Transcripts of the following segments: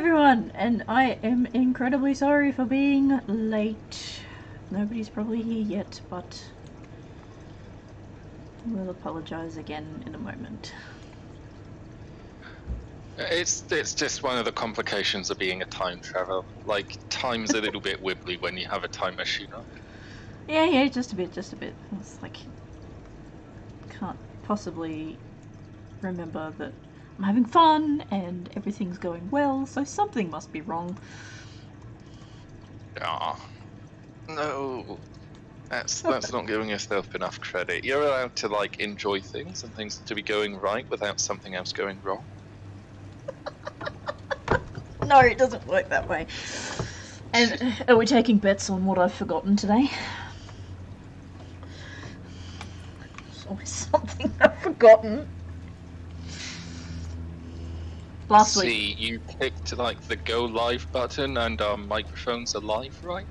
everyone, and I am incredibly sorry for being late. Nobody's probably here yet, but we'll apologise again in a moment. It's just one of the complications of being a time traveler. Like, time's a little bit wibbly when you have a time machine on. Yeah, just a bit. It's like, can't possibly remember that I'm having fun and everything's going well, so something must be wrong. Ah, no. That's not giving yourself enough credit. You're allowed to, like, enjoy things and things to be going right without something else going wrong. No, it doesn't work that way. And are we taking bets on what I've forgotten today? There's always something I've forgotten. Last week. See, you clicked, like, the go live button and our microphones are live, right?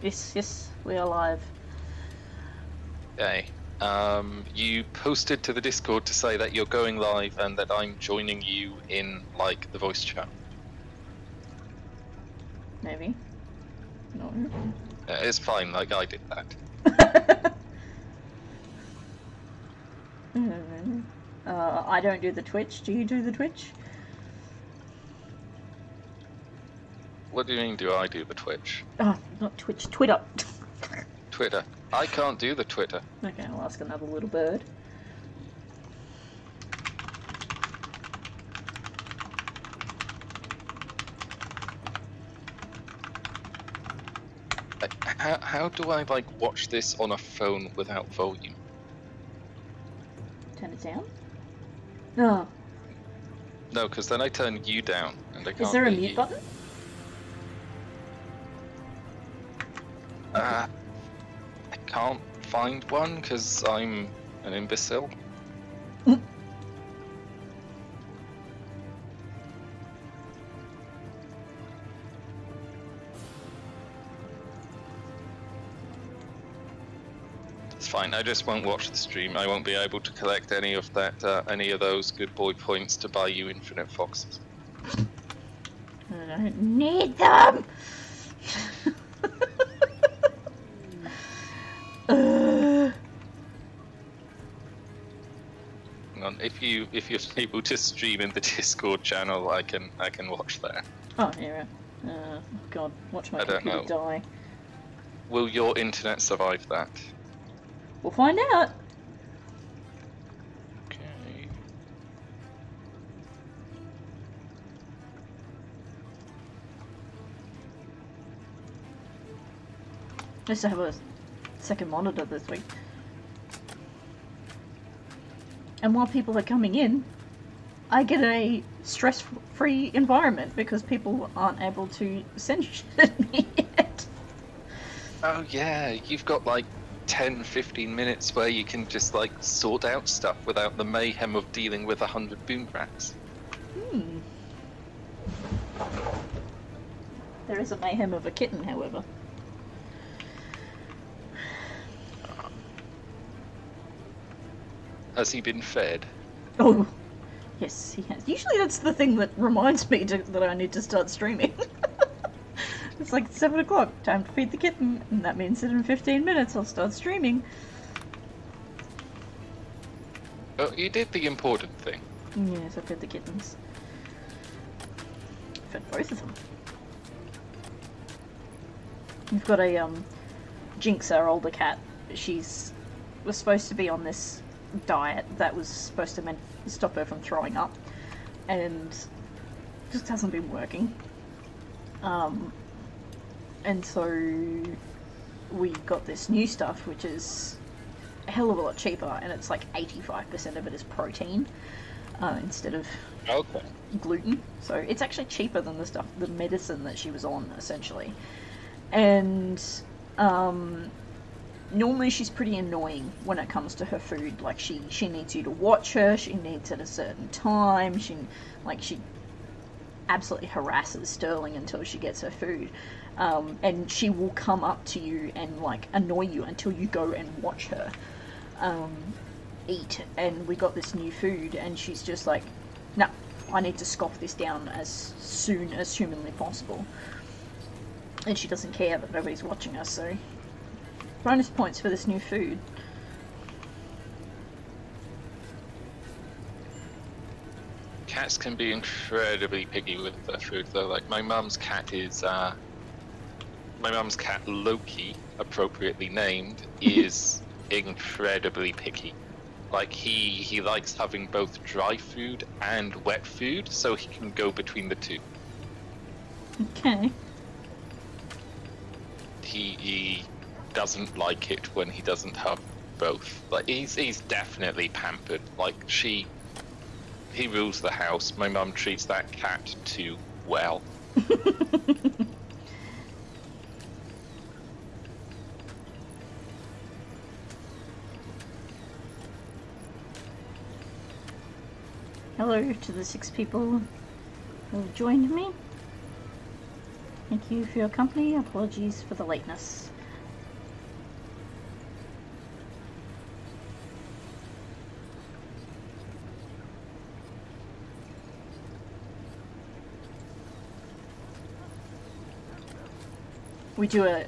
Yes, we are live. Okay. You posted to the Discord to say that you're going live and that I'm joining you in, like, the voice chat. Maybe. No. It's fine, like, I did that. I don't do the Twitch. Do you do the Twitch? What do you mean, do I do the Twitch? Oh, not Twitch. Twitter. Twitter. I can't do the Twitter. Okay, I'll ask another little bird. How do I, like, watch this on a phone without volume? Turn it down? No. No, because then I turn you down, and I can't Is there a hear mute you. button? I can't find one, because I'm an imbecile. It's fine, I just won't watch the stream. I won't be able to collect any of that, any of those good boy points to buy you infinite foxes. I don't need them! Hang on, if you're able to stream in the Discord channel, I can watch that. Oh, yeah. God, watch my computer die. Will your internet survive that? We'll find out. Okay. Just to have a second monitor this week. And while people are coming in, I get a stress-free environment because people aren't able to send shit at me yet. Oh yeah, you've got like 10-15 minutes where you can just like sort out stuff without the mayhem of dealing with 100 boom rats. There is a mayhem of a kitten, however. Has he been fed? Oh, yes, he has. Usually that's the thing that reminds me that I need to start streaming. It's like 7 o'clock, time to feed the kitten, and that means that in 15 minutes I'll start streaming. Oh, you did the important thing. Yes, I fed the kittens. Fed both of them. We've got a, Jinx, our older cat. Was supposed to be on this diet that was supposed to stop her from throwing up, and just hasn't been working. And so we got this new stuff, which is a hell of a lot cheaper, and it's like 85% of it is protein instead of gluten. So it's actually cheaper than the medicine that she was on, essentially. And normally she's pretty annoying when it comes to her food. Like she needs you to watch her, she needs at a certain time, she absolutely harasses Sterling until she gets her food. And she will come up to you and like annoy you until you go and watch her eat. And we got this new food and she's just like, no, I need to scoff this down as soon as humanly possible. And she doesn't care that nobody's watching us, so bonus points for this new food. Cats can be incredibly picky with their food, though. Like, my mum's cat is, my mum's cat, Loki, appropriately named, is incredibly picky. Like, he likes having both dry food and wet food, so he can go between the two. Okay. He doesn't like it when he doesn't have both. Like, he's definitely pampered. Like, he rules the house. My mum treats that cat too well. Hello to the 6 people who have joined me. Thank you for your company. Apologies for the lateness. We do a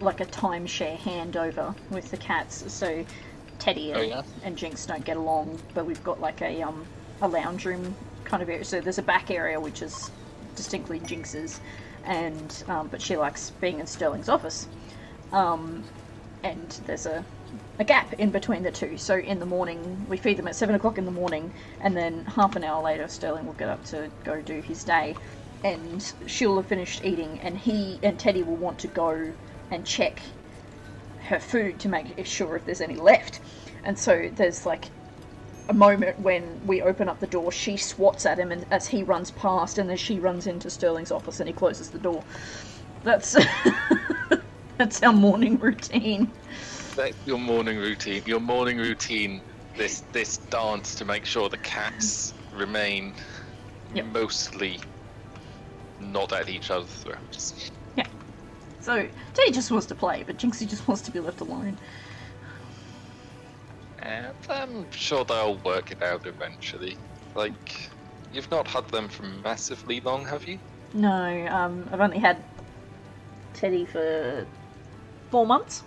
timeshare handover with the cats, so Teddy and Jinx don't get along, but we've got like a lounge room kind of area. So there's a back area which is distinctly Jinx's, and but she likes being in Sterling's office. And there's a gap in between the two. So in the morning we feed them at 7 o'clock in the morning, and then half an hour later Sterling will get up to go do his day, and she'll have finished eating, and he and Teddy will want to go and check her food to make sure if there's any left. And so there's like a moment when we open up the door, she swats at him, and as he runs past, and then she runs into Sterling's office and he closes the door. That's that's our morning routine. That's your morning routine. Your morning routine. This dance to make sure the cats remain mostly not at each other's throats. Yeah. So Teddy just wants to play, but Jinxie just wants to be left alone. And I'm sure they'll work it out eventually. Like, you've not had them for massively long, have you? No, I've only had Teddy for 4 months.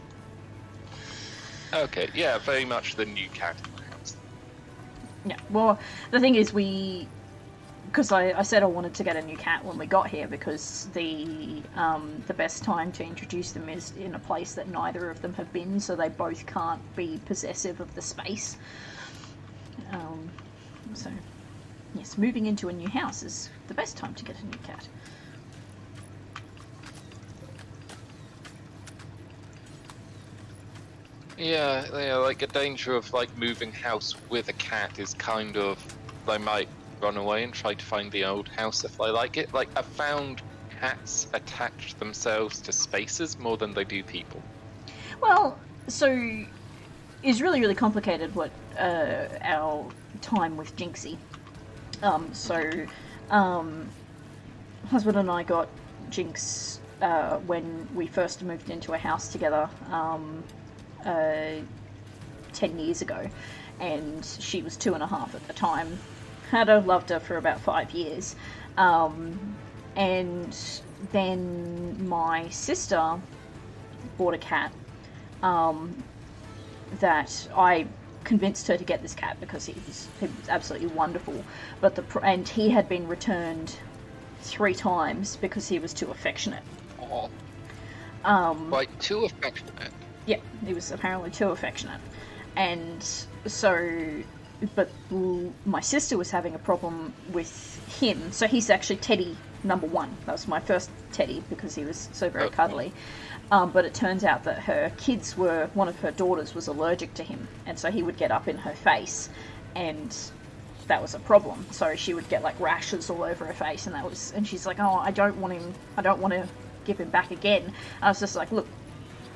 Okay, yeah, very much the new cat in the house. Yeah, well, the thing is because I said I wanted to get a new cat when we got here, because the best time to introduce them is in a place that neither of them have been, so they both can't be possessive of the space. So, yes, moving into a new house is the best time to get a new cat. Yeah, like a danger of like moving house with a cat is kind of, they might run away and try to find the old house if they like it. Like, I've found cats attach themselves to spaces more than they do people. Well, so it's really, really complicated what our time with Jinxie. Husband and I got Jinx when we first moved into a house together 10 years ago, and she was 2.5 at the time. Had her, loved her for about 5 years, and then my sister bought a cat that I convinced her to get this cat because he was absolutely wonderful, but and he had been returned 3 times because he was too affectionate. Oh. Like, too affectionate? Yeah, he was apparently too affectionate. And so, but my sister was having a problem with him, so he's actually Teddy number 1. That was my first Teddy because he was so very cuddly. But it turns out that one of her daughters was allergic to him, and so he would get up in her face, and that was a problem. So she would get like rashes all over her face, and she's like, oh, I don't want to give him back again. I was just like, look,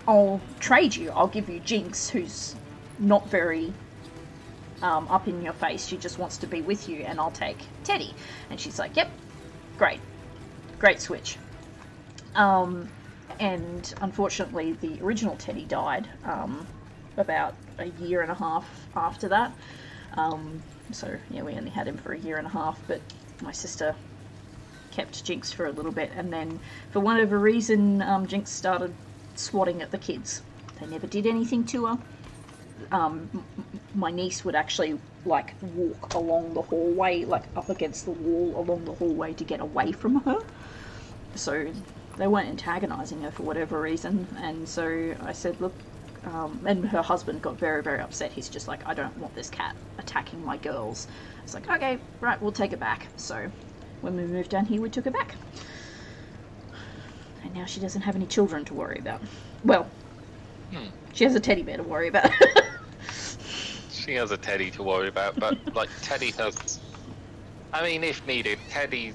I'll trade you. I'll give you Jinx, who's not very up in your face. She just wants to be with you, and I'll take Teddy. And she's like, yep, great switch. And unfortunately, the original Teddy died about 1.5 years after that. So yeah, we only had him for 1.5 years. But my sister kept Jinx for a little bit, and then for whatever reason, Jinx started swatting at the kids. They never did anything to her. My niece would actually like walk along the hallway, like up against the wall along the hallway to get away from her. So they weren't antagonizing her for whatever reason. And so I said, look, and her husband got very, very upset. He's just like, I don't want this cat attacking my girls. It's like, okay, right, we'll take it back. So when we moved down here, we took her back. And now she doesn't have any children to worry about. Well, she has a teddy bear to worry about. She has a teddy to worry about, but like Teddy has, I mean, if needed, Teddy's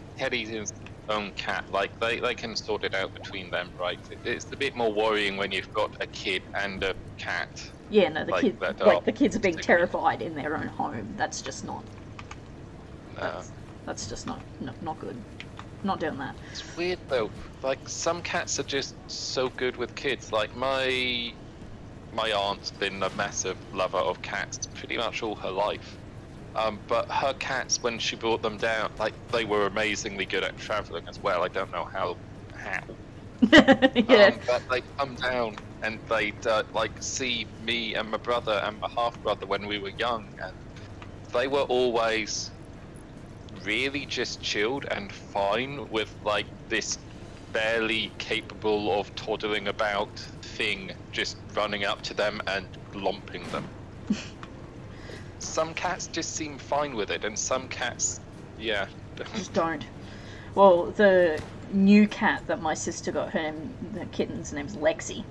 his own cat. Like they can sort it out between them, right? It's a bit more worrying when you've got a kid and a cat. Yeah, no, the kids are being terrified in their own home. That's just not. No. That's just not good. Not doing that. It's weird though. Like some cats are just so good with kids. Like my aunt's been a massive lover of cats pretty much all her life. But her cats, when she brought them down, like they were amazingly good at traveling as well. I don't know how. Yeah. But they come down and they'd like see me and my brother and my half brother when we were young, and they were always really just chilled and fine with like this barely capable of toddling about thing just running up to them and lumping them. Some cats just seem fine with it, and some cats, yeah, just don't. Well, the new cat that my sister got, the kitten's name's Lexi.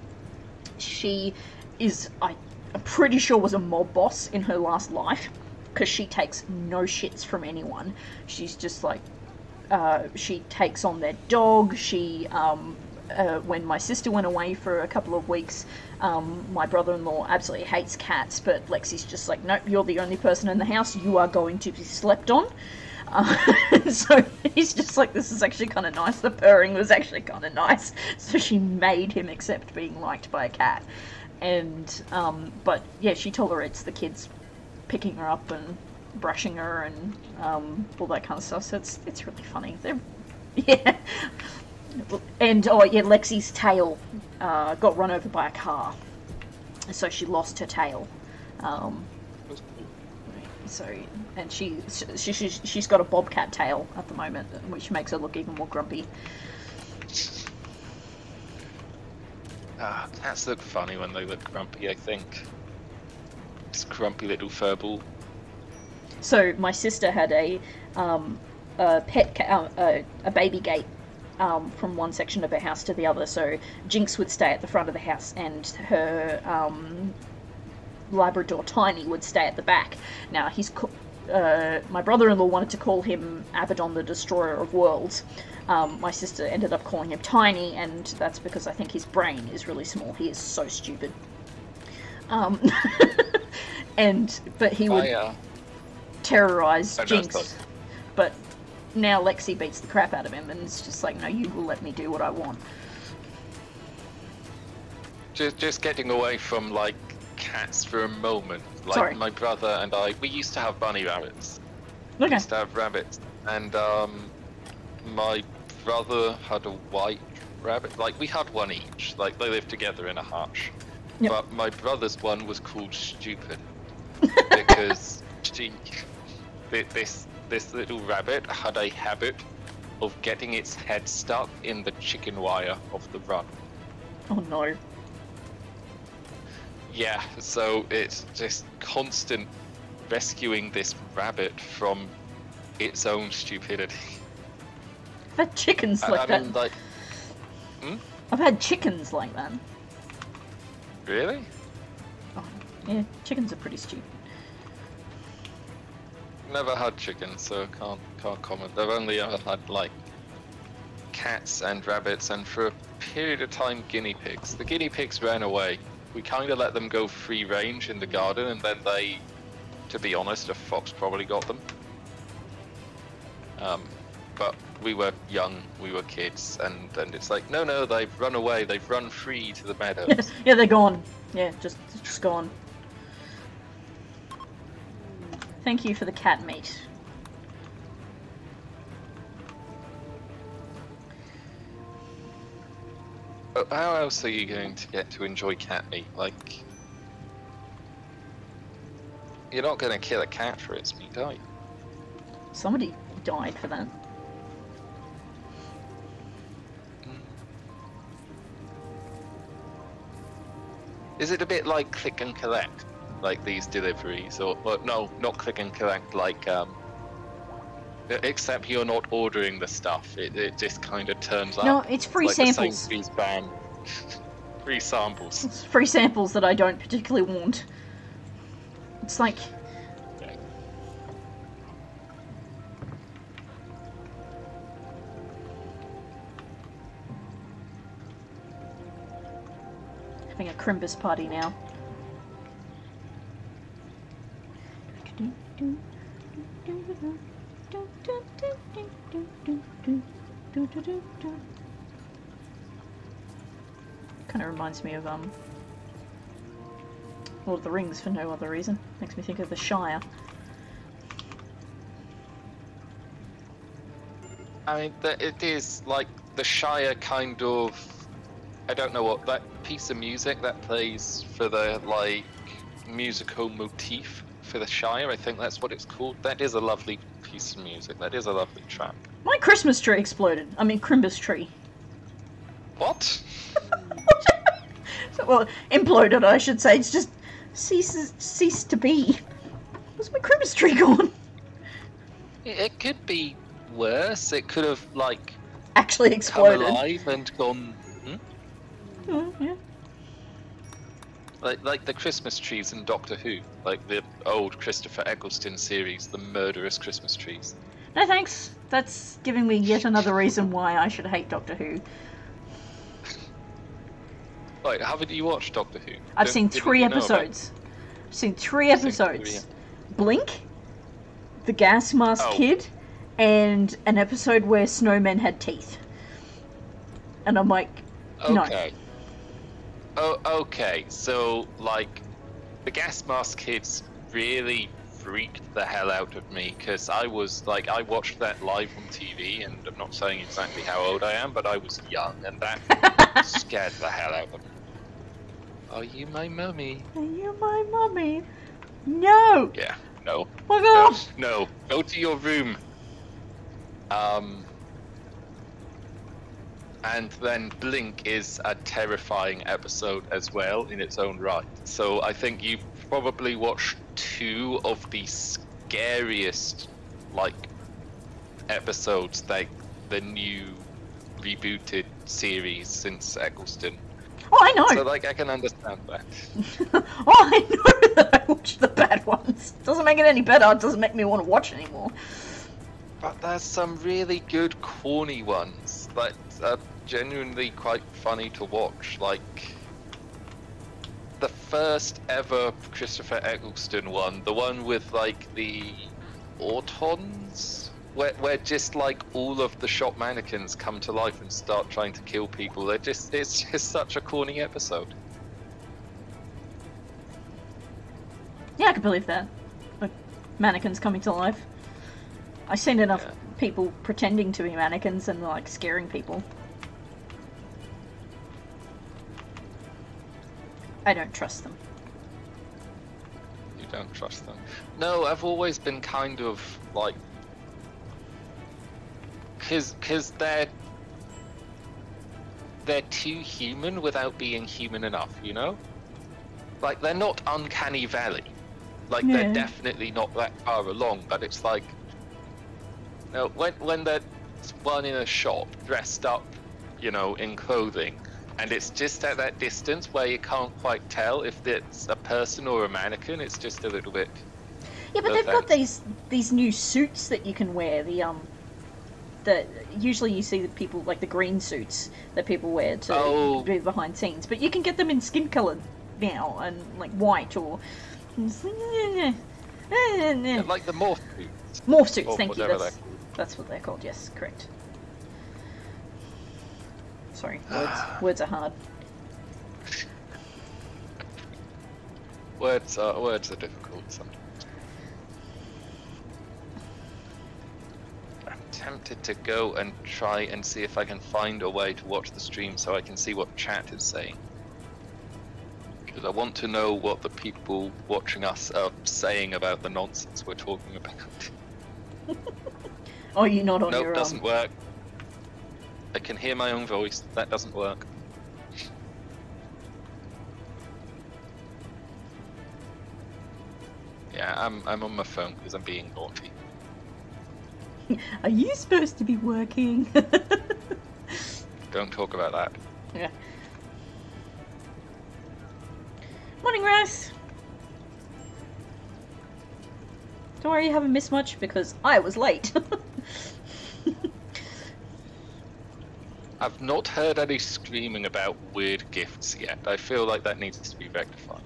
She is, I'm pretty sure, was a mob boss in her last life, because she takes no shits from anyone. She's just like, she takes on their dog. She, when my sister went away for a couple of weeks, my brother-in-law absolutely hates cats, but Lexi's just like, nope, you're the only person in the house, you are going to be slept on. So he's just like, this is actually kind of nice. The purring was actually kind of nice. So she made him accept being liked by a cat. And, but yeah, she tolerates the kids picking her up and brushing her and all that kind of stuff. So it's really funny. Yeah. And oh yeah, Lexi's tail got run over by a car, so she lost her tail. So and she's got a bobcat tail at the moment, which makes her look even more grumpy. Cats look funny when they look grumpy, I think. This grumpy little furball. So my sister had a pet cat, a baby gate, from one section of her house to the other. So Jinx would stay at the front of the house, and her Labrador Tiny would stay at the back. Now my brother-in-law wanted to call him Abaddon the Destroyer of Worlds. My sister ended up calling him Tiny, and that's because I think his brain is really small. He is so stupid. But he would terrorize Jinx. But now Lexi beats the crap out of him, and it's just like, no, you will let me do what I want. Just getting away from like cats for a moment. Like Sorry. My brother and I, we used to have bunny rabbits. Okay. We used to have rabbits, and my brother had a white rabbit. Like we had one each. Like they lived together in a hutch. Yep. But my brother's one was called Stupid because this little rabbit had a habit of getting its head stuck in the chicken wire of the run. Oh no. Yeah, so it's just constant rescuing this rabbit from its own stupidity. I've had chickens like that. Mean, like, I've had chickens like that. Really? Oh, yeah, chickens are pretty stupid. Never had chickens, so can't comment. I've only ever had like cats and rabbits, and for a period of time guinea pigs. The guinea pigs ran away. We kind of let them go free range in the garden, and then they, to be honest, a fox probably got them. But we were young, we were kids, and it's like, no, they've run away, they've run free to the meadows. Yeah, they're gone. Yeah, just gone. Thank you for the cat meat. How else are you going to get to enjoy cat meat? Like, you're not going to kill a cat for its meat, are you? Somebody died for that. Is it a bit like click and collect, like these deliveries, or well, no, not click and collect, like except you're not ordering the stuff; it just kind of turns up. No, it's free like samples. The Sainsbury's ban. Free samples. It's free samples that I don't particularly want. It's like. Okay. Having a Crimbus party now. Kind of reminds me of Lord of the Rings for no other reason. Makes me think of the Shire. I mean, it is like the Shire kind of. I don't know what that piece of music that plays for the like musical motif for the Shire. I think that's what it's called. That is a lovely piece of music. That is a lovely track. My Christmas tree exploded. I mean, Crimbus tree. What? Well, imploded, I should say. It's just ceased to be. Where's my Crimbus tree gone? It could be worse. It could have like Actually exploded. come alive and gone. Yeah. Like the Christmas trees in Doctor Who, like the old Christopher Eccleston series, the murderous Christmas trees. No thanks. That's giving me yet another reason why I should hate Doctor Who. Wait, haven't you watched Doctor Who? I've seen 3 episodes. I've seen 3 episodes. Blink, the gas mask kid, and an episode where snowmen had teeth. And I'm like, no. Okay. Oh, okay. So, like, the gas mask kids really freaked the hell out of me because I was like, I watched that live on TV, and I'm not saying exactly how old I am, but I was young, and that scared the hell out of me. Are you my mummy? Are you my mummy? No! Yeah, no. Fuck off! No, go to your room. And then Blink is a terrifying episode as well in its own right. So I think you've probably watched 2 of the scariest, like, episodes, like the new rebooted series since Eccleston. Oh, I know! So, like, I can understand that. Oh, I know that I watched the bad ones. Doesn't make it any better, it doesn't make me want to watch anymore. But there's some really good corny ones that are genuinely quite funny to watch. Like, the first ever Christopher Eccleston one, the one with, like, the Autons? Where just like all of the shop mannequins come to life and start trying to kill people. It's just such a corny episode. Yeah, I can believe that. Like, mannequins coming to life. I've seen enough people pretending to be mannequins and like scaring people. I don't trust them. You don't trust them? No, I've always been kind of like, because they're too human without being human enough, you know? Like, they're not Uncanny Valley. Like, they're definitely not that far along, but it's like, you know, when there's one in a shop dressed up, you know, in clothing, and it's just at that distance where you can't quite tell if it's a person or a mannequin, it's just a little bit... Yeah, but they've got these new suits that you can wear, usually you see the people, like the green suits that people wear to be behind scenes, but you can get them in skin colored now, and like white or... Yeah, like the morph suits. Morph suits, thank you, that's what they're called, yes, correct. Sorry, words are hard. Words are difficult sometimes. tempted to go and try and see if I can find a way to watch the stream so I can see what chat is saying. Because I want to know what the people watching us are saying about the nonsense we're talking about. Oh, you're not on your own? Nope, doesn't work. I can hear my own voice. That doesn't work. Yeah, I'm on my phone because I'm being naughty. Are you supposed to be working? Don't talk about that. Yeah. Morning, Rice. Don't worry, you haven't missed much because I was late. I've not heard any screaming about weird gifts yet. I feel like that needs to be rectified.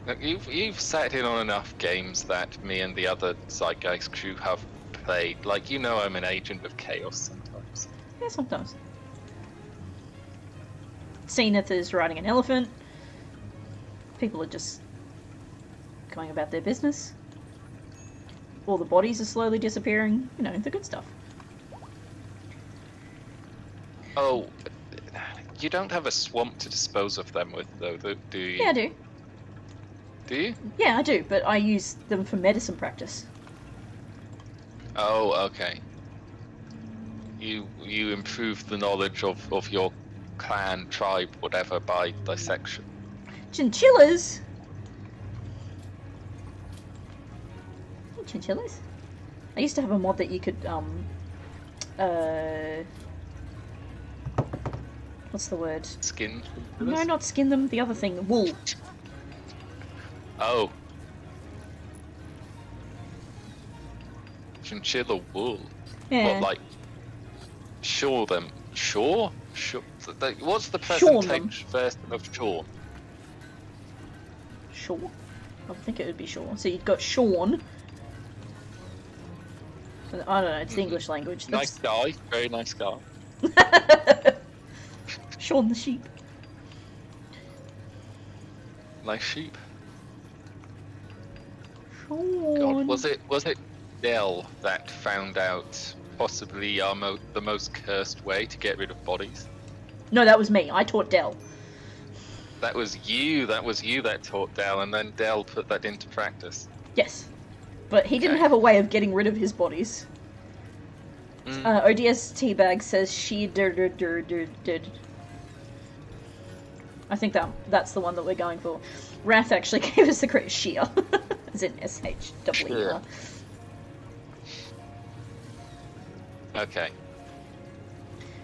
Look, you've sat in on enough games that me and the other Zeitgeist crew have played. Like, you know I'm an agent of chaos sometimes. Yeah, sometimes. Zenith is riding an elephant. People are just going about their business. All the bodies are slowly disappearing. You know, the good stuff. Oh, you don't have a swamp to dispose of them with, though, do you? Yeah, I do. Do you? Yeah, I do, but I use them for medicine practice. Oh, okay. You improve the knowledge of your clan, tribe, whatever, by dissection. Chinchillas? Chinchillas? I used to have a mod that you could, what's the word? Skin? No, not skin them, the other thing, wool. Oh. Chinchilla wool? Yeah. What, like, shore them? Shore? Shore? What's the Shorn present version of shore? Shaw. I think it would be Shaw. So you've got Sean. I don't know, it's the English language. Nice guy, very nice guy. Sean the sheep. Nice sheep. Sean. God, was it Dell that found out possibly the most cursed way to get rid of bodies? No, that was me. I taught Dell. That was you that taught Dell, and then Dell put that into practice. Yes. But he didn't have a way of getting rid of his bodies. ODS Teabag says she did. I think that's the one that we're going for. Wrath actually gave us the correct sheer. As in SHWER. Okay.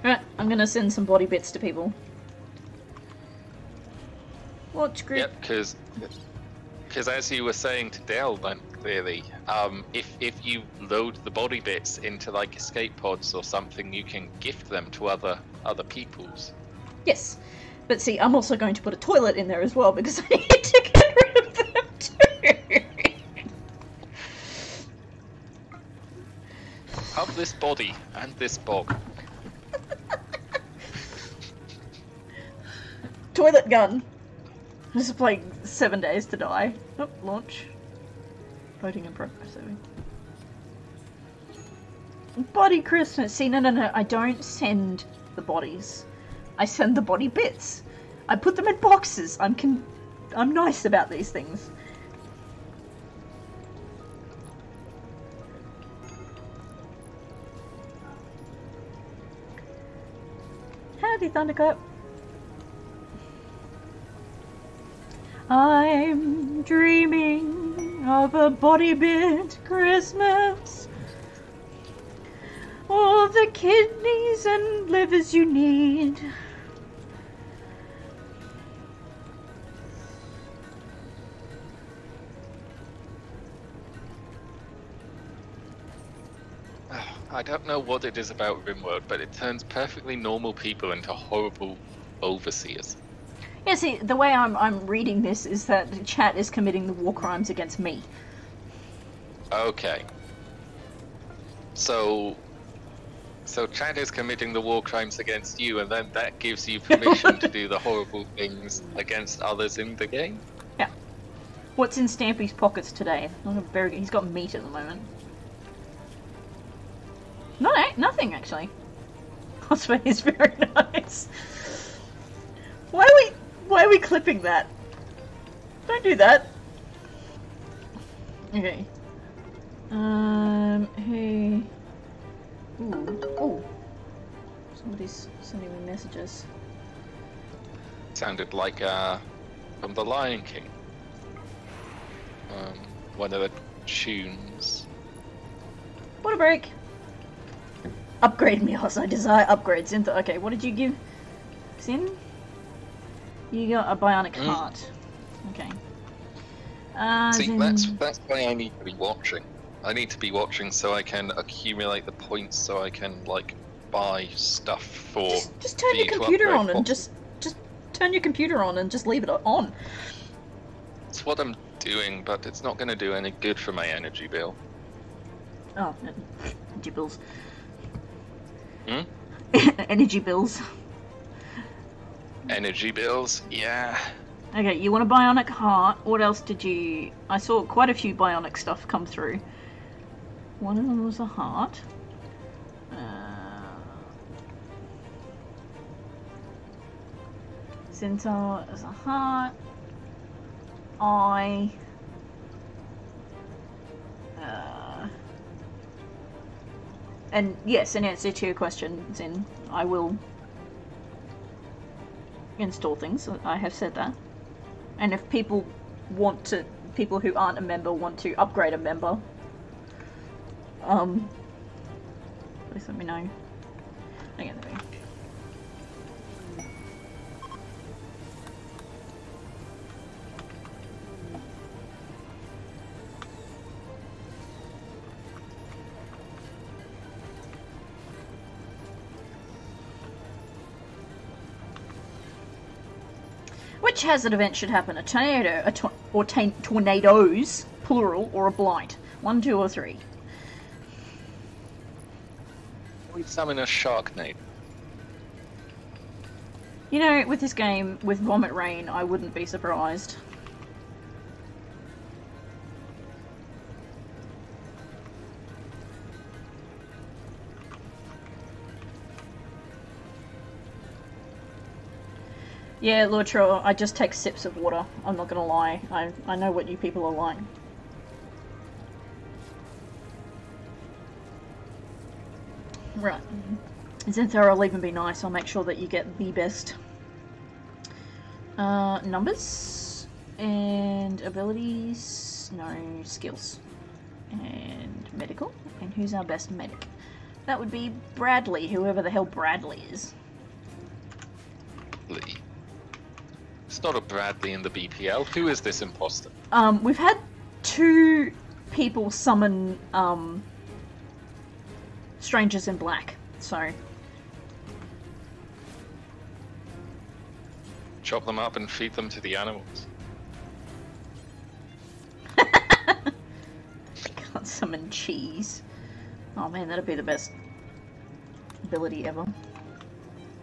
Alright, I'm gonna send some body bits to people. Watch group. Yep, because as you were saying to Dell, then clearly, if you load the body bits into like escape pods or something, you can gift them to other peoples. Yes, but see, I'm also going to put a toilet in there as well because I need to get rid of them too. Have this body and this bog. Toilet gun. This is playing 7 Days to Die. Oh, launch. Voting in progress. Body Christmas. See, no. I don't send the bodies. I send the body bits. I put them in boxes. I'm nice about these things. Howdy, Thunderclap. I'm dreaming of a body bit Christmas. All the kidneys and livers you need. I don't know what it is about RimWorld, but it turns perfectly normal people into horrible overseers. Yeah, see, the way I'm reading this is that the chat is committing the war crimes against me. Okay. So chat is committing the war crimes against you, and then that gives you permission to do the horrible things against others in the game? Yeah. What's in Stampy's pockets today? He's got meat at the moment. Nothing actually. Osprey is very nice. Why are we clipping that? Don't do that. Okay. Who? Ooh. Somebody's sending me messages. Sounded like from The Lion King. One of the tunes. What a break! Upgrade me, I desire upgrades. Okay, what did you give? Sin? You got a bionic heart. Okay. See, that's why I need to be watching. I need to be watching so I can accumulate the points so I can, like, buy stuff for... Just turn your computer on and just turn your computer on and just leave it on. It's what I'm doing, but it's not going to do any good for my energy bill. Oh, energy bills. Hmm? Energy bills. Energy bills? Yeah. Okay, you want a bionic heart. What else did you... I saw quite a few bionic stuff come through. One of them was a heart. Centaur is a heart. Eye. And yes, in answer to your question, Zin, I will install things. I have said that. And if people who aren't a member want to upgrade a member, please let me know. Again, there we go. Which hazard event should happen? A tornado, tornadoes, plural, or a blight? 1, 2, or 3? We summon a Sharknado. You know, with this game, with Vomit Rain, I wouldn't be surprised. Yeah, Lord Troll, I just take sips of water. I'm not gonna lie. I know what you people are like. Right. Zenthar will even be nice. I'll make sure that you get the best. Numbers. And abilities. No, skills. And medical. And who's our best medic? That would be Bradley, whoever the hell Bradley is. Lee. It's not a Bradley in the BPL. Who is this imposter? We've had 2 people summon, Strangers in Black, so... Chop them up and feed them to the animals. Can't summon cheese. Oh man, that'd be the best ability ever.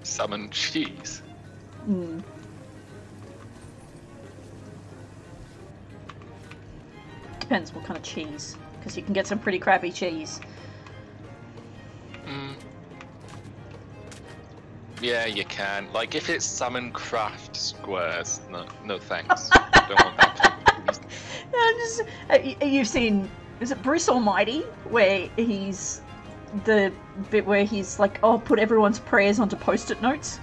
Summon cheese? Hmm. Depends what kind of cheese, because you can get some pretty crappy cheese. Yeah, you can. Like, if it's summon craft squares, no thanks. Don't want that kind of cheese. You've seen, is it Bruce Almighty, where he's the bit where he's like, oh, put everyone's prayers onto post-it notes?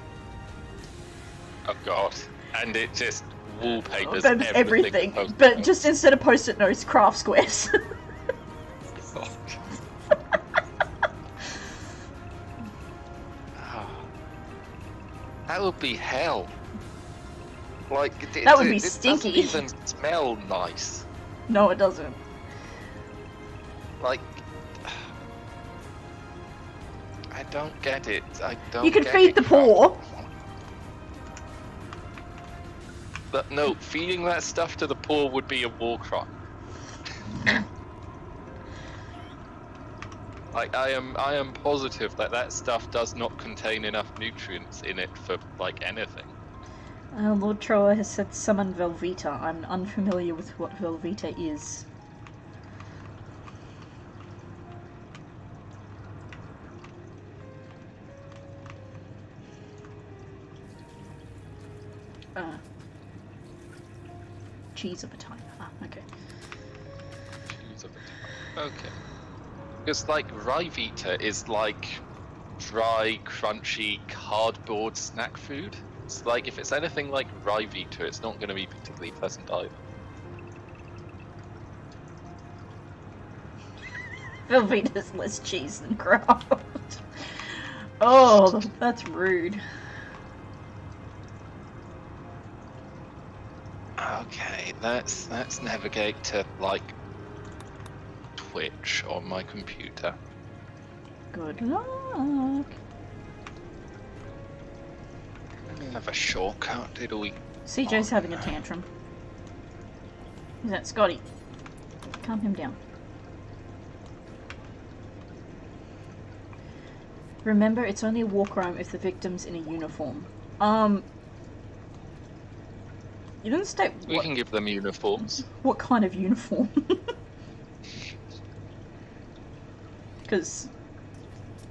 Oh god. And it just wallpapers everything. But just instead of post-it notes, craft squares. That would be hell. Like, that would be stinky. It doesn't even smell nice. No, it doesn't. Like, I don't get it. You can feed the poor. But no, feeding that stuff to the poor would be a war crime. Like, I am positive that stuff does not contain enough nutrients in it for, like, anything. Lord Trower has said summon Velveeta. I'm unfamiliar with what Velveeta is. Cheese of a type. Ah, okay. Cheese of a type. Okay. Because, like, Ryvita is like dry, crunchy, cardboard snack food. It's like, if it's anything like Ryvita, it's not going to be particularly pleasant either. Velveeta's less cheese than Kraft. Oh, that's rude. Okay, let's navigate to, like, Twitch on my computer. Good luck. Have a shortcut, did we? CJ's having a tantrum. Is that Scotty? Calm him down. Remember, it's only a war crime if the victim's in a uniform. You didn't state what... We can give them uniforms. What kind of uniform? Because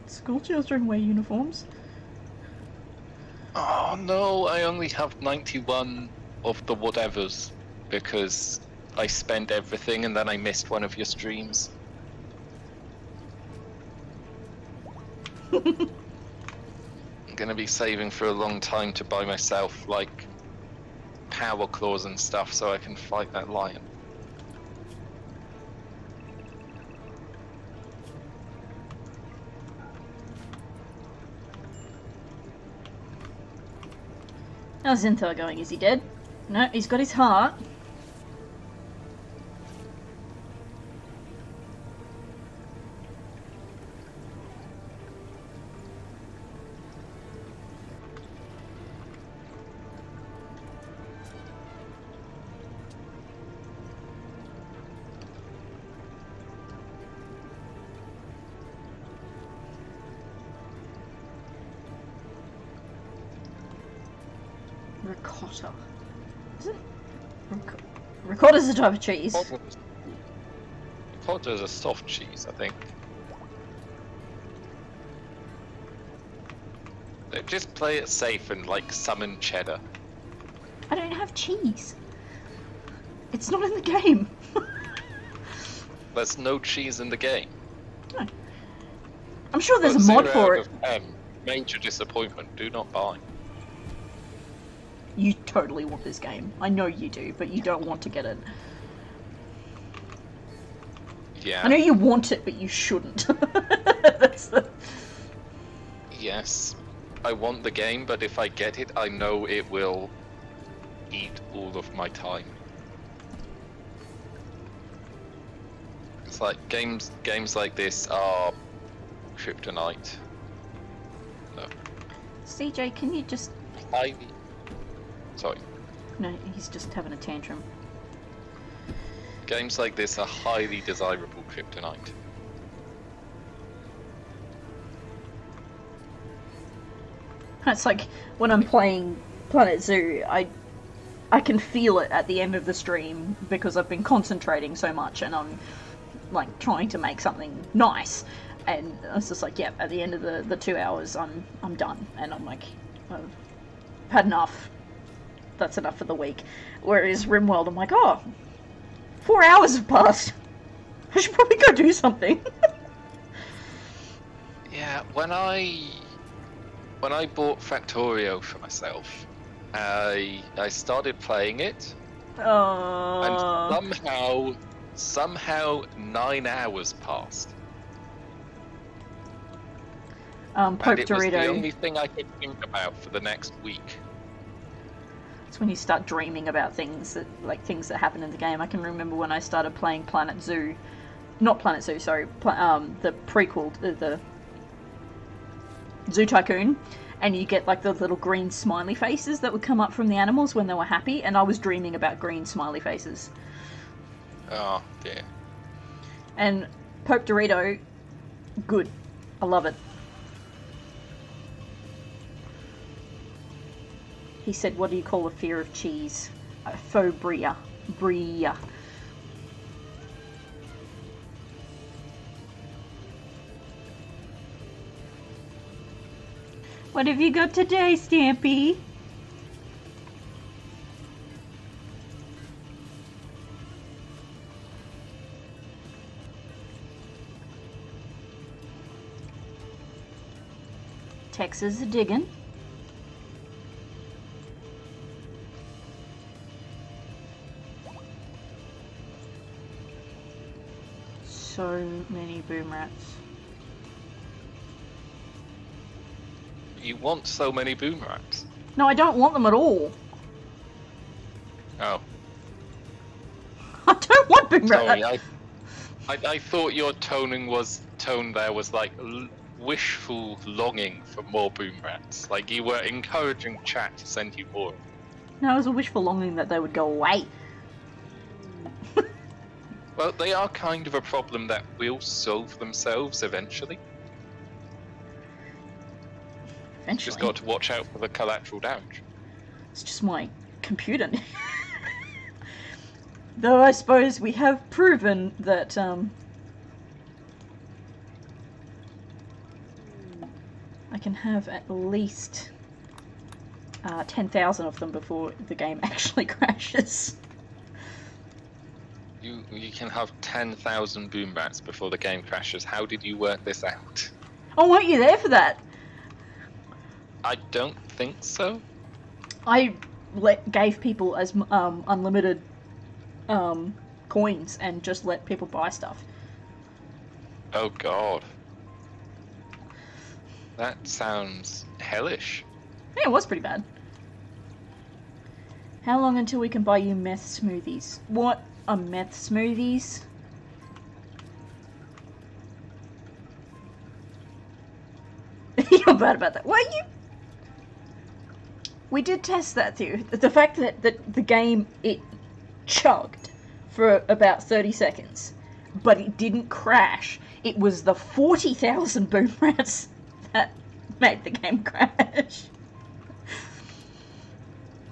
school children wear uniforms. Oh no, I only have 91 of the whatevers because I spent everything and then I missed one of your streams. I'm gonna be saving for a long time to buy myself, like, power claws and stuff so I can fight that lion. How's Zinthar going? Is he dead? No, he's got his heart. Ricotta. Is it? Ricotta's a type of cheese. Ricotta is a soft cheese, I think. Just play it safe and, like, summon cheddar. I don't have cheese. It's not in the game. There's no cheese in the game. No. I'm sure there's a mod for it. Major disappointment. Do not buy. You totally want this game. I know you do, but you don't want to get it. Yeah. I know you want it, but you shouldn't. That's the... Yes. I want the game, but if I get it, I know it will eat all of my time. It's like games like this are kryptonite. No. CJ, can you just... Sorry. No, he's just having a tantrum. Games like this are highly desirable kryptonite. It's like when I'm playing Planet Zoo, I can feel it at the end of the stream because I've been concentrating so much and I'm like trying to make something nice. And it's just like, yeah, at the end of the 2 hours, I'm done, and I'm like, I've had enough. That's enough for the week. Whereas RimWorld, I'm like, oh, 4 hours have passed. I should probably go do something. Yeah, when I bought Factorio for myself, I started playing it, and somehow 9 hours passed. Pope and it Dorito. was the only thing I could think about for the next week. It's when you start dreaming about things that happen in the game. I can remember when I started playing Planet Zoo, not Planet Zoo, sorry, the prequel, the Zoo Tycoon, and you get like the little green smiley faces that would come up from the animals when they were happy, and I was dreaming about green smiley faces. Oh dear. And Pope Dorito, good. I love it. He said, what do you call a fear of cheese? Phobia. Bria. What have you got today, Stampy? Texas a diggin'. So many boom rats. You want so many boom rats? No, I don't want them at all. Oh. I don't want boom rats. Sorry, I thought your tone there was like wishful longing for more boom rats. Like you were encouraging chat to send you more. No, it was a wishful longing that they would go away. Well, they are kind of a problem that will solve themselves eventually. Eventually. Just got to watch out for the collateral damage. It's just my computer. Though I suppose we have proven that, I can have at least 10,000 of them before the game actually crashes. You can have 10,000 boom rats before the game crashes. How did you work this out? Oh, weren't you there for that? I don't think so. I gave people as unlimited coins and just let people buy stuff. Oh god. That sounds hellish. Yeah, it was pretty bad. How long until we can buy you meth smoothies? What are meth smoothies? You're bad about that. Why are you... We did test that theory. The fact that the game, it chugged for about 30 seconds, but it didn't crash. It was the 40,000 boom rats that made the game crash.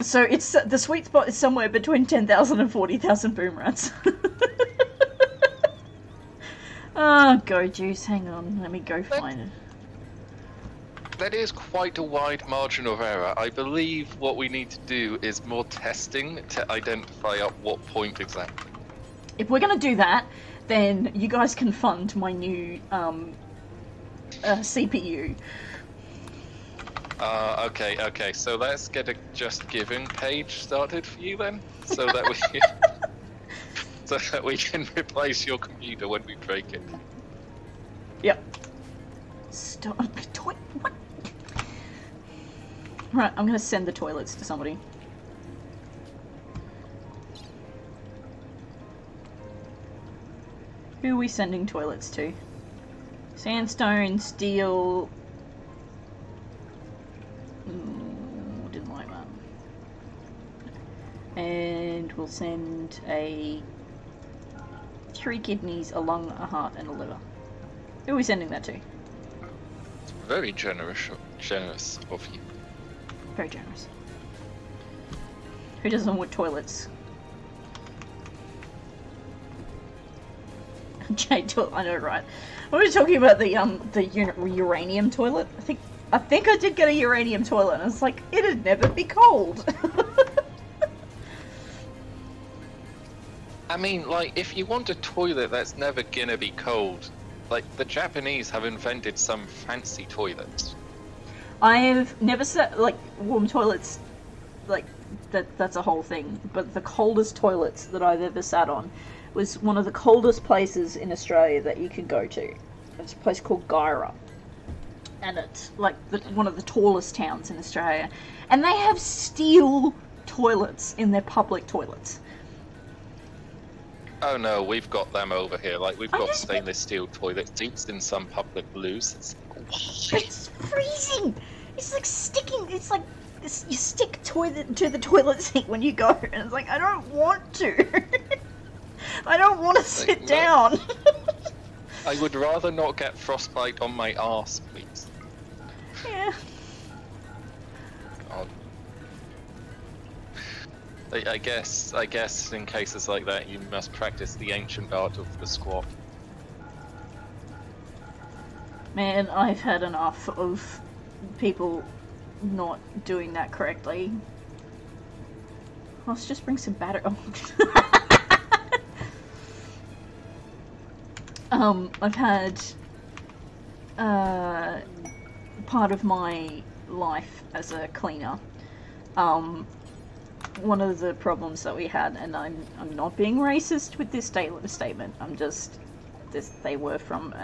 So it's the sweet spot is somewhere between 10,000 and 40,000 boom rats. Oh, go juice. Hang on, let me go find it. That is quite a wide margin of error. I believe what we need to do is more testing to identify at what point exactly. If we're going to do that, then you guys can fund my new CPU. Okay, so let's get a Just Giving page started for you then, so that we can replace your computer when we break it. Yep. Stop. What? Right, I'm gonna send the toilets to somebody. Who are we sending toilets to? Sandstone, steel... didn't like that. And we'll send 3 kidneys, a lung, a heart, and a liver. Who are we sending that to? Very generous of you. Very generous. Who doesn't want toilets? Jade toilet, I know, right? We were talking about the uranium toilet. I think I did get a uranium toilet, and it's like, it'd never be cold. I mean, like, if you want a toilet that's never gonna be cold, like, the Japanese have invented some fancy toilets. I have never sat, like, warm toilets, like, that's a whole thing, but the coldest toilets that I've ever sat on was one of the coldest places in Australia that you could go to. It's a place called Guyra. And it's, like, one of the tallest towns in Australia. And they have steel toilets in their public toilets. Oh no, we've got them over here. Like, we've got stainless steel toilet seats in some public loos. It's freezing! It's like sticking, it's like, you stick to the toilet seat when you go, and it's like, I don't want to. I don't want to sit down. I would rather not get frostbite on my arse, please. Yeah. God. I guess in cases like that, you must practice the ancient art of the squat. Man, I've had enough of people not doing that correctly. Let's just bring some battery. Oh. I've had part of my life as a cleaner. One of the problems that we had, and I'm not being racist with this statement. I'm just they were from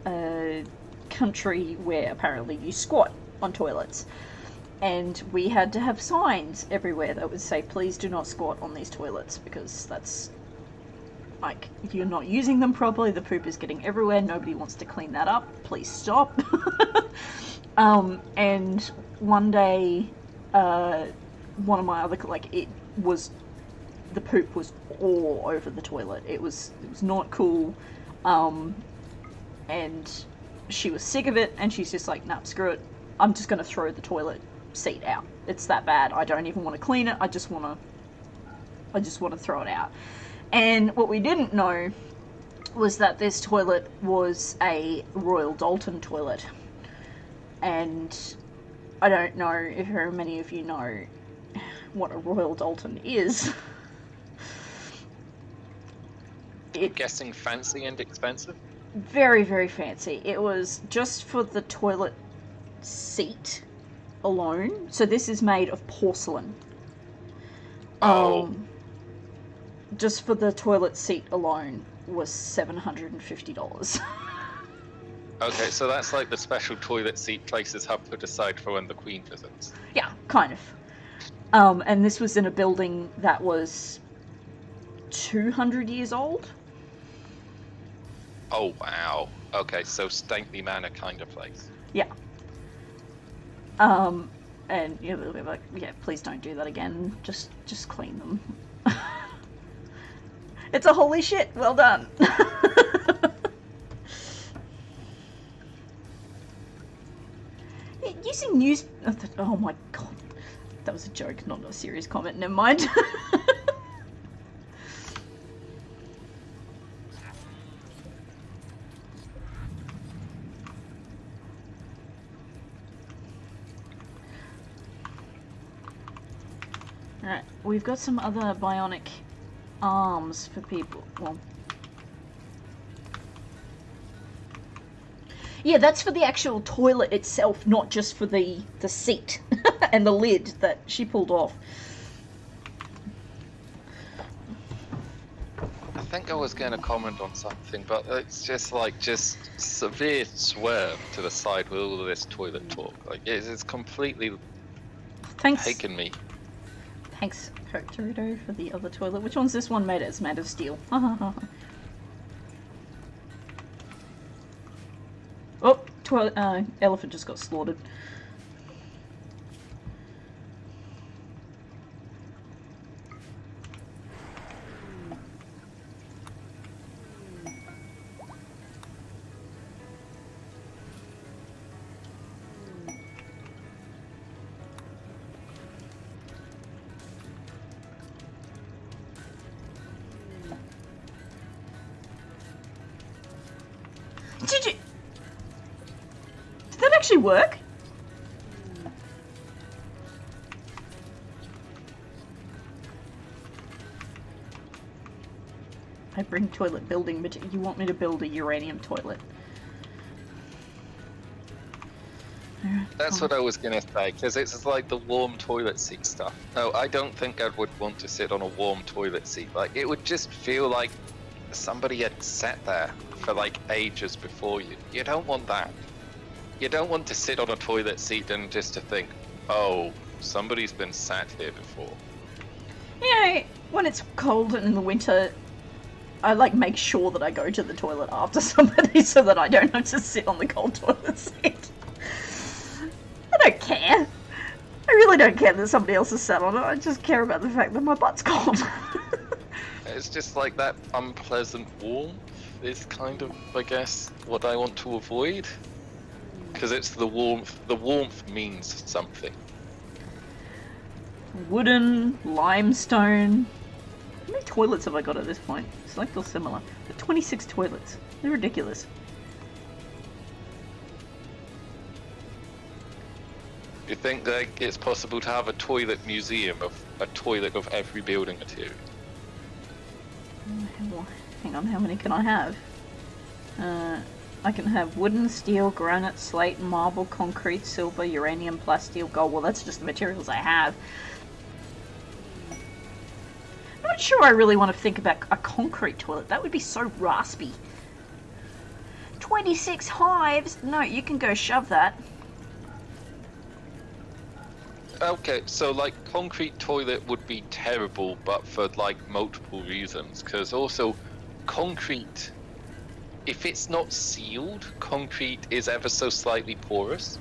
a country where apparently you squat on toilets, and we had to have signs everywhere that would say, please do not squat on these toilets, because that's like, you're not using them properly, the poop is getting everywhere, nobody wants to clean that up, please stop. And one day one of my other, the poop was all over the toilet. It was not cool. And she was sick of it, and she's just like, nah, screw it. I'm just going to throw the toilet seat out. It's that bad. I don't even want to clean it. I just want to throw it out. And what we didn't know was that this toilet was a Royal Doulton toilet. And I don't know if very many of you know what a Royal Doulton is. I'm guessing fancy and expensive? Very, very fancy. It was just for the toilet seat alone. So this is made of porcelain. Oh. Just for the toilet seat alone was $750. Okay, so that's like the special toilet seat places have put aside for when the Queen visits. Yeah, kind of. And this was in a building that was 200 years old. Oh, wow. Okay, so Stankley Manor kind of place. Yeah. And you know, they're like, yeah, please don't do that again. Just clean them. It's a holy shit. Well done. Using news. Oh my god, that was a joke, not a serious comment. Never mind. Alright, we've got some other bionic arms for people. Well, yeah, that's for the actual toilet itself, not just for the seat and the lid that she pulled off. I think I was going to comment on something, but it's just severe swerve to the side with all of this toilet talk. Like, it's completely taken me. Thanks, Coke Dorito, for the other toilet. Which one's this one made? It's made of steel. Oh, elephant just got slaughtered. Did that actually work? I bring toilet building material. You want me to build a uranium toilet? That's what I was going to say, because it's like the warm toilet seat stuff. No, I don't think I would want to sit on a warm toilet seat. Like, it would just feel like somebody had sat there for like ages before you. You don't want that. You don't want to sit on a toilet seat and just to think, oh, somebody's been sat here before. You know, when it's cold and in the winter, I like make sure that I go to the toilet after somebody so that I don't have to sit on the cold toilet seat. I don't care. I really don't care that somebody else has sat on it. I just care about the fact that my butt's cold. It's just like that unpleasant warmth is kind of, I guess, what I want to avoid. Because it's the warmth. The warmth means something. wooden, limestone. How many toilets have I got at this point? Select all similar. But 26 toilets. They're ridiculous. You think that it's possible to have a toilet museum of a toilet of every building material? Hang on, how many can I have? I can have wooden, steel, granite, slate, marble, concrete, silver, uranium, plasteel, gold. Well, that's just the materials I have. I'm not sure I really want to think about a concrete toilet. That would be so raspy. 26 hives? No, you can go shove that. Okay, so like concrete toilet would be terrible, but for like multiple reasons. Because also, concrete, if it's not sealed, concrete is ever so slightly porous.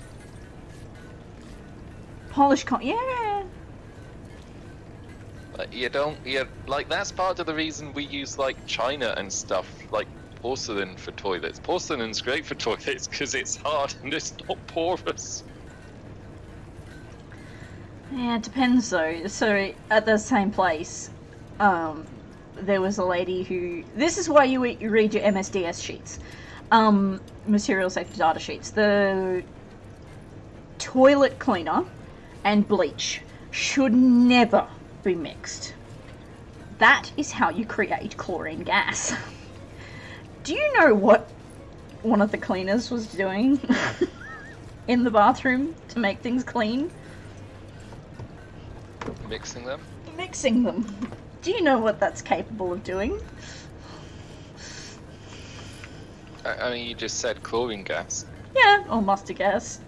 Polished yeah. Like that's part of the reason we use like china and stuff, like porcelain for toilets. Porcelain's great for toilets because it's hard and it's not porous. Yeah, it depends though. So at the same place, there was a lady who. This is why you read your MSDS sheets, material safety data sheets. The toilet cleaner and bleach should never be mixed. That is how you create chlorine gas. Do you know what one of the cleaners was doing in the bathroom to make things clean? Mixing them? Mixing them. Do you know what that's capable of doing? I mean, you just said chlorine gas. Yeah, or mustard gas.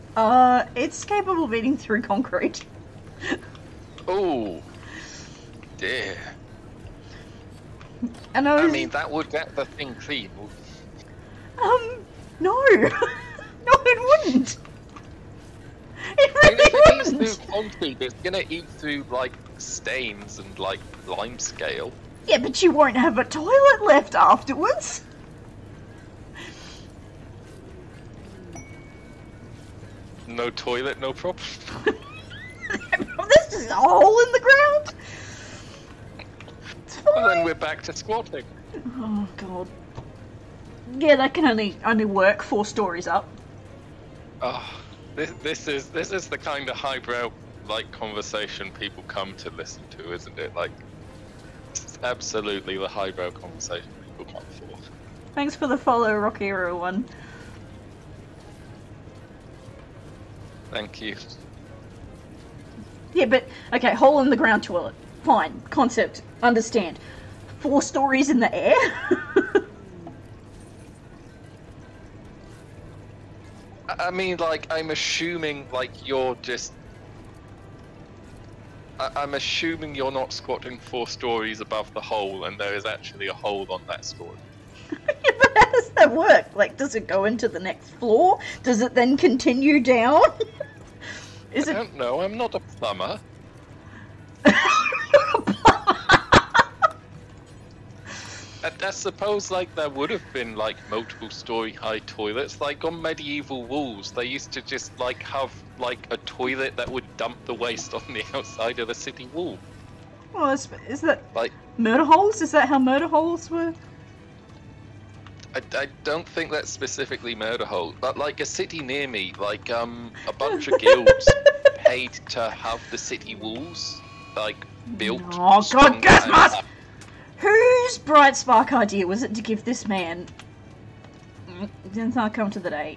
It's capable of eating through concrete. Oh, dear. And I mean, that would get the thing clean. No. No, it wouldn't. It really if it wouldn't. eats through concrete, it's gonna eat through, like, stains and, like, lime scale. Yeah, but you won't have a toilet left afterwards. No toilet, no problem. This is a hole in the ground. And then we're back to squatting. Oh god. Yeah, that can only work 4 stories up. Oh, this is the kind of highbrow like conversation people come to listen to, isn't it? Like, it's absolutely the highbrow conversation people come for. Thanks for the follow, Rocky Hero 1. Thank you. Yeah, but okay, hole in the ground toilet. Fine, concept, understand. 4 stories in the air. I mean, like, I'm assuming, like, you're just... I'm assuming you're not squatting 4 stories above the hole, and there is actually a hole on that story. Yeah, but how does that work? Like, does it go into the next floor? Does it then continue down? I don't know, I'm not a plumber. I suppose, like, there would have been, like, multiple story high toilets. Like, on medieval walls, they used to just, like, have, like, a toilet that would dump the waste on the outside of the city wall. Well, is that... Like... murder holes? Is that how murder holes were? I don't think that's specifically murder holes, but, like, a city near me, like, a bunch of guilds paid to have the city walls, like, built. Oh, God, Gizmos! Whose bright spark idea was it to give this man... Didn't I come to the day?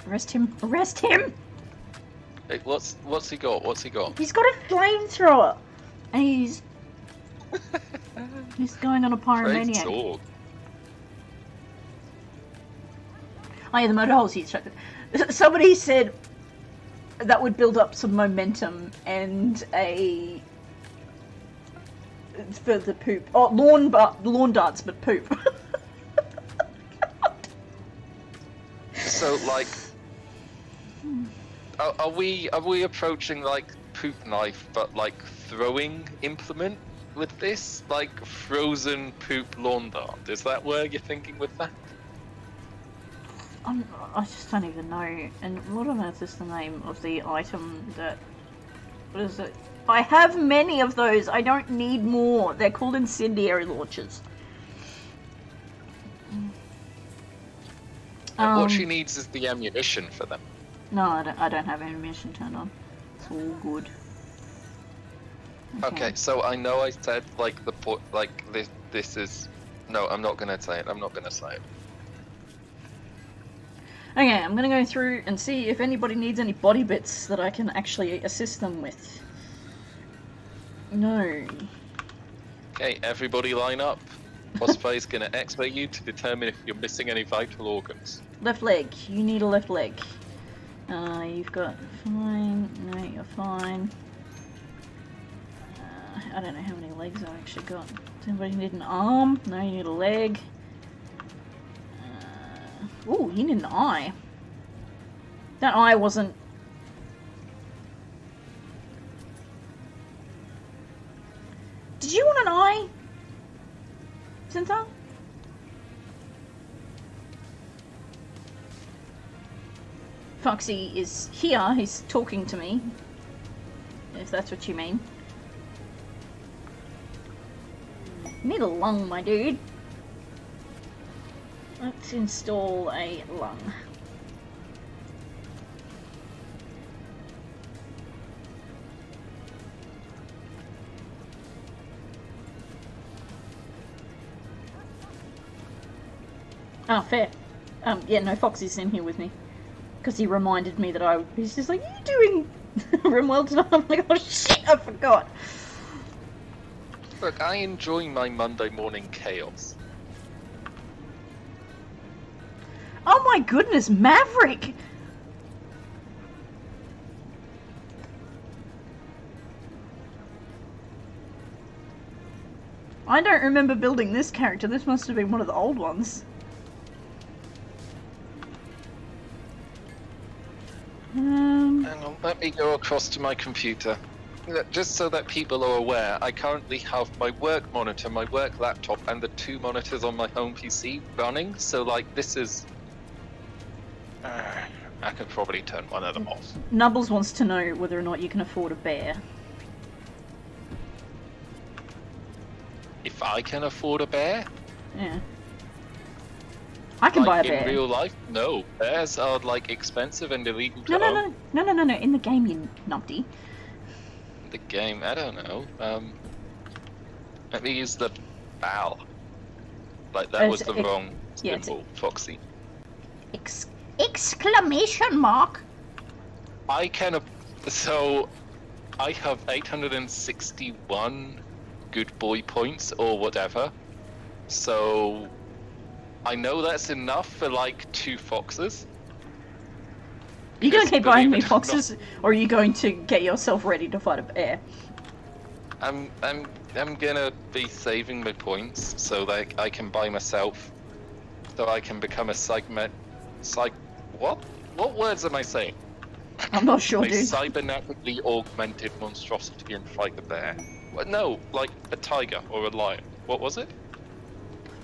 Arrest him! Arrest him! Hey, what's he got? What's he got? He's got a flamethrower! And he's going on a pyromaniac. Oh yeah, the motor holes he instructed. Somebody said that would build up some momentum and a... for the poop. Oh, lawn darts, but poop. So, like, are we approaching, like, poop knife, but, like, throwing implement with this? Like, frozen poop lawn dart? Is that where you're thinking with that? I just don't even know. And what on earth is the name of the item that What is it? I have many of those. I don't need more. They're called incendiary launchers. What she needs is the ammunition for them. No, I don't have ammunition turned on. It's all good. Okay, so I know I said like this is. No, I'm not gonna say it. I'm not gonna say it. Okay, I'm gonna go through and see if anybody needs any body bits that I can actually assist them with. No. Okay, everybody line up. Osprey is gonna X-ray you to determine if you're missing any vital organs. Left leg. You need a left leg. You've got fine. No, you're fine. I don't know how many legs I've actually got. Does anybody need an arm? No, you need a leg. Ooh, you need an eye. That eye wasn't... Did you want an eye? Cynthia? Foxy is here, he's talking to me. If that's what you mean. Need a lung, my dude. Let's install a lung. Oh, fair. Yeah, no, Foxy's in here with me. Because he reminded me that he's just like, are you doing Rimworld tonight? I'm like, oh shit, I forgot. Look, I enjoy my Monday morning chaos. Oh my goodness, Maverick! I don't remember building this character. This must have been one of the old ones. Hang on, let me go across to my computer. Just so that people are aware, I currently have my work monitor, my work laptop, and the 2 monitors on my home PC running, so like this is... I could probably turn one of them off. Nubbles wants to know whether or not you can afford a bear. If I can afford a bear? Yeah. I can buy a bear. In real life? No. Bears are like expensive and illegal to own. No. In the game, you numpty. The game, I don't know. Let me use the BAL. Like that was the wrong symbol, Foxy. Exclamation mark! I can... So, I have 861 good boy points or whatever. So, I know that's enough for like 2 foxes. Are you going to keep buying me foxes, or are you going to get yourself ready to fight a bear? I'm gonna be saving my points so that I can buy myself, so I can become a what words am I saying? I'm not sure, dude. A cybernetically augmented monstrosity and fight the bear. Well, no, like a tiger or a lion. What was it?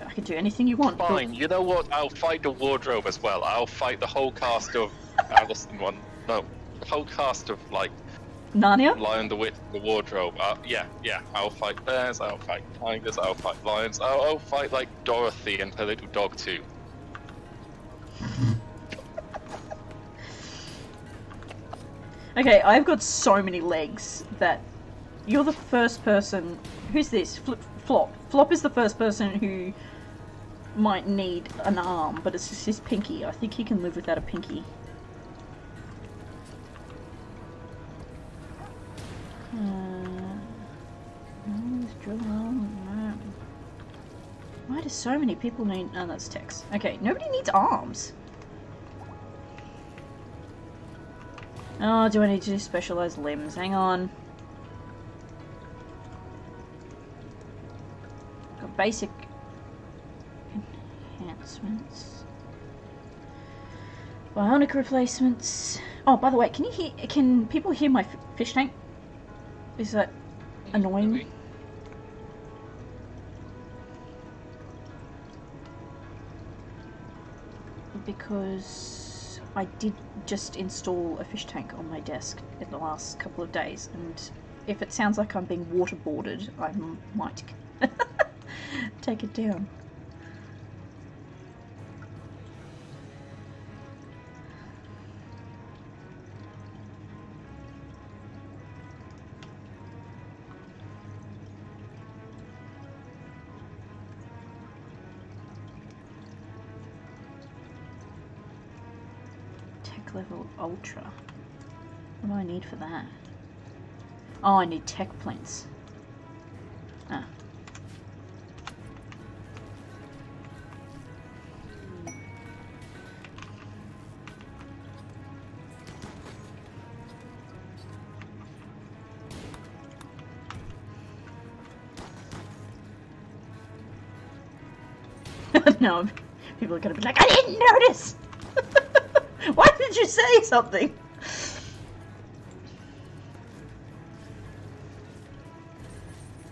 I can do anything you want. Fine, you know what? I'll fight the wardrobe as well. I'll fight the whole cast of Alison one. No, the whole cast of like Narnia? Lion the Witch, the wardrobe. Yeah. I'll fight bears. I'll fight tigers. I'll fight lions. I'll fight like Dorothy and her little dog too. Okay, I've got so many legs that you're the first person. Who's this? Flop. Flop is the first person who might need an arm, but it's just his pinky. I think he can live without a pinky. Why do so many people need... Oh, that's text. Okay, nobody needs arms. Oh, do I need to do specialized limbs? Hang on. Got basic enhancements. Bionic replacements. Oh, by the way, can people hear my fish tank? Is that annoying? Maybe. Because I did just install a fish tank on my desk in the last couple of days, and if it sounds like I'm being waterboarded, I might take it down. Level Ultra. What do I need for that? Oh, I need tech plants. Ah. No, people are gonna be like, I didn't notice! Why did you say something?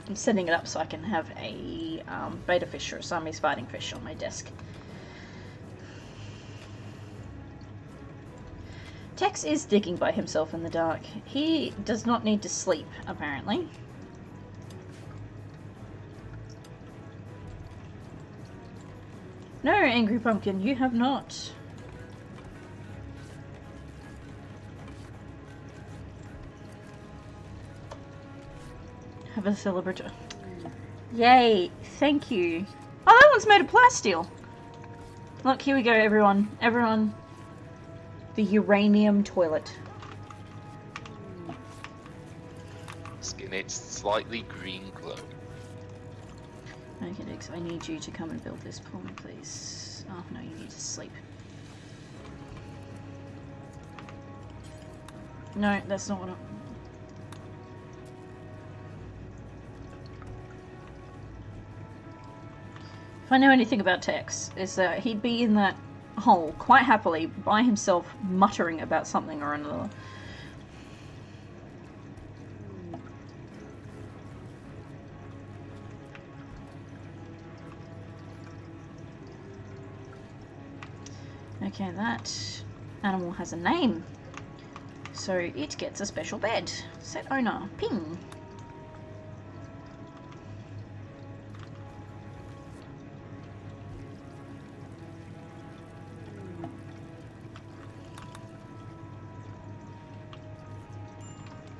I'm setting it up so I can have a beta fish or a Siamese fighting fish on my desk. Tex is digging by himself in the dark. He does not need to sleep, apparently. No, Angry Pumpkin, you have not. Have a celebratory. Yay! Thank you. Oh, that one's made of plasteel. Look, here we go, everyone. Everyone. The uranium toilet. Skin its slightly green glow. Okay, Dix, I need you to come and build this pond, please. Oh, no, you need to sleep. No, that's not what I'm... If I know anything about Tex, is that he'd be in that hole quite happily by himself, muttering about something or another. Okay, that animal has a name, so it gets a special bed. Set owner, ping.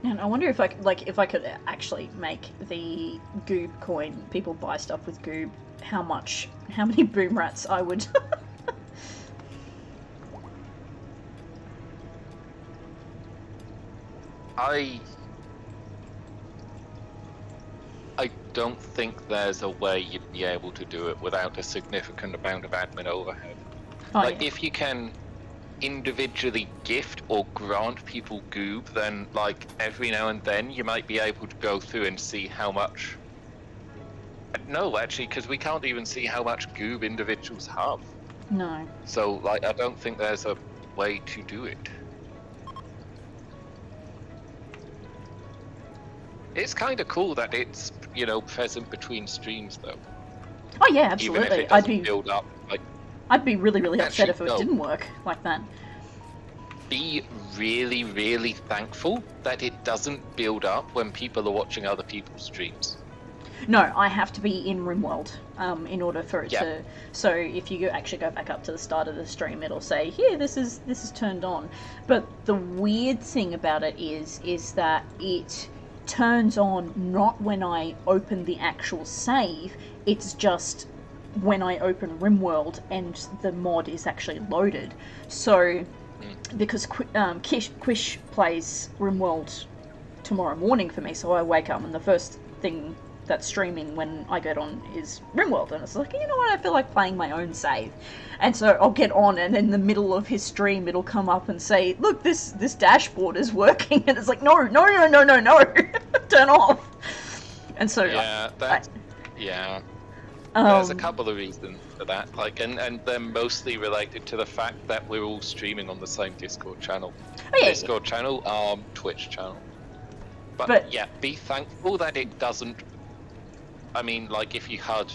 And I wonder if I could actually make the Goob coin. People buy stuff with Goob. How many boom rats I would. I don't think there's a way you'd be able to do it without a significant amount of admin overhead. Oh, like, yeah. if you can individually gift or grant people Goob, then, like, every now and then you might be able to go through and see how much... No, actually, because we can't even see how much Goob individuals have. No. So, like, I don't think there's a way to do it. It's kind of cool that it's, you know, present between streams, though. Oh yeah, absolutely. Even if it doesn't build up, like... I'd be really, really upset Actually, if it didn't work like that. Be really, really thankful that it doesn't build up when people are watching other people's streams. No, I have to be in RimWorld in order for it to... So if you actually go back up to the start of the stream, it'll say, here, this is turned on. But the weird thing about it is that it turns on not when I open the actual save, it's just when I open RimWorld and the mod is actually loaded. So, because Quish plays RimWorld tomorrow morning for me, so I wake up and the first thing that's streaming when I get on is RimWorld, and it's like, you know what, I feel like playing my own save. And so I'll get on, and in the middle of his stream it'll come up and say, look, this dashboard is working, and it's like, no, turn off. And so yeah, there's a couple of reasons for that, like, and they're mostly related to the fact that we're all streaming on the same Discord channel. Oh, yeah, Discord channel, Twitch channel. But yeah, be thankful that it doesn't. I mean, like, if you had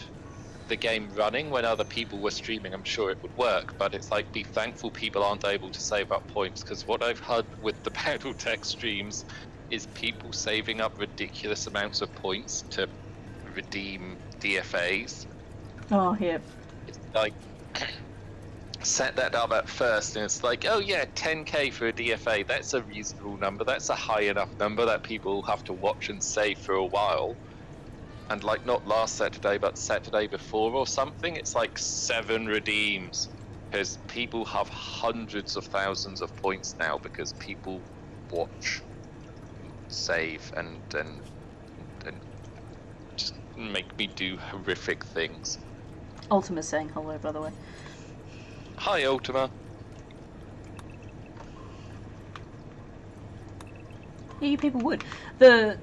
the game running when other people were streaming, I'm sure it would work. But it's like, be thankful people aren't able to save up points, because what I've heard with the Battletech streams is people saving up ridiculous amounts of points to redeem DFAs. Oh, yeah. It's like, set that up at first, and it's like, oh yeah, 10k for a DFA, that's a reasonable number, that's a high enough number that people have to watch and save for a while. And like, not last Saturday, but Saturday before or something, it's like 7 redeems. Because people have hundreds of thousands of points now because people watch, save, and just make me do horrific things. Ultima's saying hello, by the way. Hi, Ultima. Yeah, you people would. The,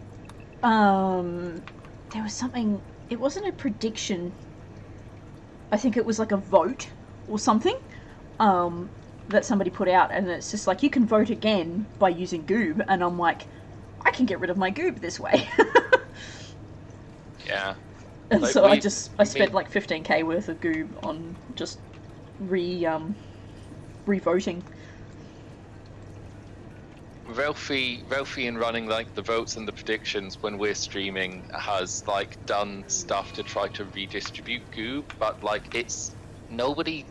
there was something, it wasn't a prediction, I think it was like a vote or something, that somebody put out, and it's just like, you can vote again by using Goob, and I'm like, I can get rid of my Goob this way. Yeah. And like, so I spent like 15k worth of Goob on just re-voting. Ralphie in running like the votes and the predictions when we're streaming has like done stuff to try to redistribute Goob, but like, it's nobody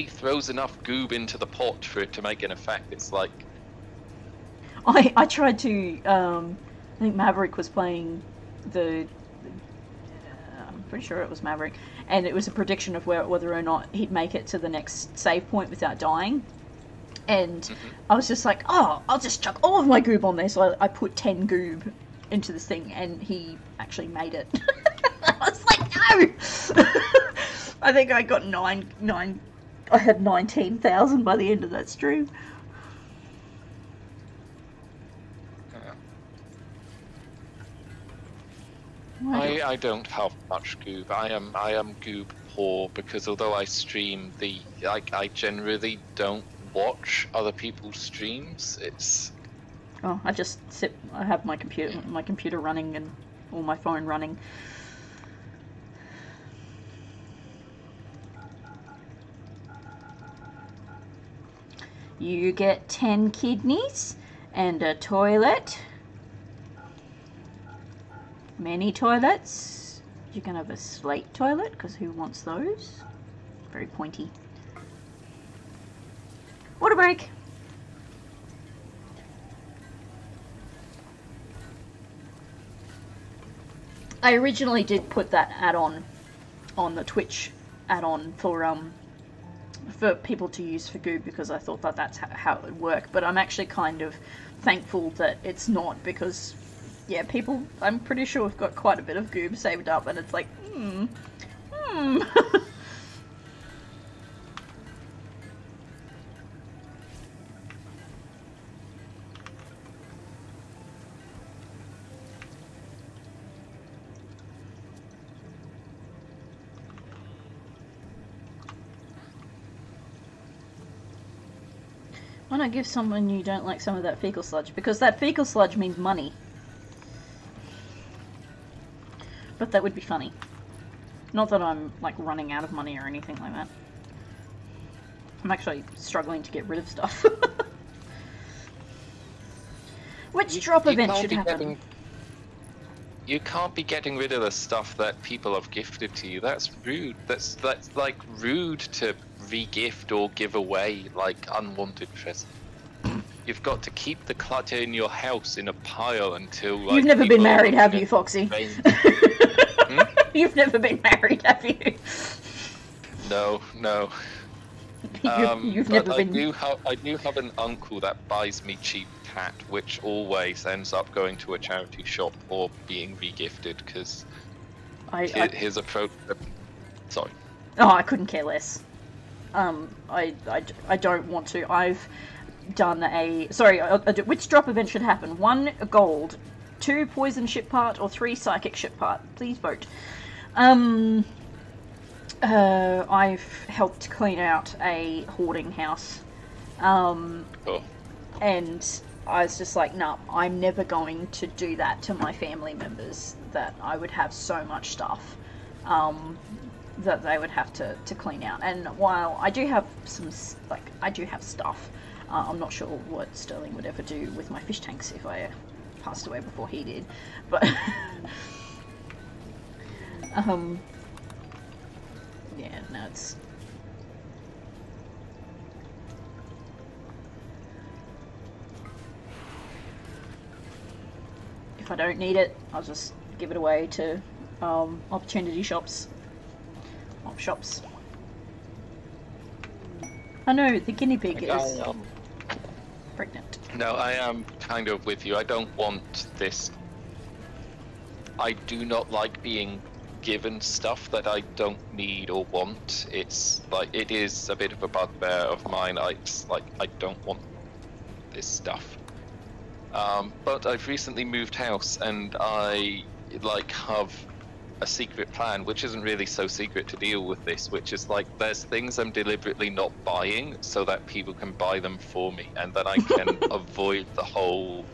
throws enough Goob into the pot for it to make an effect. It's like, I tried to, I think Maverick was playing I'm pretty sure it was Maverick, and it was a prediction of whether or not he'd make it to the next save point without dying. And I was just like, oh, I'll just chuck all of my Goob on there. So I put 10 Goob into this thing, and he actually made it. I was like, no! I think I got I had 19,000 by the end of that stream. I don't have much Goob. I am Goob poor, because although I stream, I generally don't watch other people's streams. It's, oh, I just sit. I have my computer running and or my phone running. You get 10 kidneys and a toilet. Many toilets. You can have a slate toilet, because who wants those? Very pointy. Water break. I originally did put that add-on on the Twitch add-on for people to use for Goob, because I thought that that's how it would work. But I'm actually kind of thankful that it's not, because yeah, people, I'm pretty sure, have got quite a bit of Goob saved up, and it's like, Why not give someone you don't like some of that fecal sludge? Because that fecal sludge means money. But that would be funny. Not that I'm, like, running out of money or anything like that. I'm actually struggling to get rid of stuff. Which drop event should happen? You can't be getting rid of the stuff that people have gifted to you. That's rude. That's like rude to re-gift or give away like unwanted presents. You've got to keep the clutter in your house in a pile until like, you've never been married, have you, Foxy? You've never been married, have you? No. You've never been. I do have an uncle that buys me cheap cat, which always ends up going to a charity shop or being re-gifted, because his approach. Sorry. Oh, I couldn't care less. I don't want to. I've done a... Sorry, which drop event should happen? 1 gold, 2 poison ship part, or 3 psychic ship part? Please vote. I've helped clean out a hoarding house. And I was just like, no, I'm never going to do that to my family members, that I would have so much stuff. that they would have to clean out. And while I do have some, I do have stuff, I'm not sure what Sterling would ever do with my fish tanks if I passed away before he did, but yeah, no, it's... If I don't need it, I'll just give it away to opportunity shops. Op shops. Oh no, the guinea pig is pregnant. No, I am kind of with you. I don't want this. I do not like being given stuff that I don't need or want. It's like, it is a bit of a bugbear of mine. I don't want this stuff. But I've recently moved house, and I have a secret plan, which isn't really so secret to deal with this, which is there's things I'm deliberately not buying so that people can buy them for me, and then I can avoid the whole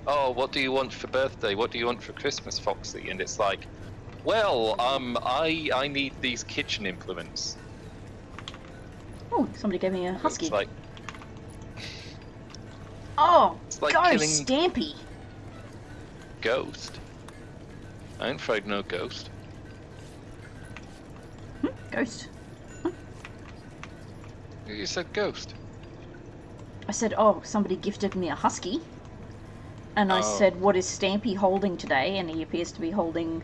oh, what do you want for birthday? What do you want for Christmas, Foxy? And it's well, I need these kitchen implements. Oh, somebody gave me a husky. It's oh, go Stampy! Ghost? I ain't afraid no ghost. Ghost? You said ghost. I said, oh, somebody gifted me a husky. And I said, what is Stampy holding today? And he appears to be holding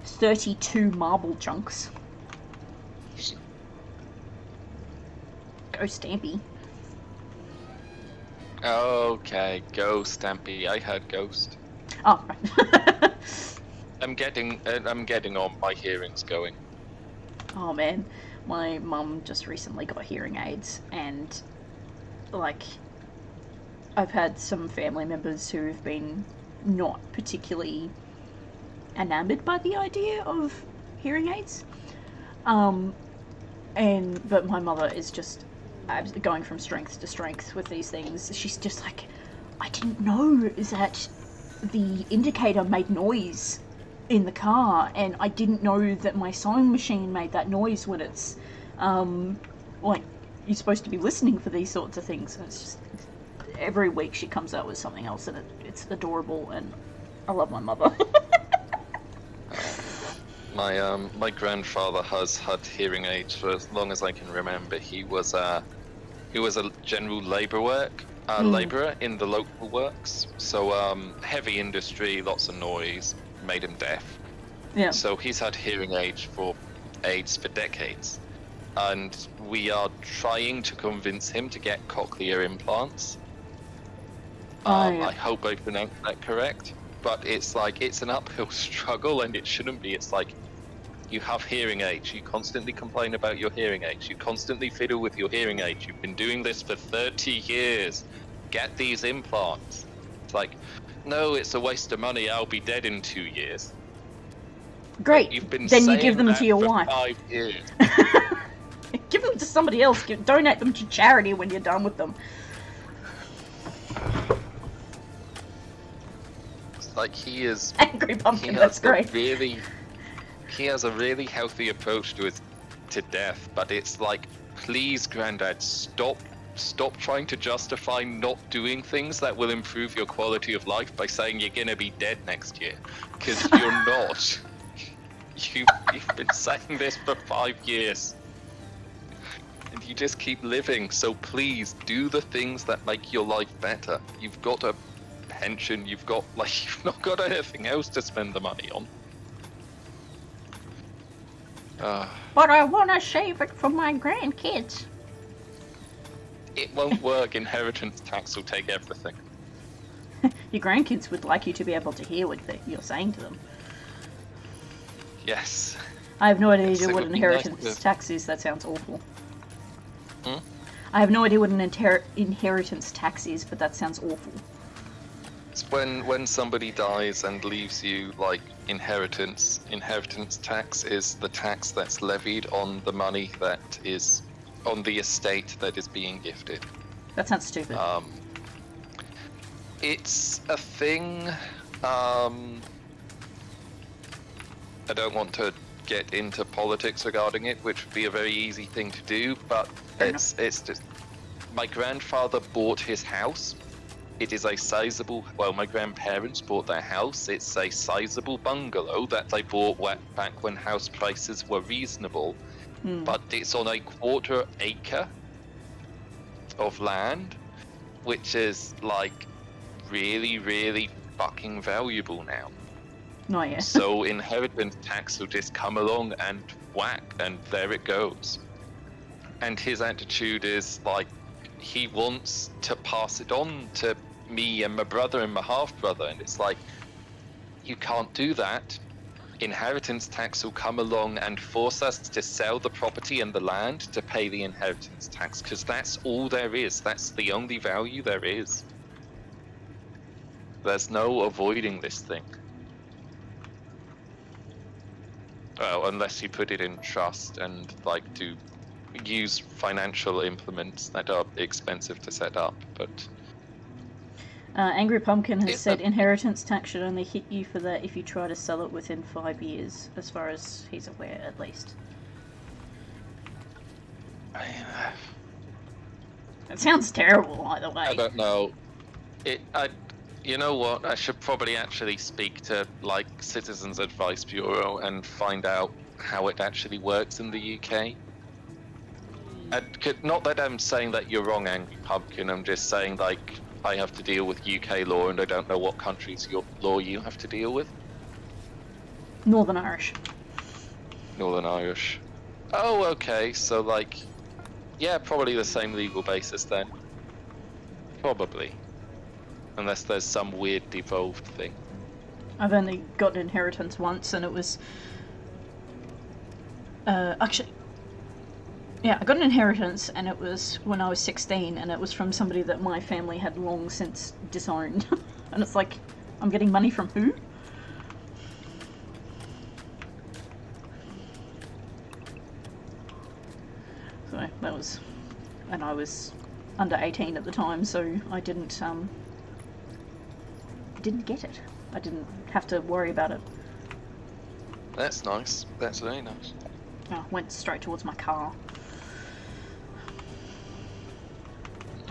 32 marble chunks. Go Stampy. Okay, go Stampy. I heard ghost. Oh, right. I'm getting on. My hearing's going. Oh man, my mum just recently got hearing aids, and I've had some family members who have been not particularly enamored by the idea of hearing aids. But my mother is just going from strength to strength with these things. She's just like, I didn't know that the indicator made noise in the car, and I didn't know that my sewing machine made that noise when it's you're supposed to be listening for these sorts of things. And it's just every week she comes out with something else, and it's adorable, and I love my mother. My grandfather has had hearing aids for as long as I can remember. He was a general labourer in the local works. So heavy industry, lots of noise, made him deaf. Yeah. So he's had hearing aids for decades, and we are trying to convince him to get cochlear implants. Yeah. I hope I pronounced that correct, but it's an uphill struggle, and it shouldn't be. It's you have hearing aids, you constantly complain about your hearing aids, you constantly fiddle with your hearing aids, you've been doing this for 30 years, get these implants. It's no, it's a waste of money, I'll be dead in 2 years. Great, you've been then you give them to your for wife. 5 years. Give them to somebody else, donate them to charity when you're done with them. It's he is... Angry Pumpkin, that's great. He has a really healthy approach to death, but it's please, Grandad, stop trying to justify not doing things that will improve your quality of life by saying you're gonna be dead next year, because you're not. You've been saying this for 5 years, and you just keep living. So please do the things that make your life better. You've got a pension. You've not got anything else to spend the money on. But I want to save it for my grandkids. It won't work. Inheritance tax will take everything. Your grandkids would like you to be able to hear what you're saying to them. Yes. I have no idea what an inheritance tax is. That sounds awful. I have no idea what an inheritance tax is, but that sounds awful. It's when somebody dies and leaves you inheritance. Inheritance tax is the tax that's levied on the money that is on the estate that is being gifted. That sounds stupid. It's a thing. I don't want to get into politics regarding it, which would be a very easy thing to do, but it's just... My grandfather bought his house. It is a sizable... Well, my grandparents bought their house. It's a sizable bungalow that they bought back when house prices were reasonable. But it's on a 1/4 acre of land, which is, like, really, really fucking valuable now. Oh, yeah. So inheritance tax will just come along and whack, and there it goes. And his attitude is, like, he wants to pass it on to me and my brother and my half-brother, and it's like, you can't do that. Inheritance tax will come along and force us to sell the property and the land to pay the inheritance tax, because that's all there is. That's the only value there is. There's no avoiding this thing. Well, unless you put it in trust and, like, to use financial implements that are expensive to set up, but... Angry Pumpkin has said inheritance tax should only hit you for that if you try to sell it within 5 years, as far as he's aware, at least. It sounds terrible, either way. I don't know. You know what? I should probably actually speak to, like, Citizens Advice Bureau and find out how it actually works in the UK. Not that I'm saying that you're wrong, Angry Pumpkin. I'm just saying, like, I have to deal with UK law, and I don't know what country's law you have to deal with. Northern Irish. Northern Irish. Oh, okay. So, like, yeah, probably the same legal basis then. Probably. Unless there's some weird devolved thing. I've only got inheritance once, and it was... actually... Yeah, I got an inheritance, and it was when I was 16, and it was from somebody that my family had long since disowned. And it's like, I'm getting money from who? So, that was... And I was under 18 at the time, so I didn't get it. I didn't have to worry about it. That's nice. That's very nice. I went straight towards my car.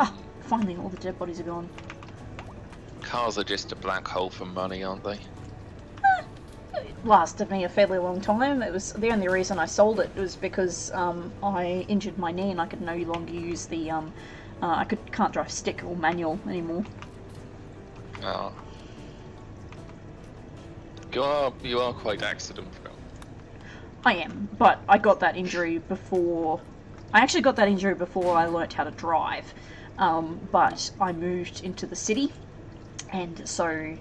Ah, finally all the dead bodies are gone. Cars are just a black hole for money, aren't they? It lasted me a fairly long time. It was the only reason I sold it was because I injured my knee and I could no longer use the can't drive stick or manual anymore. Oh. You are quite accident prone. I am, but I got that injury before. I actually got that injury before I learnt how to drive. But I moved into the city, and so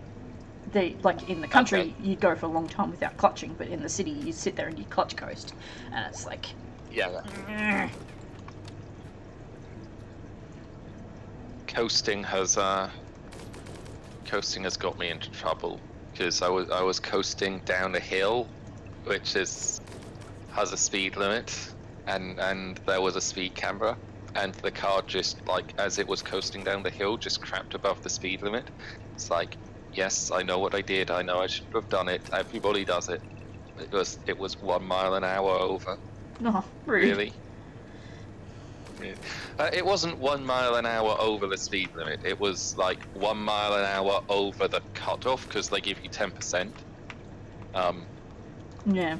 in the country you'd go for a long time without clutching, but in the city you sit there and you clutch coast, and it's like, yeah. Coasting has got me into trouble because I was coasting down a hill, which has a speed limit, and there was a speed camera. And the car just, like, as it was coasting down the hill, just crapped above the speed limit. It's like, yes, I know what I did. I know I shouldn't have done it. Everybody does it. It was 1 mile an hour over. No, rude. Really? Yeah. It wasn't 1 mile an hour over the speed limit. It was like 1 mile an hour over the cutoff because they give you 10%. Yeah.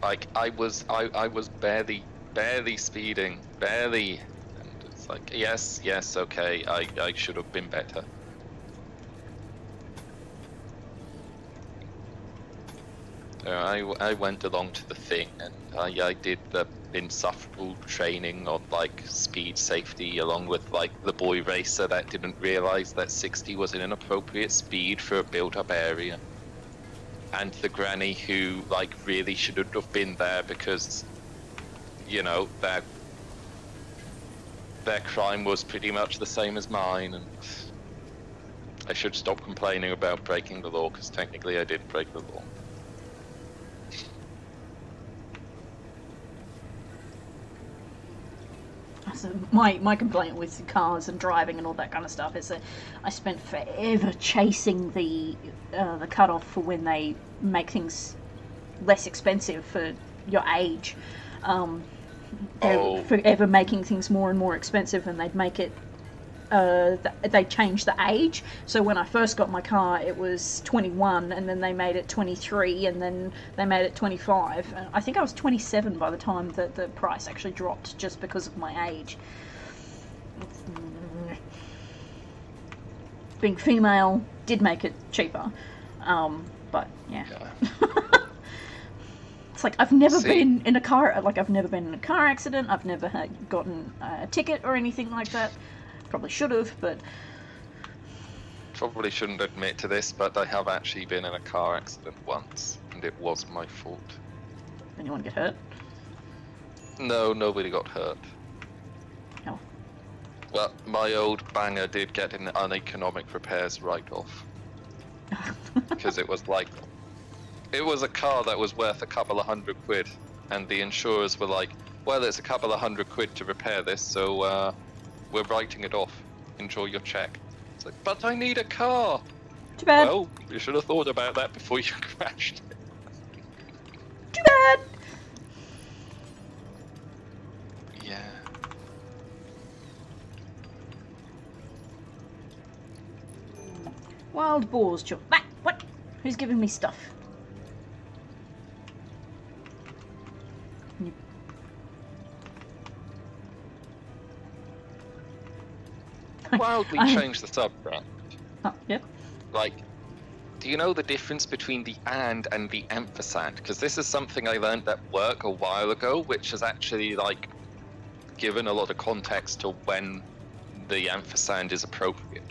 Like I was barely speeding, barely, and it's like, yes, okay, I should have been better. I went along to the thing, and I did the insufferable training on, like, speed safety, along with, like, the boy racer that didn't realize that 60 was an inappropriate speed for a built-up area, and the granny who, like, really shouldn't have been there because, you know, their crime was pretty much the same as mine, and I should stop complaining about breaking the law, because technically I did break the law. So my complaint with cars and driving and all that kind of stuff is that I spent forever chasing the cutoff for when they make things less expensive for your age. They're forever making things more and more expensive, and they'd make it. They changed the age. So when I first got my car, it was 21, and then they made it 23, and then they made it 25. I think I was 27 by the time that the price actually dropped, just because of my age. Being female did make it cheaper, but yeah. It's like I've never been in a car. Like I've never been in a car accident. I've never gotten a ticket or anything like that. Probably should have, but probably shouldn't admit to this, but I have actually been in a car accident once, and it was my fault. Anyone get hurt? No, nobody got hurt. Oh. Well, my old banger did get an uneconomic repairs write-off. Because it was like... It was a car that was worth a couple of £100, and the insurers were like, well, it's a couple of £100 to repair this, so we're writing it off. Enjoy your check. It's like, but I need a car! Too bad. Well, you should have thought about that before you crashed it. Too bad! Yeah. Wild boars, Ah, what? Who's giving me stuff? Wildly change the subject. Oh, yep. Like, do you know the difference between the and the ampersand? Because this is something I learned at work a while ago, which has actually, like, given a lot of context to when the ampersand is appropriate.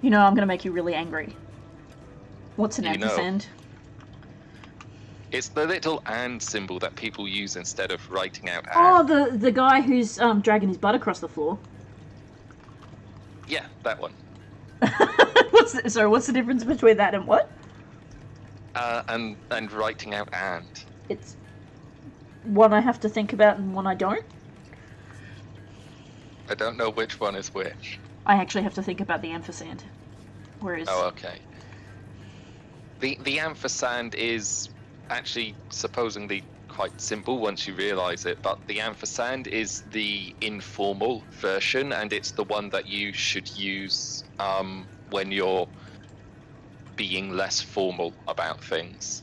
You know, I'm going to make you really angry. What's an ampersand? It's the little and symbol that people use instead of writing out and. Oh, the guy who's dragging his butt across the floor. Yeah, that one. What's the difference between that and what? And writing out and. It's one I have to think about and one I don't. I don't know which one is which. I actually have to think about the ampersand. Whereas... Oh, okay. The ampersand is actually supposedly quite simple once you realise it, but the ampersand is the informal version, and it's the one that you should use when you're being less formal about things.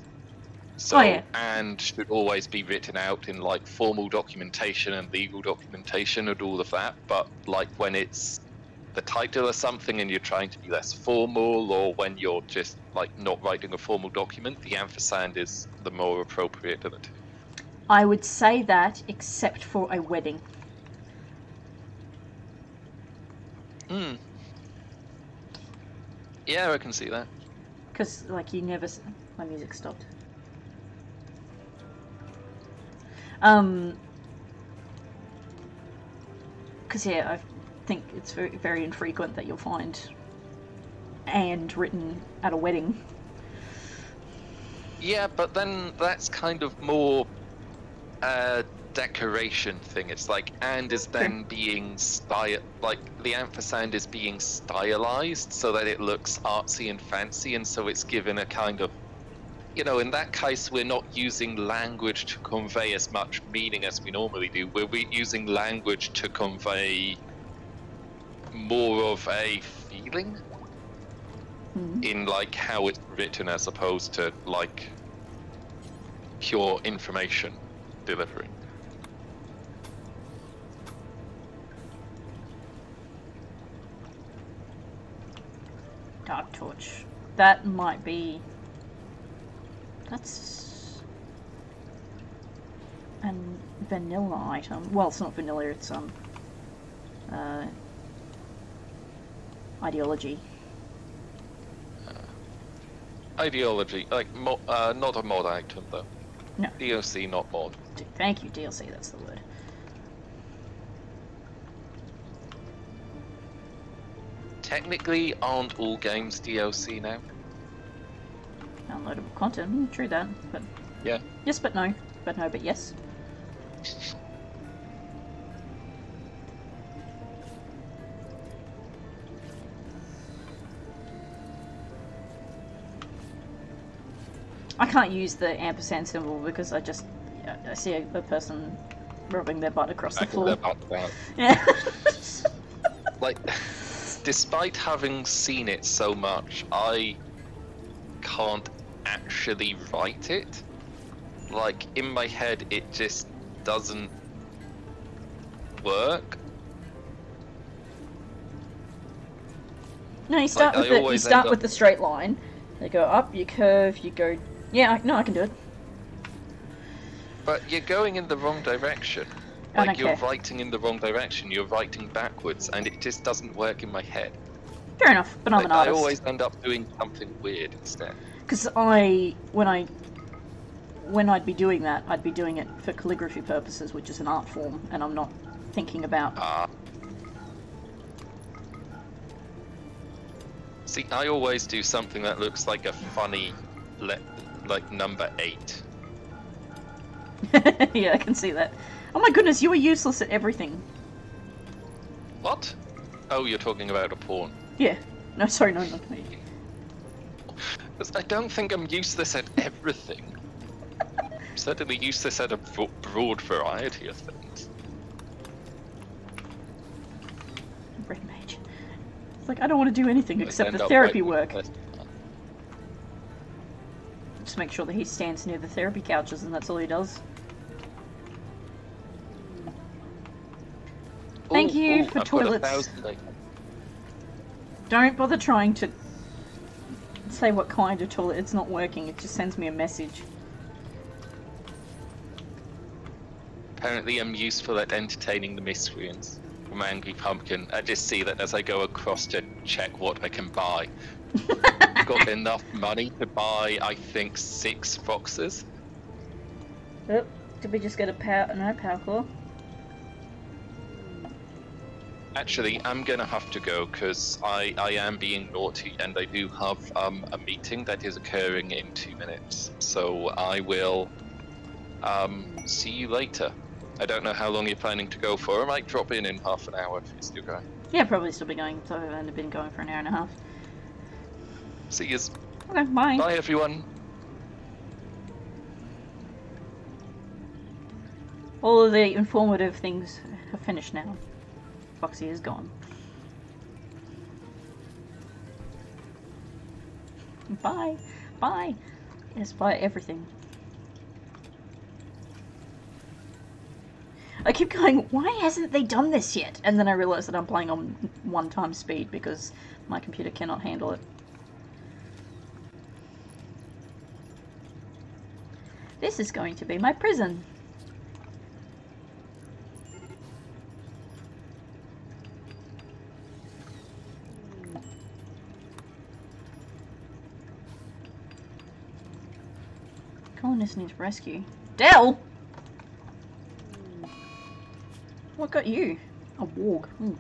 So, and should always be written out in like formal documentation and legal documentation and all of that, but like when it's the title of something and you're trying to be less formal, or when you're just like not writing a formal document, the ampersand is the more appropriate of the two. I would say that, except for a wedding. Yeah, I can see that. Because, like, you never... My music stopped. Because, yeah, I think it's very, very infrequent that you'll find and written at a wedding. Yeah, but then that's kind of more a decoration thing. It's like, and is then being like the ampersand is being stylized so that it looks artsy and fancy, and so it's given a kind of, you know, in that case we're not using language to convey as much meaning as we normally do. We're using language to convey more of a feeling in like how it's written, as opposed to like pure information delivery. Dark Torch. That might be... That's... a vanilla item. Well, it's not vanilla, it's ideology. Ideology, like not a mod item though. No. DLC, not mod. Thank you, DLC, that's the word. Technically, aren't all games DLC now? Downloadable content, true that, but... Yeah. Yes, but no. But no, but yes. I can't use the ampersand symbol because I see a person rubbing their butt across the floor. Yeah. Like, despite having seen it so much, I can't actually write it. Like, in my head, it just doesn't work. No, you start with the straight line. You go up, you curve, you go. Yeah, I can do it. But you're going in the wrong direction. Like, you're writing in the wrong direction. You're writing backwards, and it just doesn't work in my head. Fair enough, but I'm an artist. I always end up doing something weird instead. Because when I'd be doing that, I'd be doing it for calligraphy purposes, which is an art form, and I'm not thinking about. See, I always do something that looks like a funny, like number 8. Yeah, I can see that. Oh my goodness, you are useless at everything. What? Oh, you're talking about a pawn. Yeah. No, sorry, no, not me. I don't think I'm useless at everything. I'm certainly useless at a broad variety of things. Red mage. It's like, I don't want to do anything except the therapy work. Just make sure that he stands near the therapy couches and that's all he does. Thank you for toilets. Don't bother trying to say what kind of toilet. It's not working. It just sends me a message. Apparently I'm useful at entertaining the miscreants from Angry Pumpkin. I just see that as I go across to check what I can buy. Got enough money to buy, I think, 6 foxes. Oh, did we just get a power core? Actually, I'm gonna have to go because I am being naughty and I do have a meeting that is occurring in 2 minutes. So I will see you later. I don't know how long you're planning to go for. I might drop in half an hour if you're still going. Yeah, probably still be going. So I've only been going for an hour and a half. See you. Okay, bye. Bye, everyone. All of the informative things are finished now. Foxy is gone. Bye. Bye. Yes, bye everything. I keep going, why hasn't they done this yet? And then I realise that I'm playing on 1x speed because my computer cannot handle it. This is going to be my prison. Colonist needs rescue. Dell! What got you? A warg. Ooh.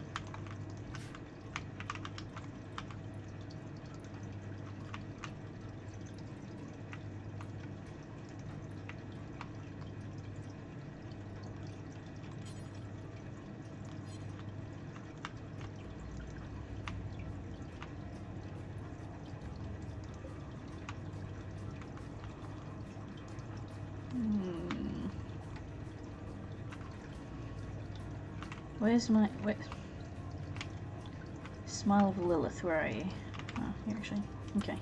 Where's my... Smile of Lilith, where are you? Oh, here actually. Okay.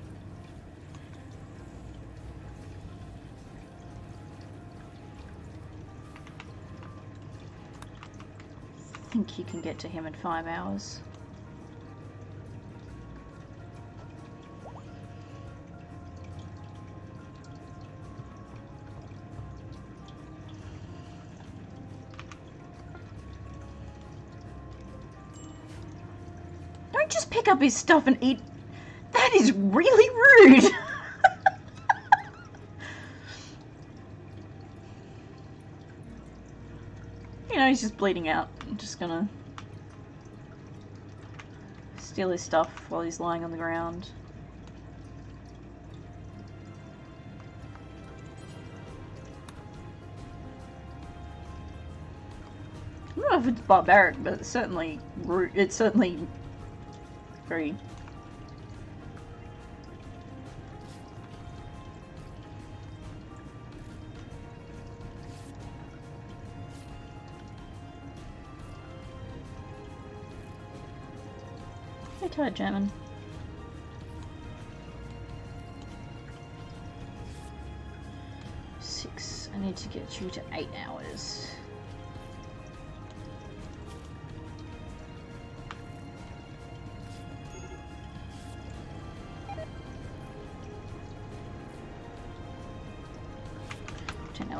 I think you can get to him in 5 hours. Just pick up his stuff and eat. That is really rude. You know, he's just bleeding out. I'm just gonna steal his stuff while he's lying on the ground. I don't know if it's barbaric, but it's certainly rude. It's certainly very... You're tired, German. I need to get you to 8 hours.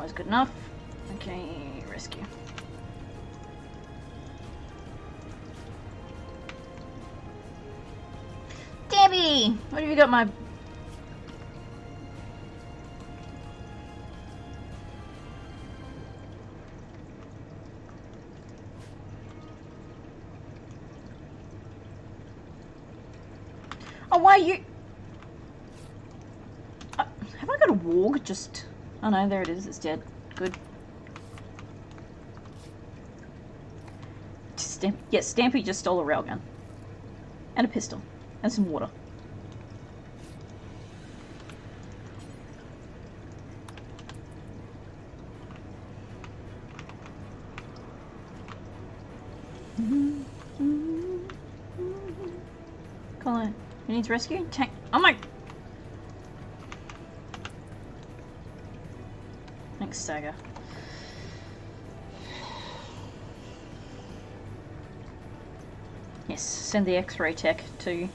Is good enough. Okay, rescue. Debbie! What have you got my... Oh, why are you... have I got a warg just... Oh no, there it is, it's dead. Good. Yes, Stampy just stole a railgun. And a pistol. And some water. Colin, who needs rescue? Tank. Oh my... Thanks, Saga. Yes, send the X-ray tech to...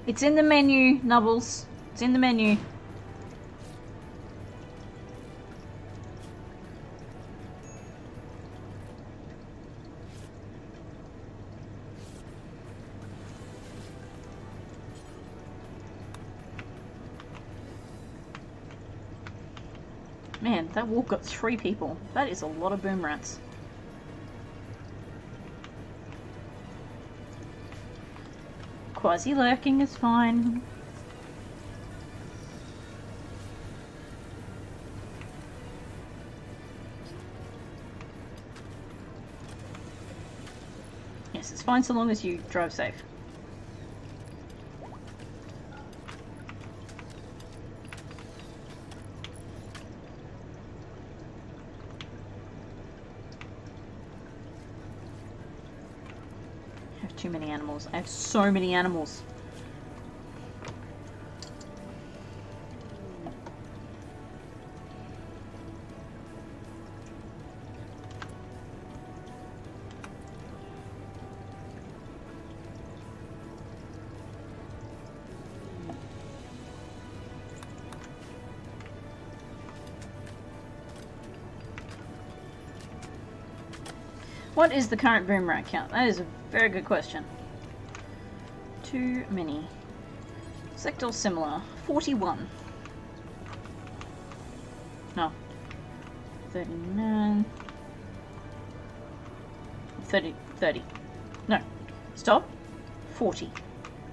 It's in the menu, Nubbles. It's in the menu. Man, that walk got 3 people. That is a lot of boom rats. Quasi lurking is fine. Yes, it's fine so long as you drive safe. Too many animals. I have so many animals. What is the current boom rat count? That is a very good question. Too many. Sector similar. 41. No. 39. 30. No. Stop. 40.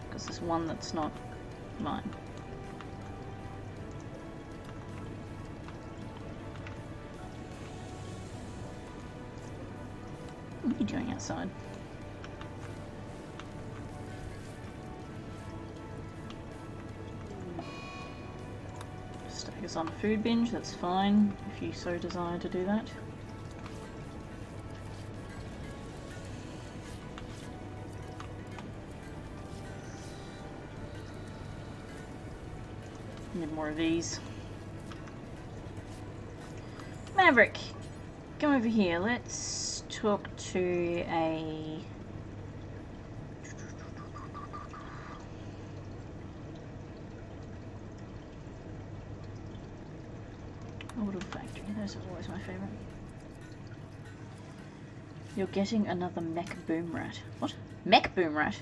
Because there's one that's not mine. What are you doing outside? Staggers on a food binge, that's fine, if you so desire to do that. Need more of these. Maverick, come over here, let's talk to a... Orbital Factory, those are always my favourite. You're getting another mech boom rat. What? Mech boom rat?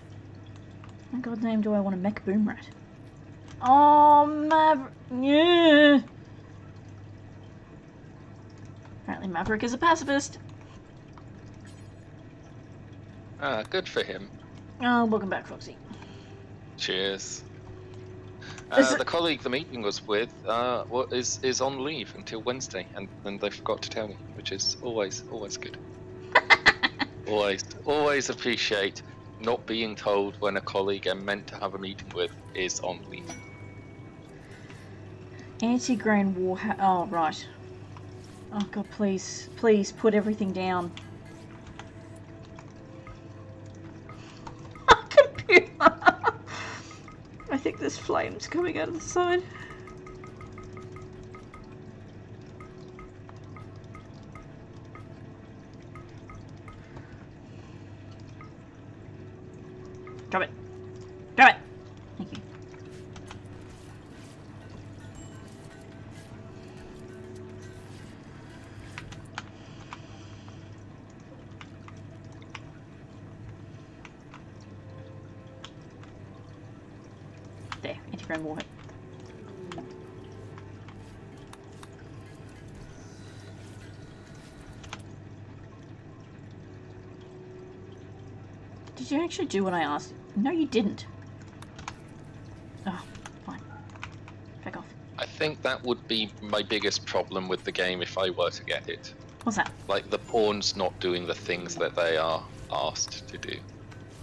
How in God's name do I want a mech boom rat? Oh, Maverick. Yeah. Apparently Maverick is a pacifist. Ah, good for him. Oh, welcome back, Foxy. Cheers. The colleague the meeting was with is on leave until Wednesday, and they forgot to tell me, which is always good. always appreciate not being told when a colleague I'm meant to have a meeting with is on leave. Anti-grain war... Oh, right. Oh god, please. Please put everything down. Computer! I think there's flames coming out of the side. Drop it. Drop it! Thank you. There, anti-ground warhead. Did you actually do what I asked? No, you didn't. Oh, fine. Back off. I think that would be my biggest problem with the game if I were to get it. What's that? Like, the pawns not doing the things that they are asked to do.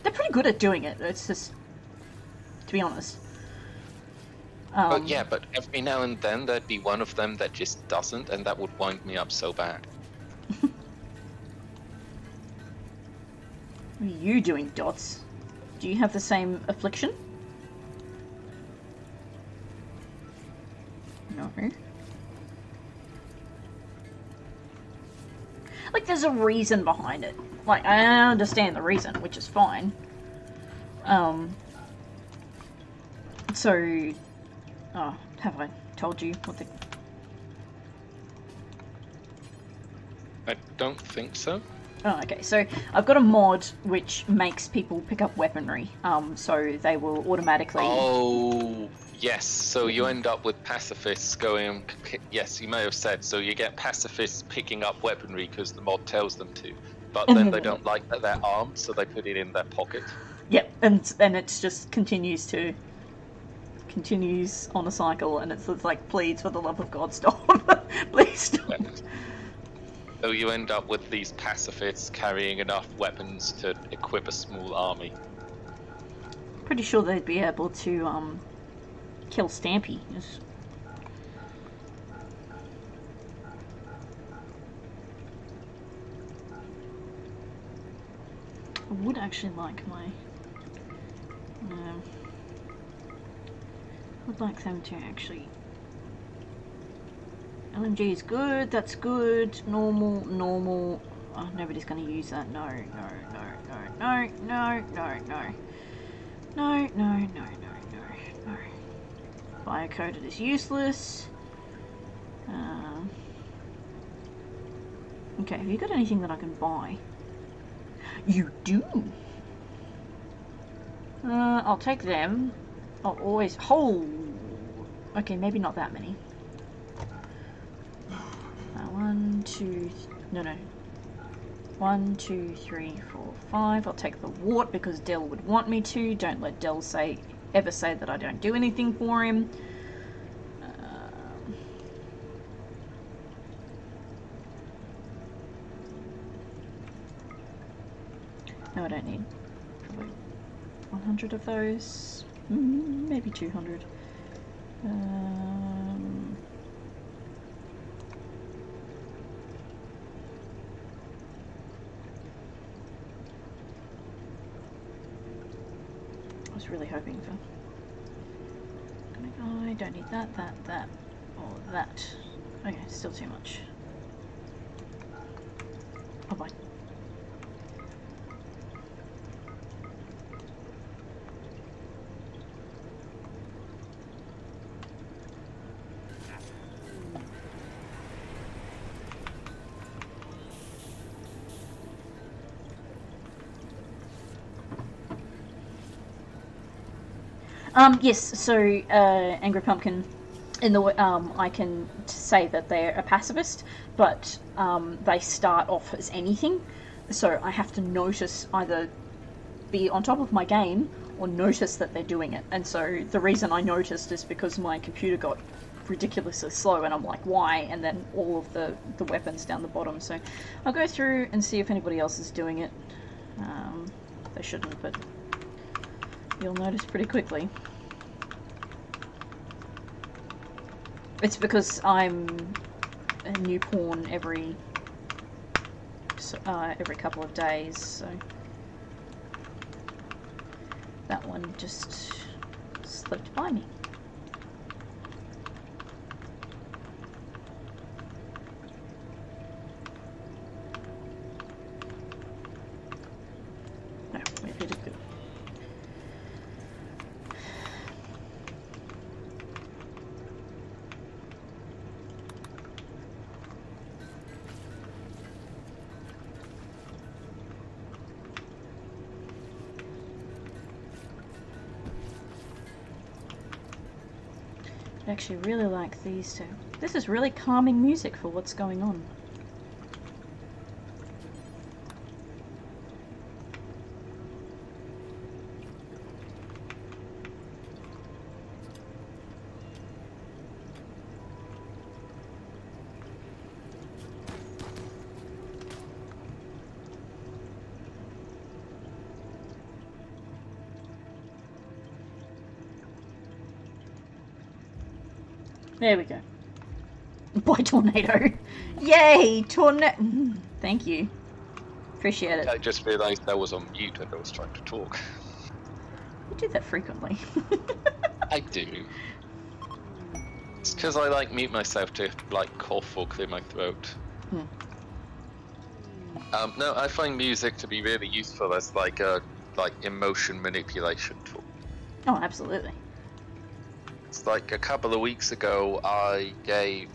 They're pretty good at doing it, it's just... to be honest. But yeah, but every now and then there'd be one of them that just doesn't, and that would wind me up so bad. What are you doing, Dots? Do you have the same affliction? No. Like, there's a reason behind it. Like, I understand the reason, which is fine. So... Oh, have I told you what the... I don't think so. Oh, okay. So I've got a mod which makes people pick up weaponry, so they will automatically... Oh, yes. So you end up with pacifists going... Yes, you may have said. So you get pacifists picking up weaponry because the mod tells them to. But then they don't like that they're armed, so they put it in their pocket. Yep, and then it just continues on a cycle, and it's like, please, for the love of God, stop. Please stop. Yeah. So you end up with these pacifists carrying enough weapons to equip a small army. Pretty sure they'd be able to kill Stampy. Yes. I would actually like my... would like them to actually... LMG is good, that's good. Normal, normal. Oh, nobody's going to use that. No, no, no, no, no, no, no, no. No, no, no, no, no, no. Biocoded is useless. Okay, have you got anything that I can buy? You do! I'll take them. I'll always... Okay, maybe not that many. 1, 2... No. 1, 2, 3, 4, 5. I'll take the wart because Dell would want me to. Don't let Dell ever say that I don't do anything for him. No, I don't need probably 100 of those. Maybe 200. I was really hoping for... I don't need that, or that. Okay, still too much. Oh, bye. Yes, so, Angry Pumpkin, in the I can say that they're a pacifist, but, they start off as anything, so I have to notice, either be on top of my game, or notice that they're doing it, and so the reason I noticed is because my computer got ridiculously slow, and I'm like, why? And then all of the weapons down the bottom, so I'll go through and see if anybody else is doing it. They shouldn't, but you'll notice pretty quickly. It's because I'm a new porn every couple of days, so that one just slipped by me. No, wait, it is good. I actually really like these two. This is really calming music for what's going on. There we go. By tornado. Yay! Tornado. Thank you. Appreciate it. I just realised I was on mute and I was trying to talk. You do that frequently. I do. It's because I like mute myself to like cough or clear my throat. No, I find music to be really useful as like a emotion manipulation tool. Oh, absolutely. It's like a couple of weeks ago I gave...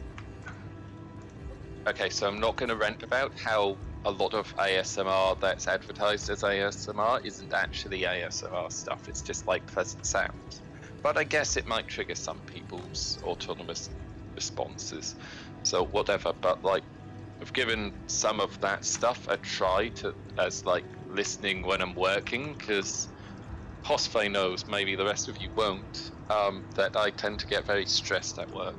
Okay, so I'm not going to rant about how a lot of ASMR that's advertised as ASMR isn't actually ASMR stuff, it's just like pleasant sounds. But I guess it might trigger some people's autonomous responses, so whatever. But like, I've given some of that stuff a try as like listening when I'm working, because Hosfey knows, maybe the rest of you won't, that I tend to get very stressed at work.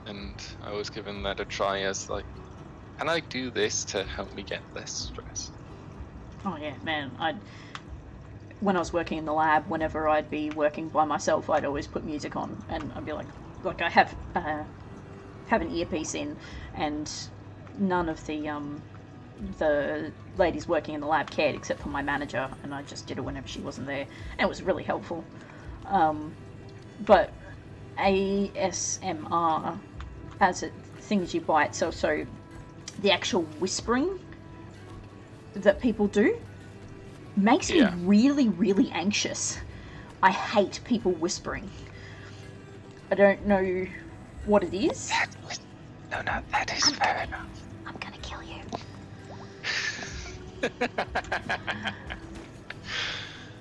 And I was given that a try as like, can I do this to help me get less stressed? Oh yeah, man. When I was working in the lab, whenever I'd be working by myself, I'd always put music on, and I'd be like I have an earpiece in, and none of the ladies working in the lab cared except for my manager, and I just did it whenever she wasn't there, and it was really helpful. But ASMR as a thing that you buy itself, so the actual whispering that people do makes me really, really anxious. I hate people whispering. I don't know what it is. No, that is fair enough. I'm gonna kill you.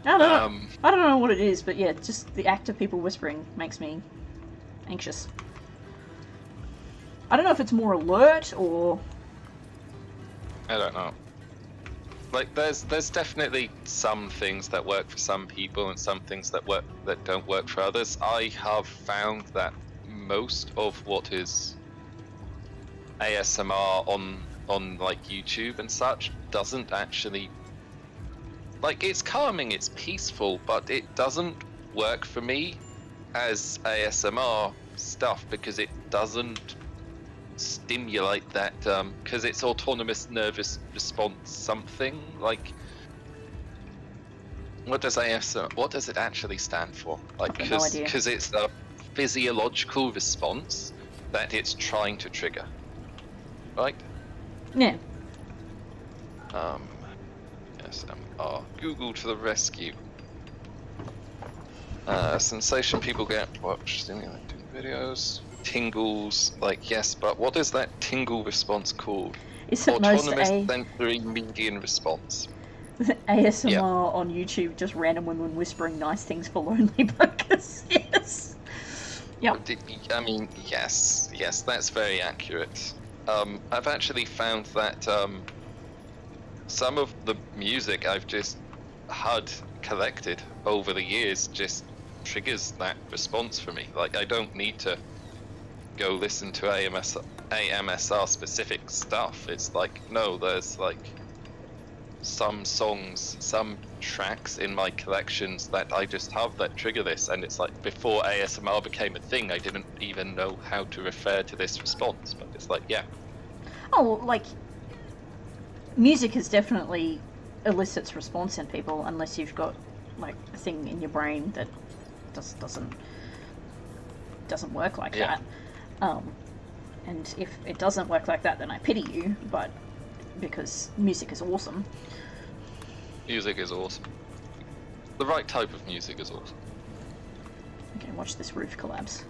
I don't know what it is, but yeah, just the act of people whispering makes me anxious. I don't know if it's more alert or... I don't know. Like, there's definitely some things that work for some people and some things that don't work for others. I have found that most of what is ASMR on like YouTube and such doesn't actually, like, it's calming, it's peaceful, but it doesn't work for me as ASMR stuff because it doesn't stimulate that, because it's autonomous nervous response something, like, what does it actually stand for? Like, because it's a physiological response that it's trying to trigger, right? Yeah. ASMR. Google to the rescue. Sensation people get watch stimulating videos. Tingles, like, yes, but what is that tingle response called? Is it autonomous sensory median response? ASMR on YouTube, just random women whispering nice things for lonely buggers. Yes. Yep. I mean, yes, that's very accurate. I've actually found that some of the music I've just had collected over the years just triggers that response for me. Like, I don't need to go listen to AMSR specific stuff. It's like, no, there's like some songs, some tracks in my collections that I just have that trigger this, and it's like before ASMR became a thing, I didn't even know how to refer to this response, but it's like, yeah. Oh, like, music is definitely elicits response in people, unless you've got, like, a thing in your brain that doesn't work like that. And if it doesn't work like that, then I pity you, but because music is awesome. Music is awesome. The right type of music is awesome. Okay, watch this roof collapse.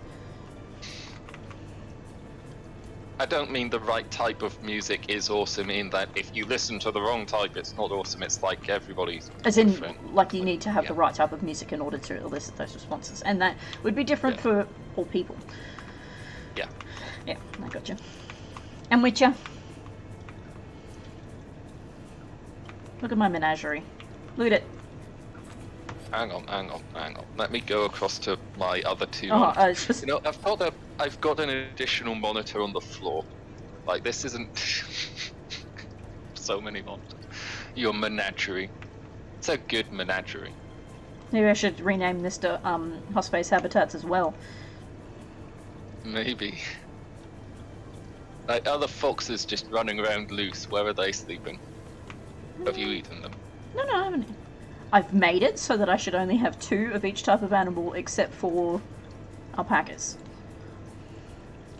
I don't mean the right type of music is awesome in that if you listen to the wrong type, it's not awesome. It's like everybody's as in, different. like, you need to have the right type of music in order to elicit those responses, and that would be different for all people. Yeah. Yeah, I gotcha. And with ya. Look at my menagerie. Look at it. Hang on. Let me go across to my other two. Just... You know, I've got an additional monitor on the floor. Like, this isn't so many monitors. Your menagerie. It's a good menagerie. Maybe I should rename this to Hospice Habitats as well. Maybe. Like, other foxes just running around loose. Where are they sleeping? Have you eaten them? No, I haven't. I've made it so that I should only have 2 of each type of animal, except for alpacas.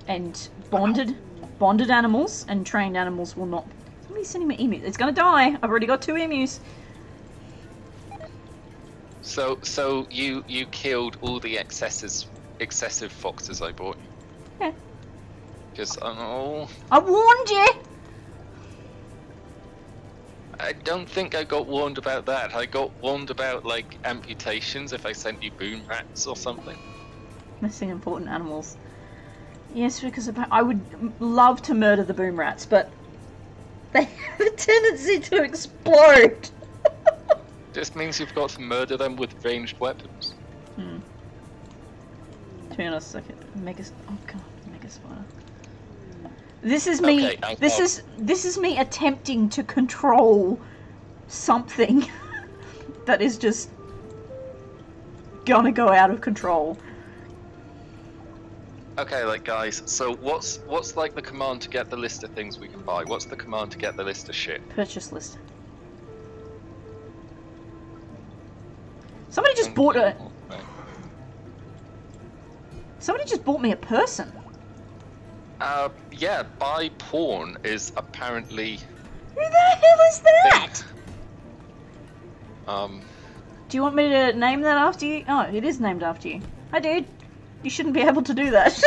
And bonded animals and trained animals will not. Somebody's sending me emus. It's gonna die. I've already got 2 emus. So you killed all the excessive foxes I bought you. Yeah. Because I warned you. I don't think I got warned about that. I got warned about, like, amputations if I sent you boom rats or something. Missing important animals. Yes, because I would love to murder the boom rats, but they have a tendency to explode. This means you've got to murder them with ranged weapons. To be honest, like, mega spider. This is me. Okay, this is me attempting to control something that is just gonna go out of control. Okay, like, guys. So what's like the command to get the list of things we can buy? What's the command to get the list of shit? Purchase list. Somebody just bought a. Somebody just bought me a person. Yeah, buy porn is apparently... Who the hell is that? Do you want me to name that after you? Oh, it is named after you. Hi, dude. You shouldn't be able to do that.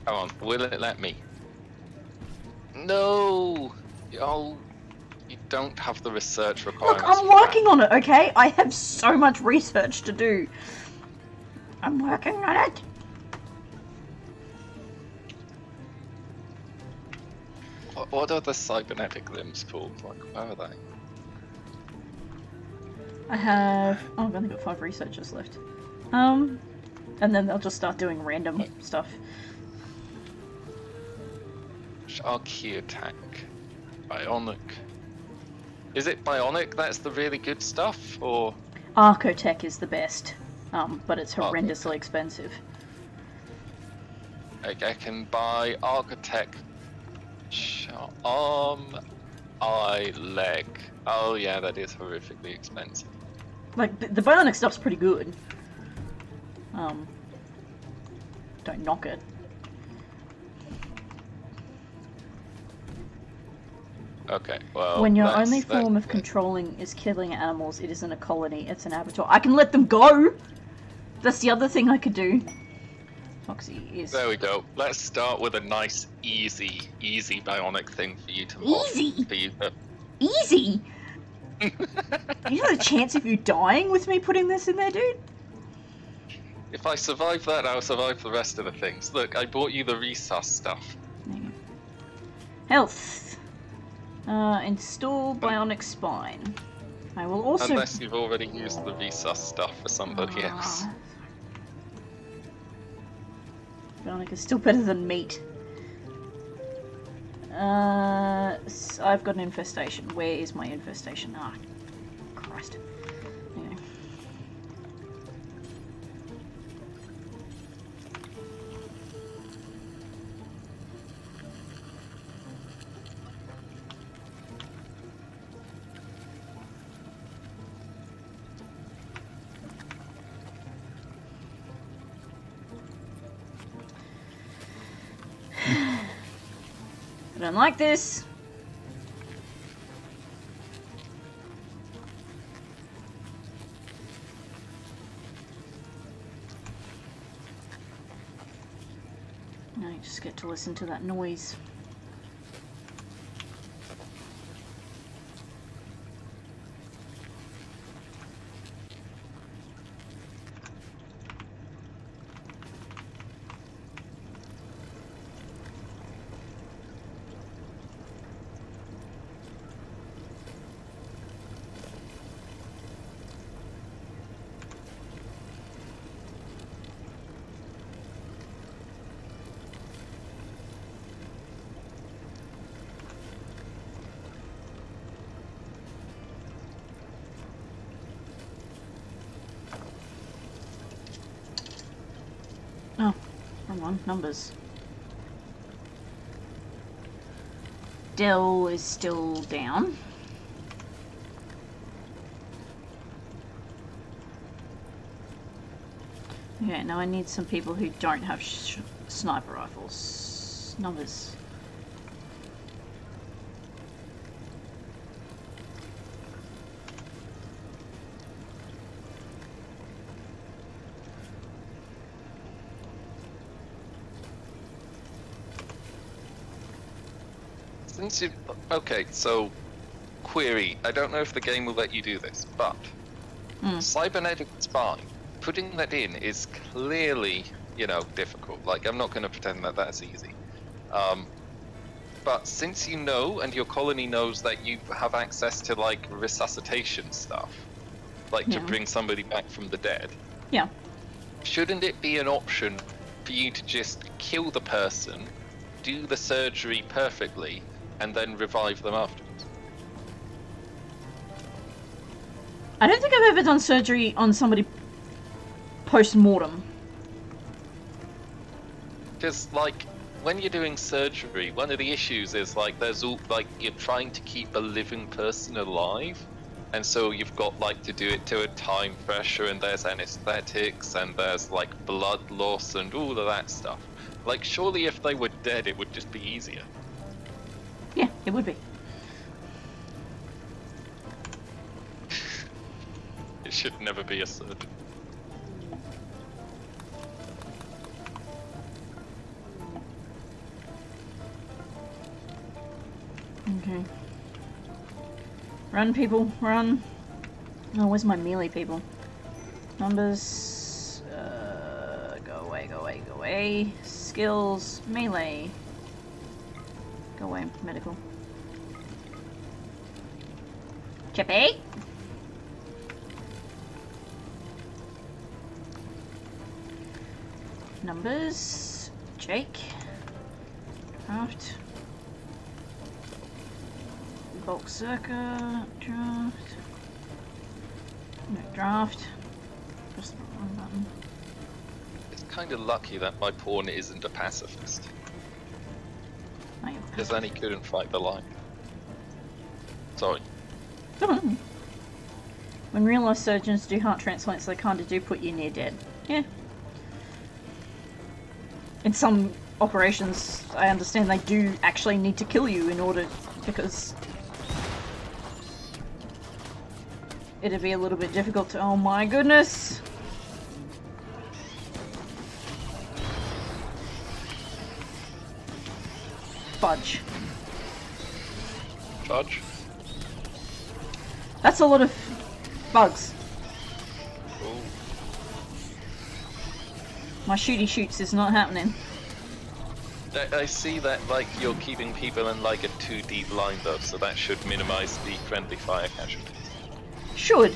Come on, will it let me? No! Oh, you don't have the research requirements. Look, I'm working on it, okay? I have so much research to do. I'm working on it. What are the cybernetic limbs called? Like, where are they? I have... Oh, I've only got 5 researchers left. And then I'll just start doing random stuff. Sharky attack. Bionic. Is it bionic that's the really good stuff, or...? Archotech is the best, but it's horrendously expensive. I can buy Architect arm, eye, leg. Oh yeah, that is horrifically expensive. Like, the bionic stuff's pretty good. Don't knock it. Okay, well... When your only form of controlling is killing animals, it isn't a colony, it's an abattoir. I can let them go! That's the other thing I could do. Foxy is... There we go. Let's start with a nice, easy bionic thing for you to mod. Easy? Easy? You know the chance of you dying with me putting this in there, dude? If I survive that, I'll survive the rest of the things. Look, I bought you the resus stuff. Health. Install bionic spine. I will also... Unless you've already used the resus stuff for somebody else. Bionic is still better than meat. I've got an infestation. Where is my infestation? Ah, Christ. Anyway. I don't like this. Now you just get to listen to that noise. Oh, wrong one. Numbers. Dell is still down. Okay, now I need some people who don't have sniper rifles. Numbers. Since you... Okay, so... Query. I don't know if the game will let you do this, but... Cybernetic spine. Putting that in is clearly, you know, difficult. Like, I'm not going to pretend that that's easy. But since you know, and your colony knows that you have access to, like, resuscitation stuff, like to bring somebody back from the dead... Yeah. Shouldn't it be an option for you to just kill the person, do the surgery perfectly, and then revive them afterwards? I don't think I've ever done surgery on somebody post-mortem. Just like when you're doing surgery, one of the issues is like there's all like you're trying to keep a living person alive, and so you've got like to do it to a time pressure, and there's anesthetics, and there's like blood loss and all of that stuff. Like surely if they were dead, it would just be easier. Yeah, it would be. It should never be a surgery. Okay. Run, people, run. Oh, where's my melee people? Numbers. Go away, go away, go away. Skills, melee. Go away, medical. Chippy? Numbers. Jake. Craft. Bulk circa. Draft. No, draft. Press the wrong button. It's kind of lucky that my pawn isn't a pacifist. Because then he couldn't fight the line. Sorry. When real life surgeons do heart transplants, they kind of do put you near dead. Yeah. In some operations, I understand they do actually need to kill you in order, because it'd be a little bit difficult to. Oh my goodness! Fudge. Fudge? That's a lot of bugs. Ooh. My shooty shoots is not happening. I see that like you're keeping people in like a 2 deep line though, so that should minimize the friendly fire casualties. Should.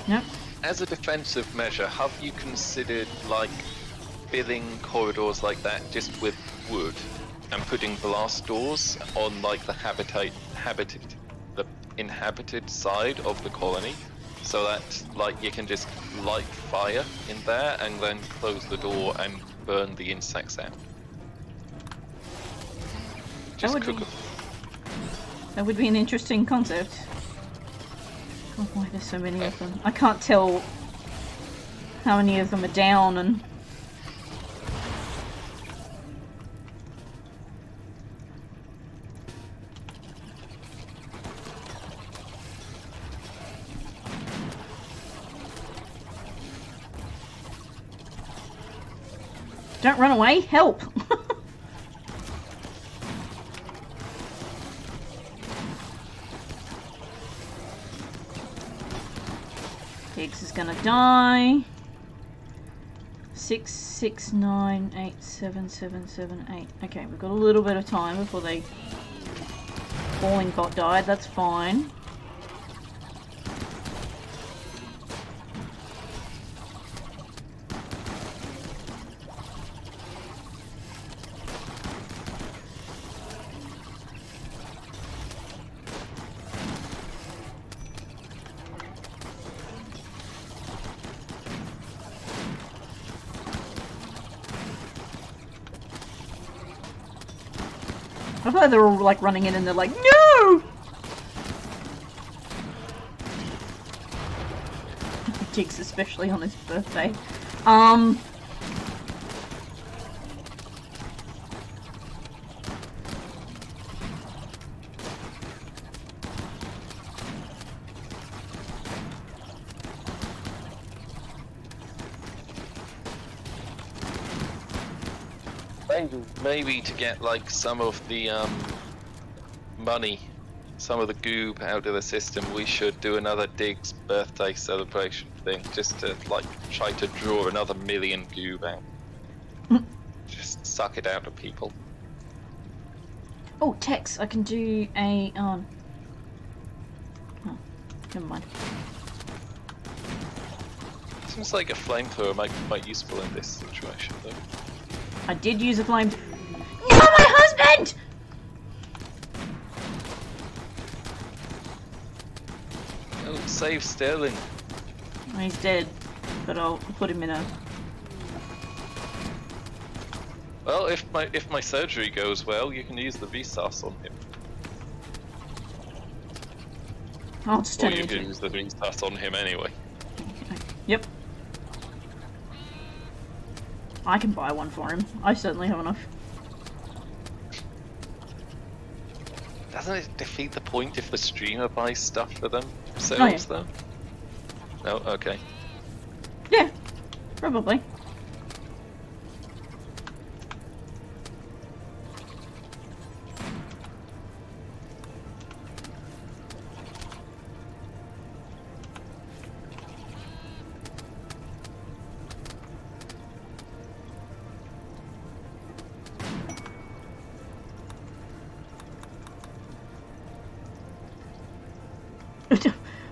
Yep. as a defensive measure, have you considered like filling corridors like that just with wood and putting blast doors on like the inhabited side of the colony, so that like you can just light fire in there and then close the door and burn the insects out? Just cook them. That would be an interesting concept. Oh, why there's so many of them? I can't tell how many of them are down and... Don't run away! Help! Higgs is gonna die. 6, 6, 9, 8, 7, 7, 7, 8. Okay, we've got a little bit of time before the falling bot died. That's fine. I thought they were all like running in and they're like, no! Jigs, especially on his birthday. Maybe to get like some of the money, some of the goob out of the system, we should do another Diggs birthday celebration thing, just to like try to draw another million goob out. Just suck it out of people. Oh, Tex, I can do a oh, never mind. Seems like a flamethrower might be quite useful in this situation, though. I did use a flame. No, my husband! Oh, save Sterling. He's dead, but I'll put him in a... Well, if my surgery goes well, you can use the Vsauce on him. I'll just turn or you it can into... use the Vsauce on him anyway. Yep. I can buy one for him. I certainly have enough. Doesn't it defeat the point if the streamer buys stuff for themselves, though? No? Okay. Yeah, probably.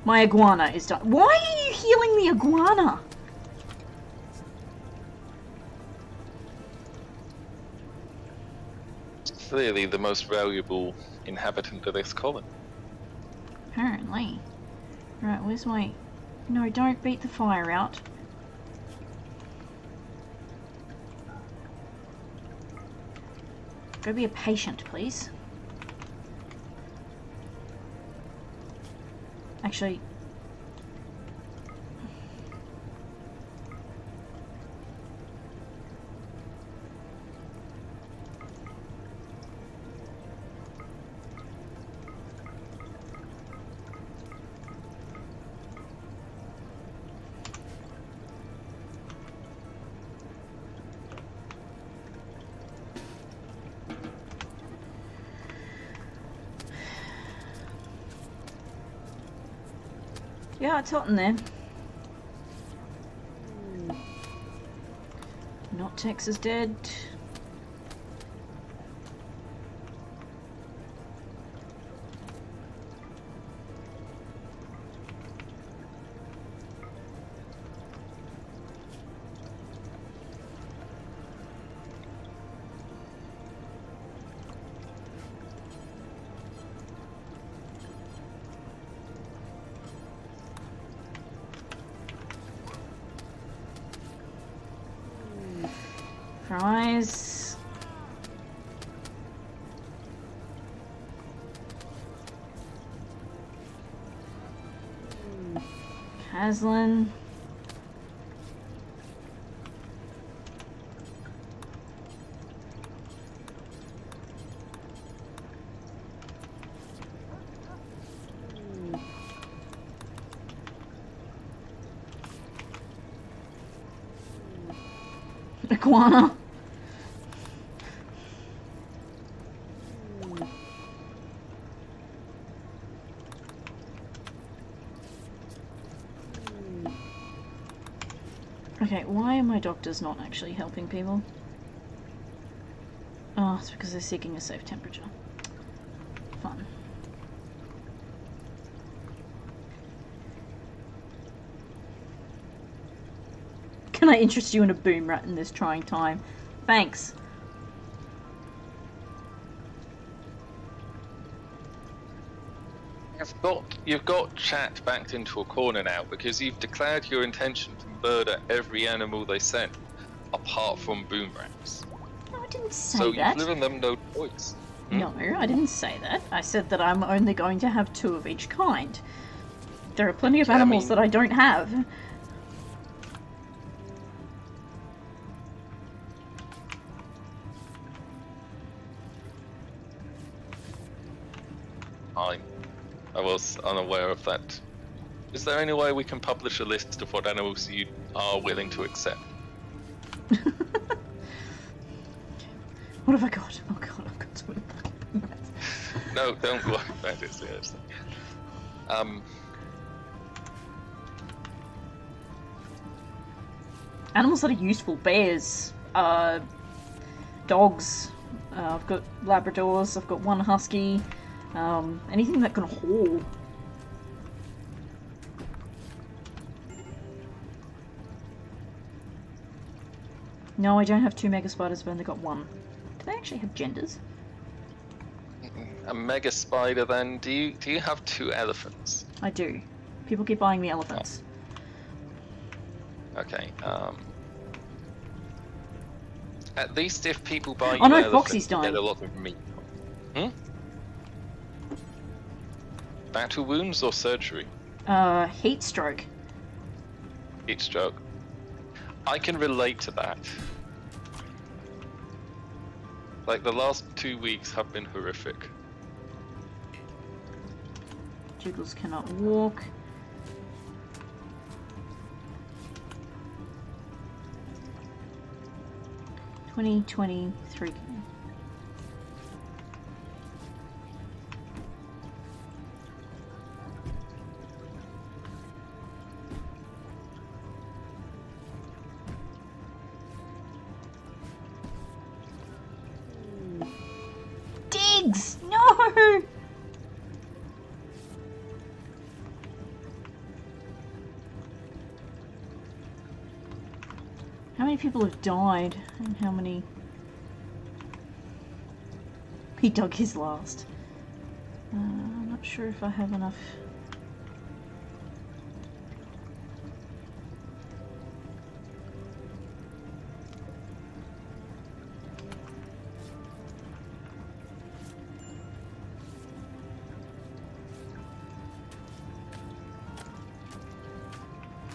My iguana is done. Why are you healing the iguana? It's clearly the most valuable inhabitant of this colony. Apparently. Right, where's my... No, don't beat the fire out. Go be a patient, please. Actually... Yeah, it's hot in there. Not Texas dead. Fries. Haslin. Iguana. Okay, why are my doctors not actually helping people? Oh, it's because they're seeking a safe temperature. Fun. Can I interest you in a boom rat in this trying time? Thanks. You've got chat backed into a corner now because you've declared your intention to murder every animal they send, apart from boom rats. No, I didn't say so that. So you've given them no choice. No, I didn't say that. I said that I'm only going to have 2 of each kind. There are plenty of animals that I don't have. I was unaware of that. Is there any way we can publish a list of what animals you are willing to accept? What have I got? Oh god, I've got so many fucking rats. No, don't worry about it, seriously. Animals that are useful. Bears. Dogs. I've got Labradors, I've got 1 husky. Anything that can haul. No, I don't have 2 mega spiders, I've only got 1. Do they actually have genders? A mega spider then. Do you have 2 elephants? I do. People keep buying me elephants. Oh. Okay, at least if people buy you elephants, Foxy's dying. Get a lot of meat. Battle wounds or surgery? Heat stroke. Heat stroke. I can relate to that. Like, the last 2 weeks have been horrific. Jiggles cannot walk. $20.23. Diggs! No! How many people have died? And how many... He dug his last. I'm not sure if I have enough...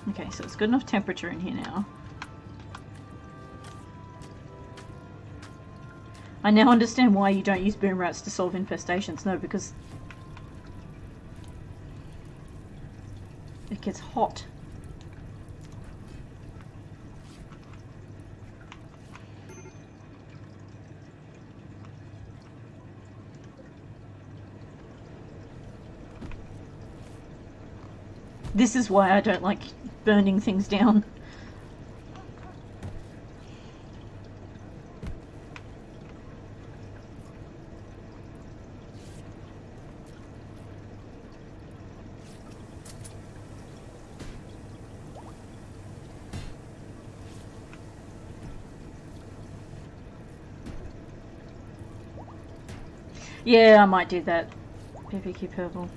Okay, so it's good enough temperature in here now. I now understand why you don't use boom rats to solve infestations. No, because it gets hot. This is why I don't like burning things down. Yeah, I might do that. PPQ purple.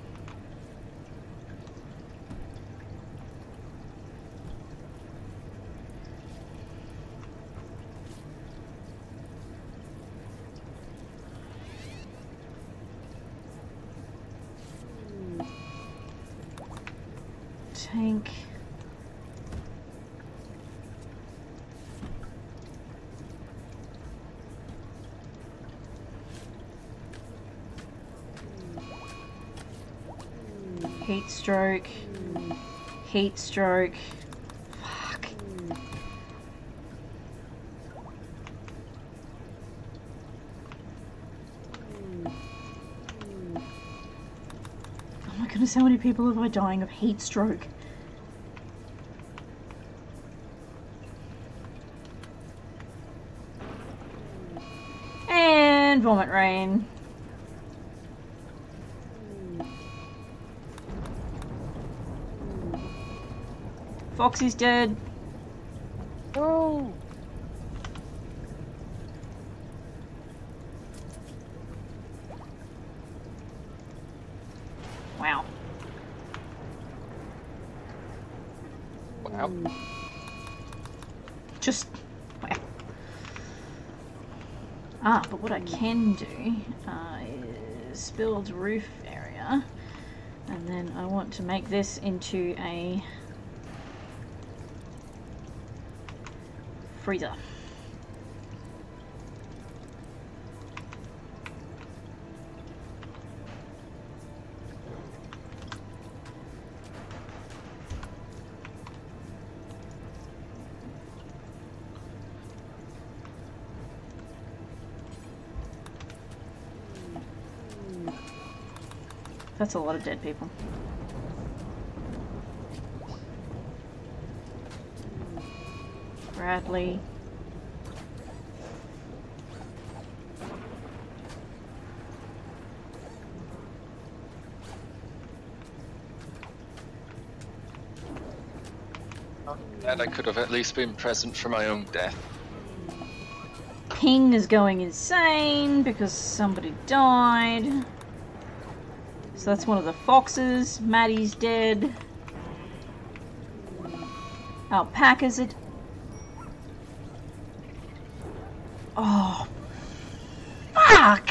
tank. Heat stroke. Heat stroke. Fuck. Oh my goodness, how many people have I dying of heat stroke? And vomit rain. Foxy's dead. Oh. Wow. Wow. Just... wow. Ah, but what I can do is build roof area. And then I want to make this into a freezer. That's a lot of dead people. Bradley. Glad I could have at least been present for my own death. Ping is going insane because somebody died. So that's one of the foxes. Maddie's dead. Alpacas it. Oh. Fuck!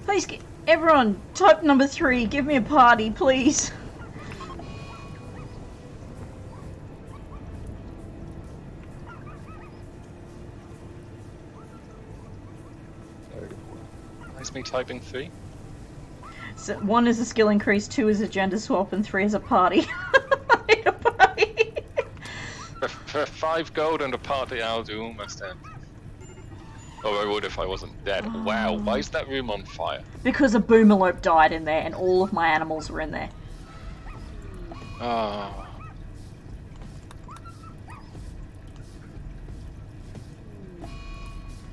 Please, everyone, type number 3, give me a party, please. Is me typing 3? So 1 is a skill increase, 2 is a gender swap, and 3 is a party. A party. For 5 gold and a party, I'll do almost anything. Or I would if I wasn't dead. Oh. Wow, why is that room on fire? Because a boomalope died in there and all of my animals were in there. Oh.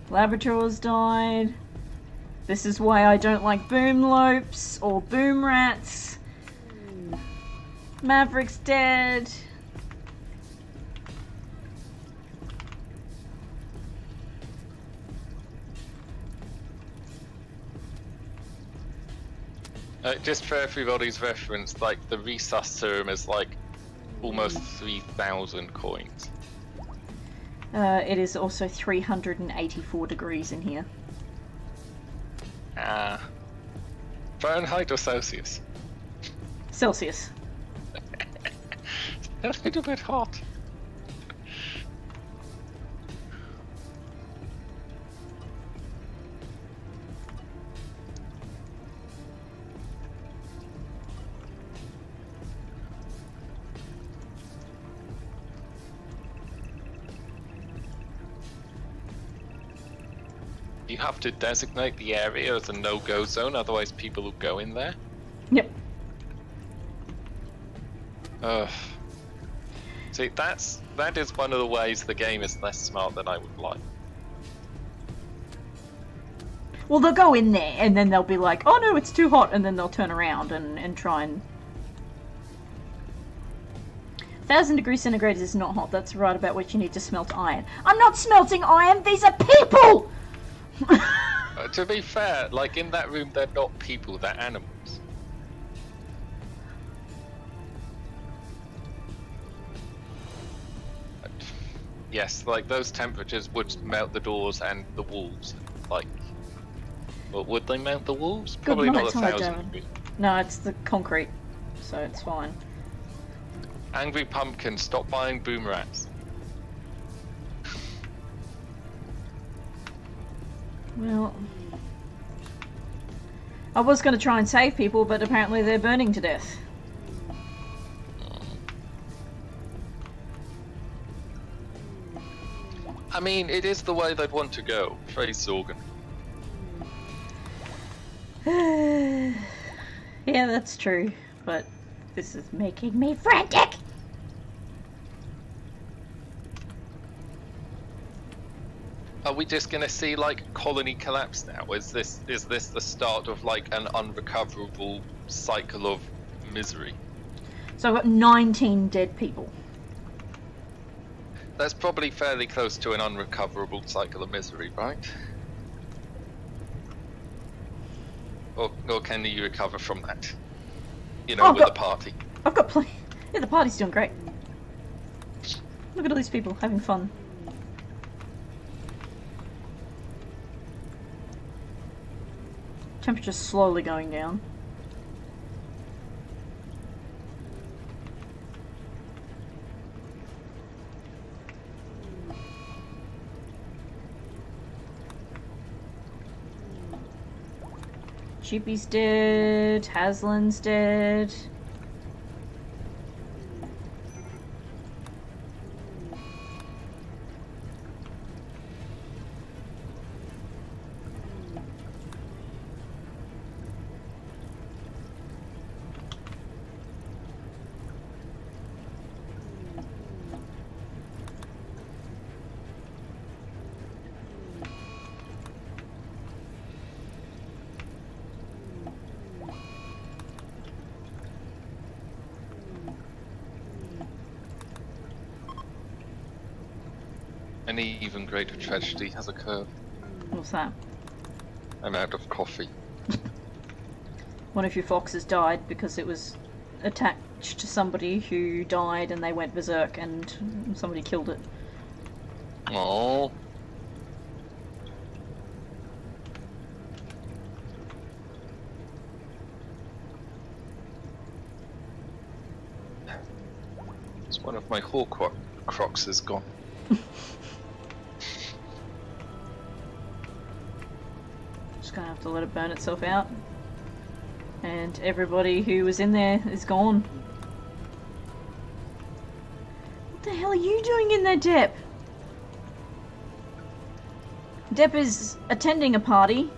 Labradors died. This is why I don't like boomlopes or boom rats. Maverick's dead. Just for everybody's reference, like the resus term is like almost 3,000 coins. It is also 384 degrees in here. Fahrenheit or Celsius? Celsius. That's a little bit hot. You have to designate the area as a no-go zone, otherwise people will go in there. Yep. See, that is one of the ways the game is less smart than I would like. Well, they'll go in there and then they'll be like, oh no, it's too hot, and then they'll turn around and try and... 1,000 degrees centigrade is not hot. That's right about which you need to smelt iron. I'm not smelting iron, these are people! To be fair, like in that room, they're not people, they're animals. Yes, like those temperatures would melt the doors and the walls. Like, well, would they melt the walls? Probably not 1,000 degrees. No, it's the concrete, so it's fine. Angry Pumpkin, stop buying boom rats. Well, I was going to try and save people, but apparently they're burning to death. I mean, it is the way they'd want to go. Face Zorgan. Yeah, that's true, but this is making me frantic! Are we just gonna see like colony collapse now? Is this the start of like an unrecoverable cycle of misery? So I've got 19 dead people. That's probably fairly close to an unrecoverable cycle of misery, right? Or can you recover from that? You know, with the party. I've got plenty. Yeah, the party's doing great. Look at all these people having fun. Temperature's slowly going down. Chippy's dead, Haslin's dead. An even greater tragedy has occurred. What's that? I'm out of coffee. One of your foxes died because it was attached to somebody who died and they went berserk and somebody killed it. Oh. It's one of my Horcruxes is gone. Just gonna have to let it burn itself out. And everybody who was in there is gone. What the hell are you doing in there, Depp? Depp is attending a party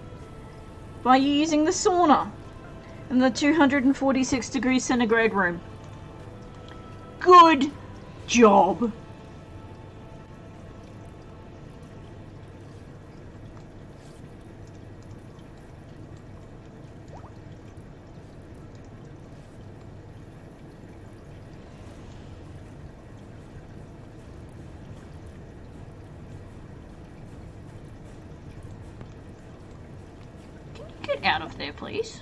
by using the sauna in the 246 degrees centigrade room. Good job. Get out of there, please.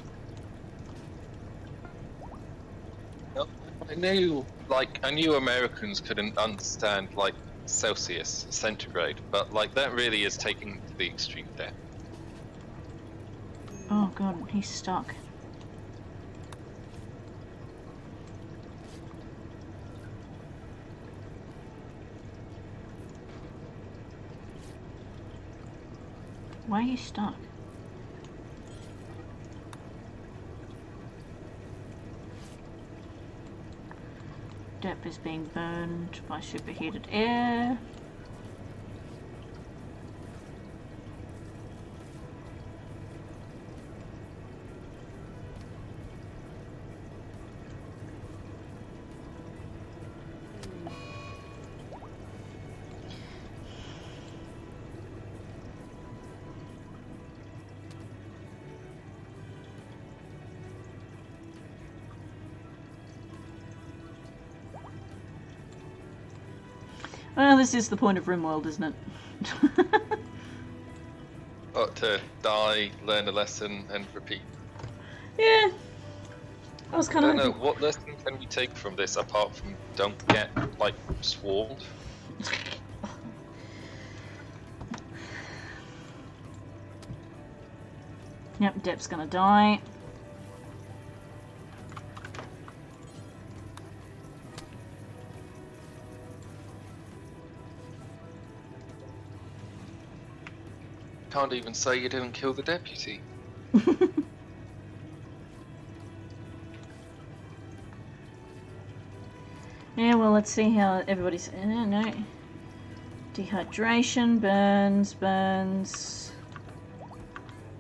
I knew Americans couldn't understand like Celsius, centigrade, but like that really is taking to the extreme there. Oh god, he's stuck. Why are you stuck? Depp is being burned by superheated air. Well, this is the point of RimWorld, isn't it? Got to die, learn a lesson, and repeat. Yeah. I was kind of. I don't know, what lesson can we take from this apart from don't get, like, swarmed? Yep, Depp's gonna die. Can't even say you didn't kill the deputy. Yeah, well, let's see how everybody's... no. Dehydration, burns.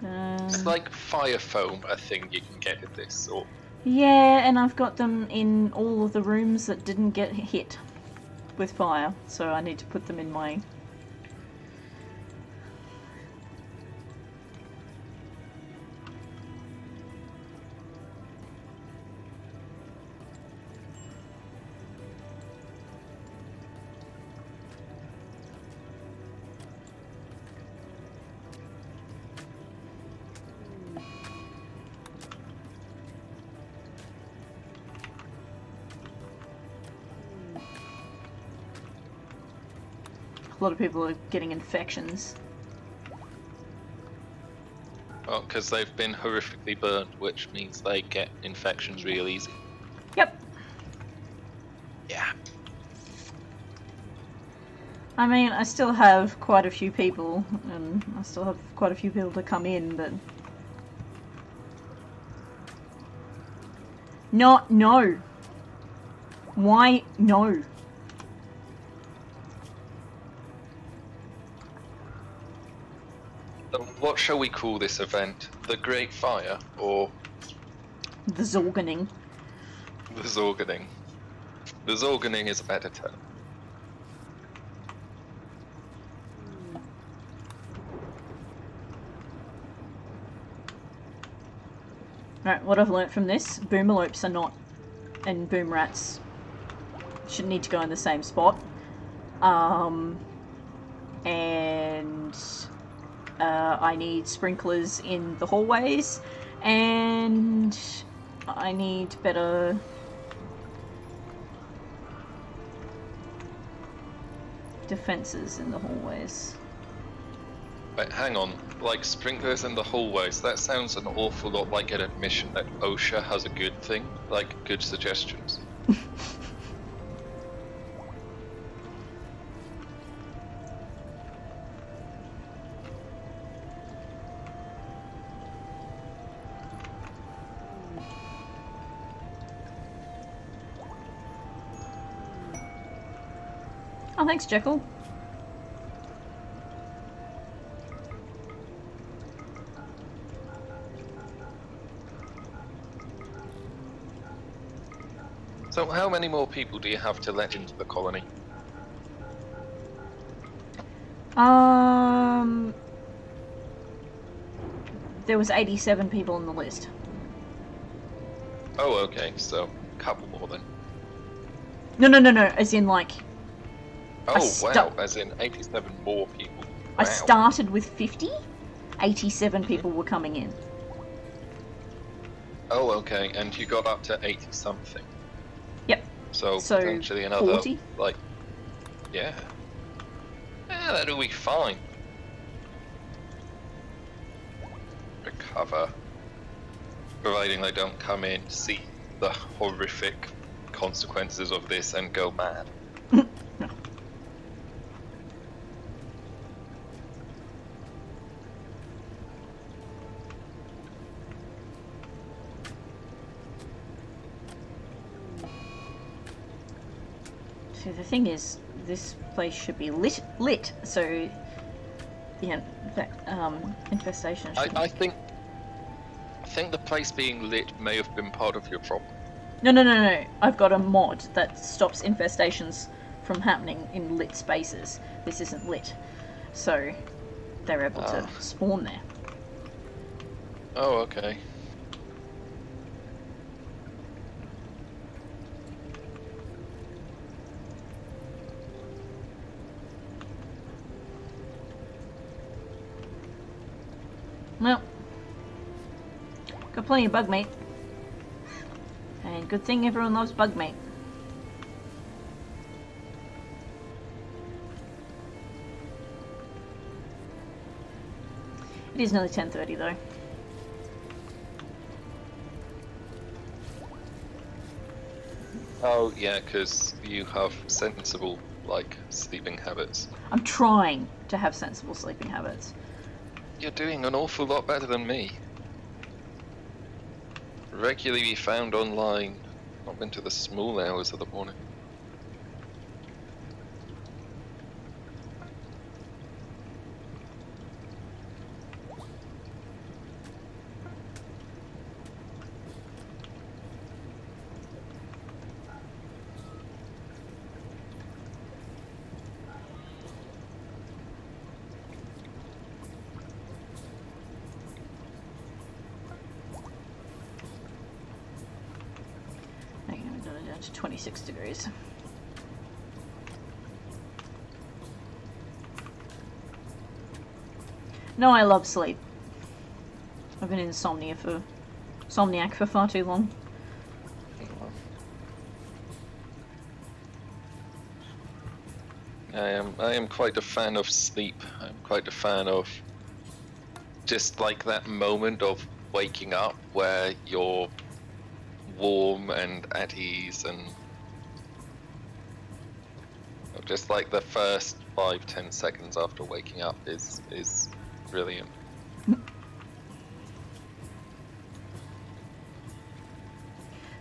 It's like fire foam, a thing you can get in this, or... Yeah, and I've got them in all of the rooms that didn't get hit with fire, so I need to put them in my... A lot of people are getting infections. Well, because they've been horrifically burned, which means they get infections real easy. Yep. Yeah. I mean, I still have quite a few people, and I still have quite a few people to come in, but... No! Why no? What shall we call this event? The Great Fire, or... The Zorganing. The Zorganing. The Zorganing is a better term. Right, what I've learnt from this, boomalopes are not, and boom rats shouldn't need to go in the same spot. And I need sprinklers in the hallways, and I need better defenses in the hallways. Wait, hang on. Like, sprinklers in the hallways, that sounds an awful lot like an admission that OSHA has a good thing, like good suggestions. Oh, thanks, Jekyll. So how many more people do you have to let into the colony? There was 87 people on the list. Oh, okay, so a couple more then. No, as in like... Oh, wow, as in 87 more people. Wow. I started with 50, 87 people were coming in. Oh, okay, and you got up to 80-something. Yep. So potentially another, 40? like, yeah. Yeah, that'll be fine. Recover. Providing they don't come in, see the horrific consequences of this and go mad. No. See, the thing is, this place should be lit, so, yeah, that, infestation should... I think the place being lit may have been part of your problem. No. I've got a mod that stops infestations from happening in lit spaces. This isn't lit, so they're able to spawn there. Oh, okay. Well, got plenty of bug meat. And good thing everyone loves bug meat. It is nearly 10:30 though. Oh yeah, because you have sensible, like, sleeping habits. I'm trying to have sensible sleeping habits. You're doing an awful lot better than me. Regularly found online, up into the small hours of the morning. Okay, I'm going down to 26 degrees. No, I love sleep. I've been insomniac for far too long. I am quite a fan of sleep. I'm quite a fan of just like that moment of waking up where you're warm and at ease, and just like the first 5-10 seconds after waking up is brilliant.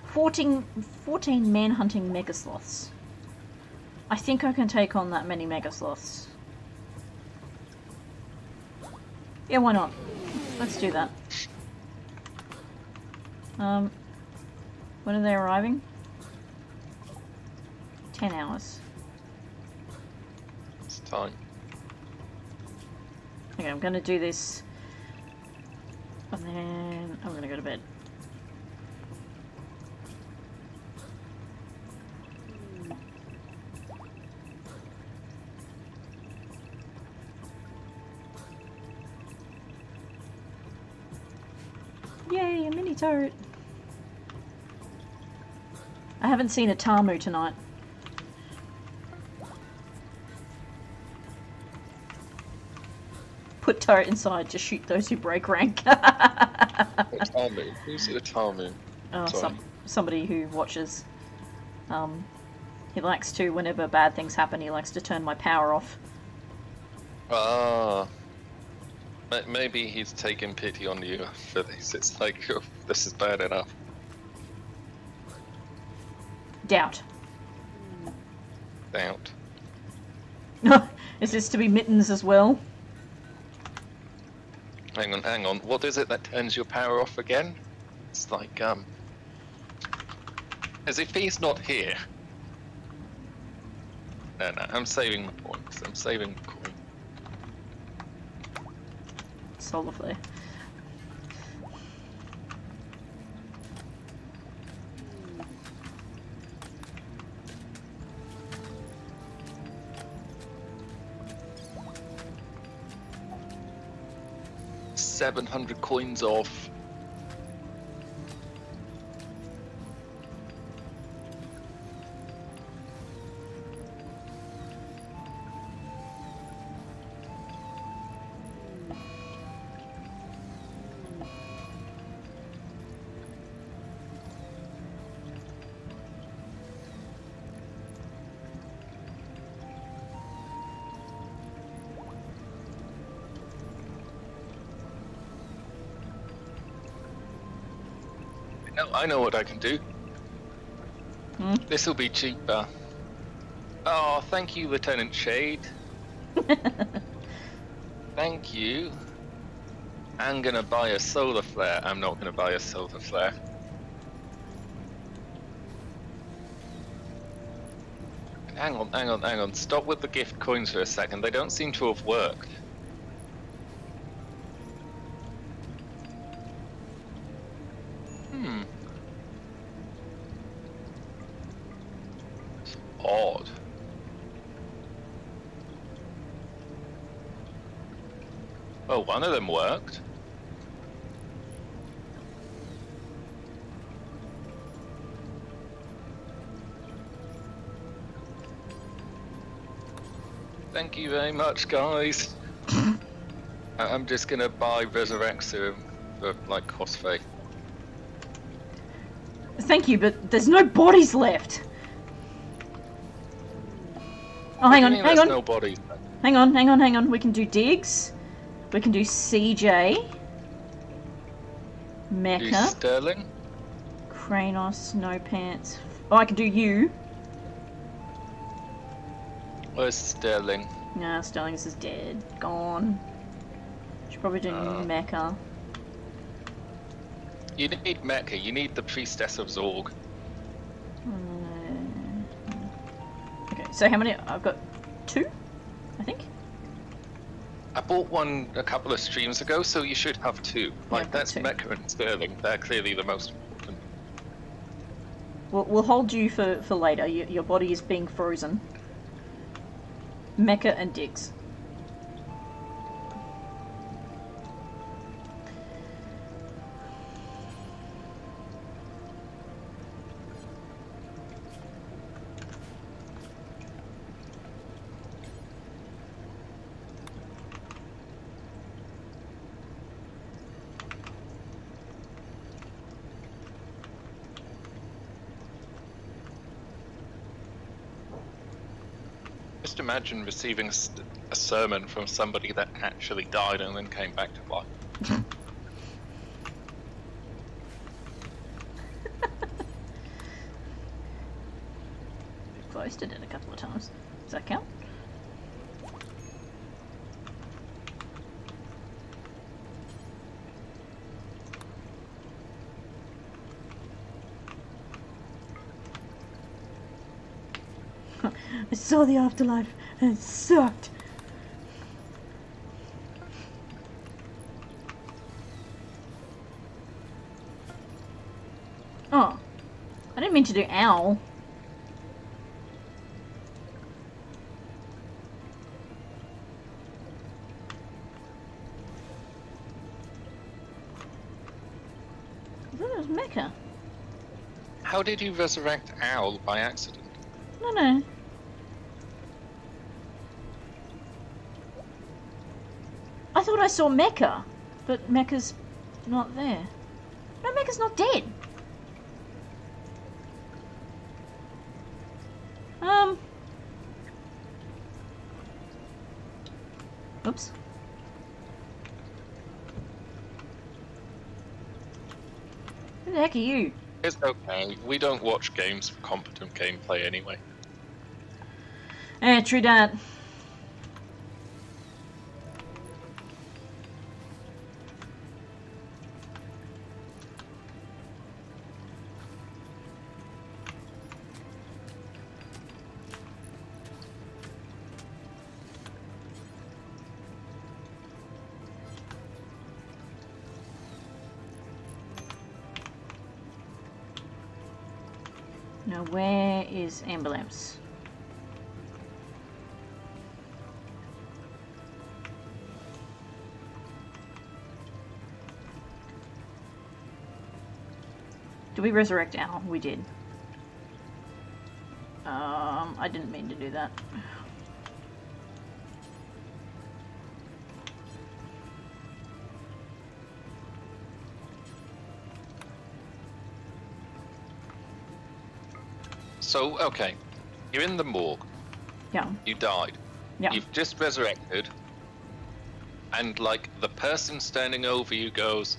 14 man-hunting megasloths. I think I can take on that many megasloths. Yeah, why not? Let's do that. When are they arriving? 10 hours. It's time. Okay, I'm gonna do this. And then I'm gonna go to bed. Yay, a mini turret! I haven't seen a Tamu tonight. Put turret inside to shoot those who break rank. A Tamu? Who's a Tamu? Oh, somebody who watches. He likes to, whenever bad things happen, he likes to turn my power off. Ah. Maybe he's taken pity on you for this. It's like, oh, this is bad enough. Doubt. Doubt. Is this to be mittens as well? Hang on. What is it that turns your power off again? It's like, as if he's not here. No, I'm saving the points. I'm saving the coin. Solar flare. $700 coins off. I know what I can do. This will be cheaper. Oh, thank you, Lieutenant Shade. Thank you. I'm gonna buy a solar flare. I'm not gonna buy a solar flare. Hang on. Stop with the gift coins for a second. They don't seem to have worked. Odd. Well, one of them worked. Thank you very much, guys. I'm just gonna buy Resurrect Serum for, like, Cosfay. Thank you, but there's no bodies left. Oh, hang on, hang on. No bodies. Hang on. We can do Diggs. We can do CJ. Mecha. Do Sterling. Kranos, no pants. Oh, I can do you. Where's Sterling? Nah, Sterling's is dead. Gone. Should probably do Mecha. You need Mecha. You need the Priestess of Zorg. Okay, so how many? I've got 2, I think. I bought one a couple of streams ago, so you should have 2. Like, Yeah, that's 2. Mecha and Sterling. They're clearly the most important. We'll hold you for later. Your body is being frozen. Mecha and Diggs. Just imagine receiving a sermon from somebody that actually died and then came back to life. Posted it a couple of times. Does that count? I saw the afterlife and it sucked. Oh, I didn't mean to do owl. I thought it was Mecha. How did you resurrect Owl by accident? No. I thought I saw Mecha, but Mecha's not there. No, Mecha's not dead. Oops. Who the heck are you? It's okay. We don't watch games for competent gameplay anyway. Eh, true that. Now, where is Ambulance? Did we resurrect Al? We did. I didn't mean to do that. So, okay. You're in the morgue. Yeah. You died. Yeah. You've just resurrected. And, like, the person standing over you goes,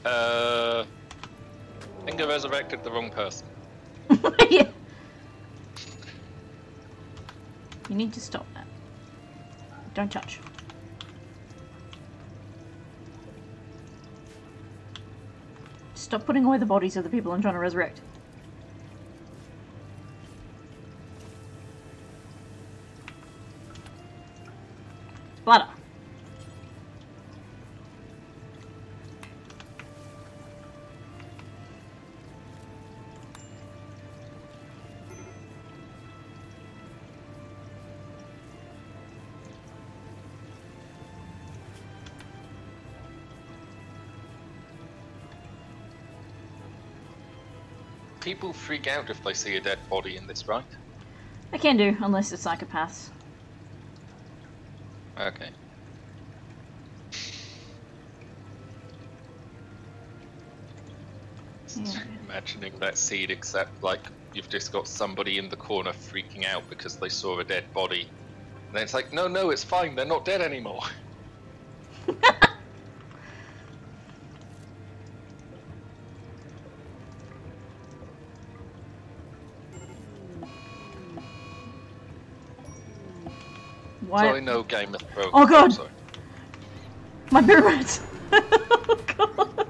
I think I resurrected the wrong person. Yeah. You need to stop that. Don't touch. Stop putting away the bodies of the people I'm trying to resurrect. Splatter. People freak out if they see a dead body in this, right? I can do, unless it's psychopaths. Okay. Yeah. Imagining that scene, except like you've just got somebody in the corner freaking out because they saw a dead body. And then it's like, no, no, it's fine, they're not dead anymore. Why? So I know Game of Thrones. Oh god! Sorry. My bear rats! Oh god!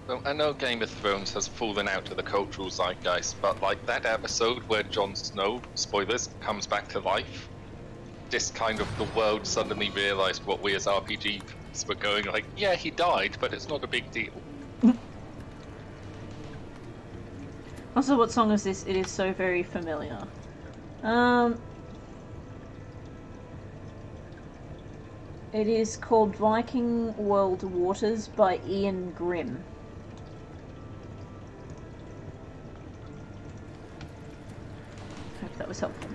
Well, I know Game of Thrones has fallen out of the cultural zeitgeist, but like that episode where Jon Snow, spoilers, comes back to life, just kind of the world suddenly realised what we as RPGs were going like, yeah, he died, but it's not a big deal. Also, what song is this? It is so very familiar. It is called Viking World Waters by Ian Grimm. Hope that was helpful.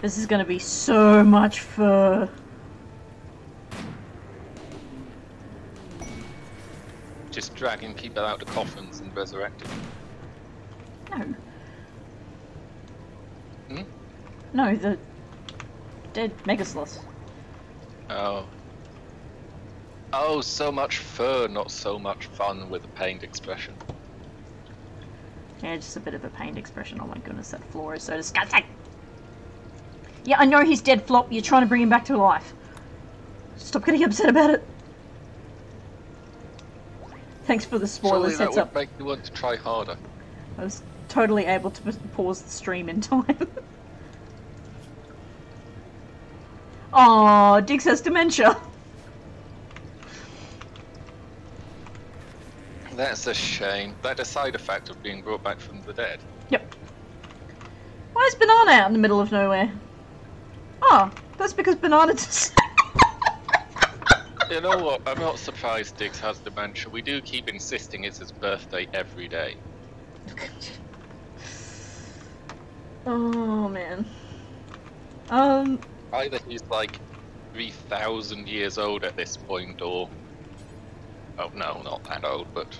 This is gonna be so much fur. Just dragging people out of coffins and resurrecting. No. Hmm? No, the dead Megasloths. Oh. Oh, so much fur, not so much fun with a pained expression. Yeah, just a bit of a pained expression. Oh my goodness, that floor is so disgusting. Yeah, I know he's dead, Flop. You're trying to bring him back to life. Stop getting upset about it. Thanks for the spoilers Surely heads that up. would make you want to try harder. I was totally able to pause the stream in time. Aww, Diggs has dementia. That's a shame. That's a side effect of being brought back from the dead. Yep. Why is Banana out in the middle of nowhere? Oh, that's because Banana just... You know what? I'm not surprised Diggs has dementia. We do keep insisting it's his birthday every day. Oh, man. Either he's like 3,000 years old at this point, or... Oh no, not that old, but...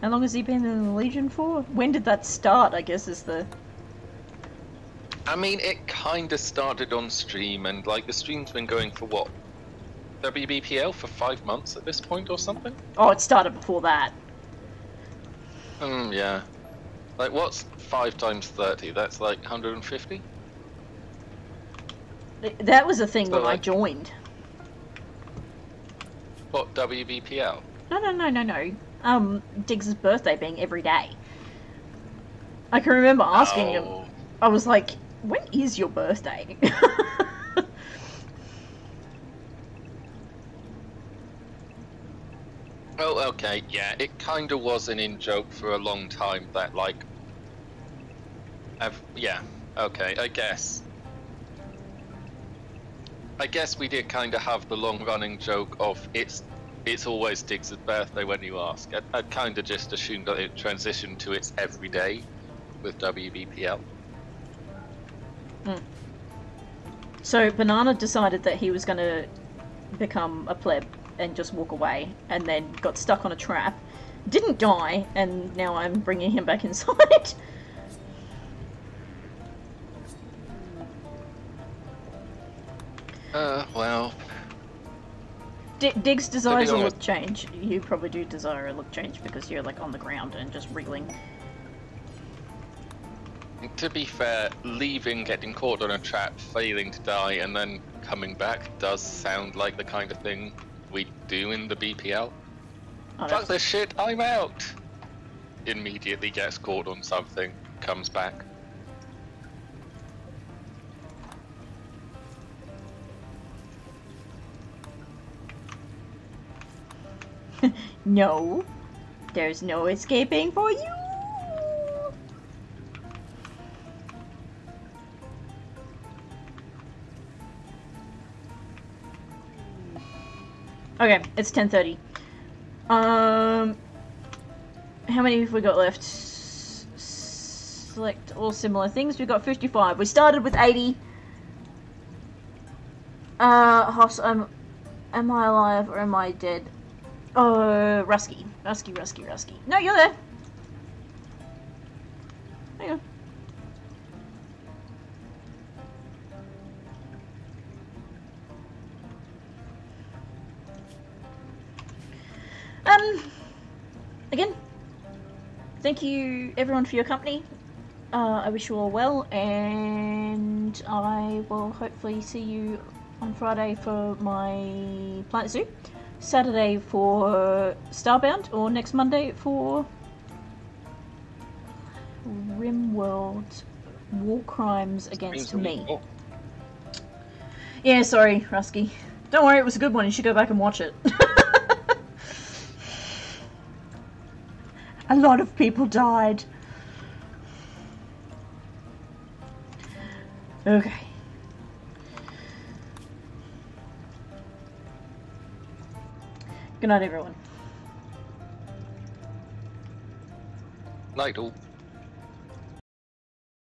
How long has he been in the Legion for? When did that start, I guess, is the... I mean, it kinda started on stream, and like, the stream's been going for what? WBPL for 5 months at this point or something? Oh, it started before that. Yeah. Like, what's 5 times 30? That's like 150? That was a thing So, when I like- joined. What, WBPL? No. Diggs' birthday being every day. I can remember asking him. Oh. I was like, when is your birthday? Oh, okay, yeah, it kinda was an in-joke for a long time that, like... yeah, okay, I guess. I guess we did kinda have the long-running joke of it's always Diggs' birthday when you ask. I'd kinda just assumed that it transitioned to its everyday with WBPL. So Banana decided that he was going to become a pleb and just walk away, and then got stuck on a trap, didn't die, and now I'm bringing him back inside. Well... Diggs desires a honest- look change. You probably do desire a look change because you're like on the ground and just wriggling. To be fair, leaving, getting caught on a trap, failing to die, and then coming back does sound like the kind of thing we do in the BPL. Oh, Fuck this shit, I'm out! Immediately gets caught on something, comes back. No, there's no escaping for you. Okay, it's 10:30. How many have we got left? Select all similar things. We've got 55. We started with 80. Hoss, am I alive or am I dead? Oh, Rusky. Rusky. No, you're there. Hang on. Again, thank you everyone for your company. I wish you all well, and I will hopefully see you on Friday for my Planet Zoo, Saturday for Starbound, or next Monday for RimWorld War Crimes Against Me. Yeah, sorry, Rusky. Don't worry, it was a good one. You should go back and watch it. A lot of people died. Okay. Good night, everyone. Night all.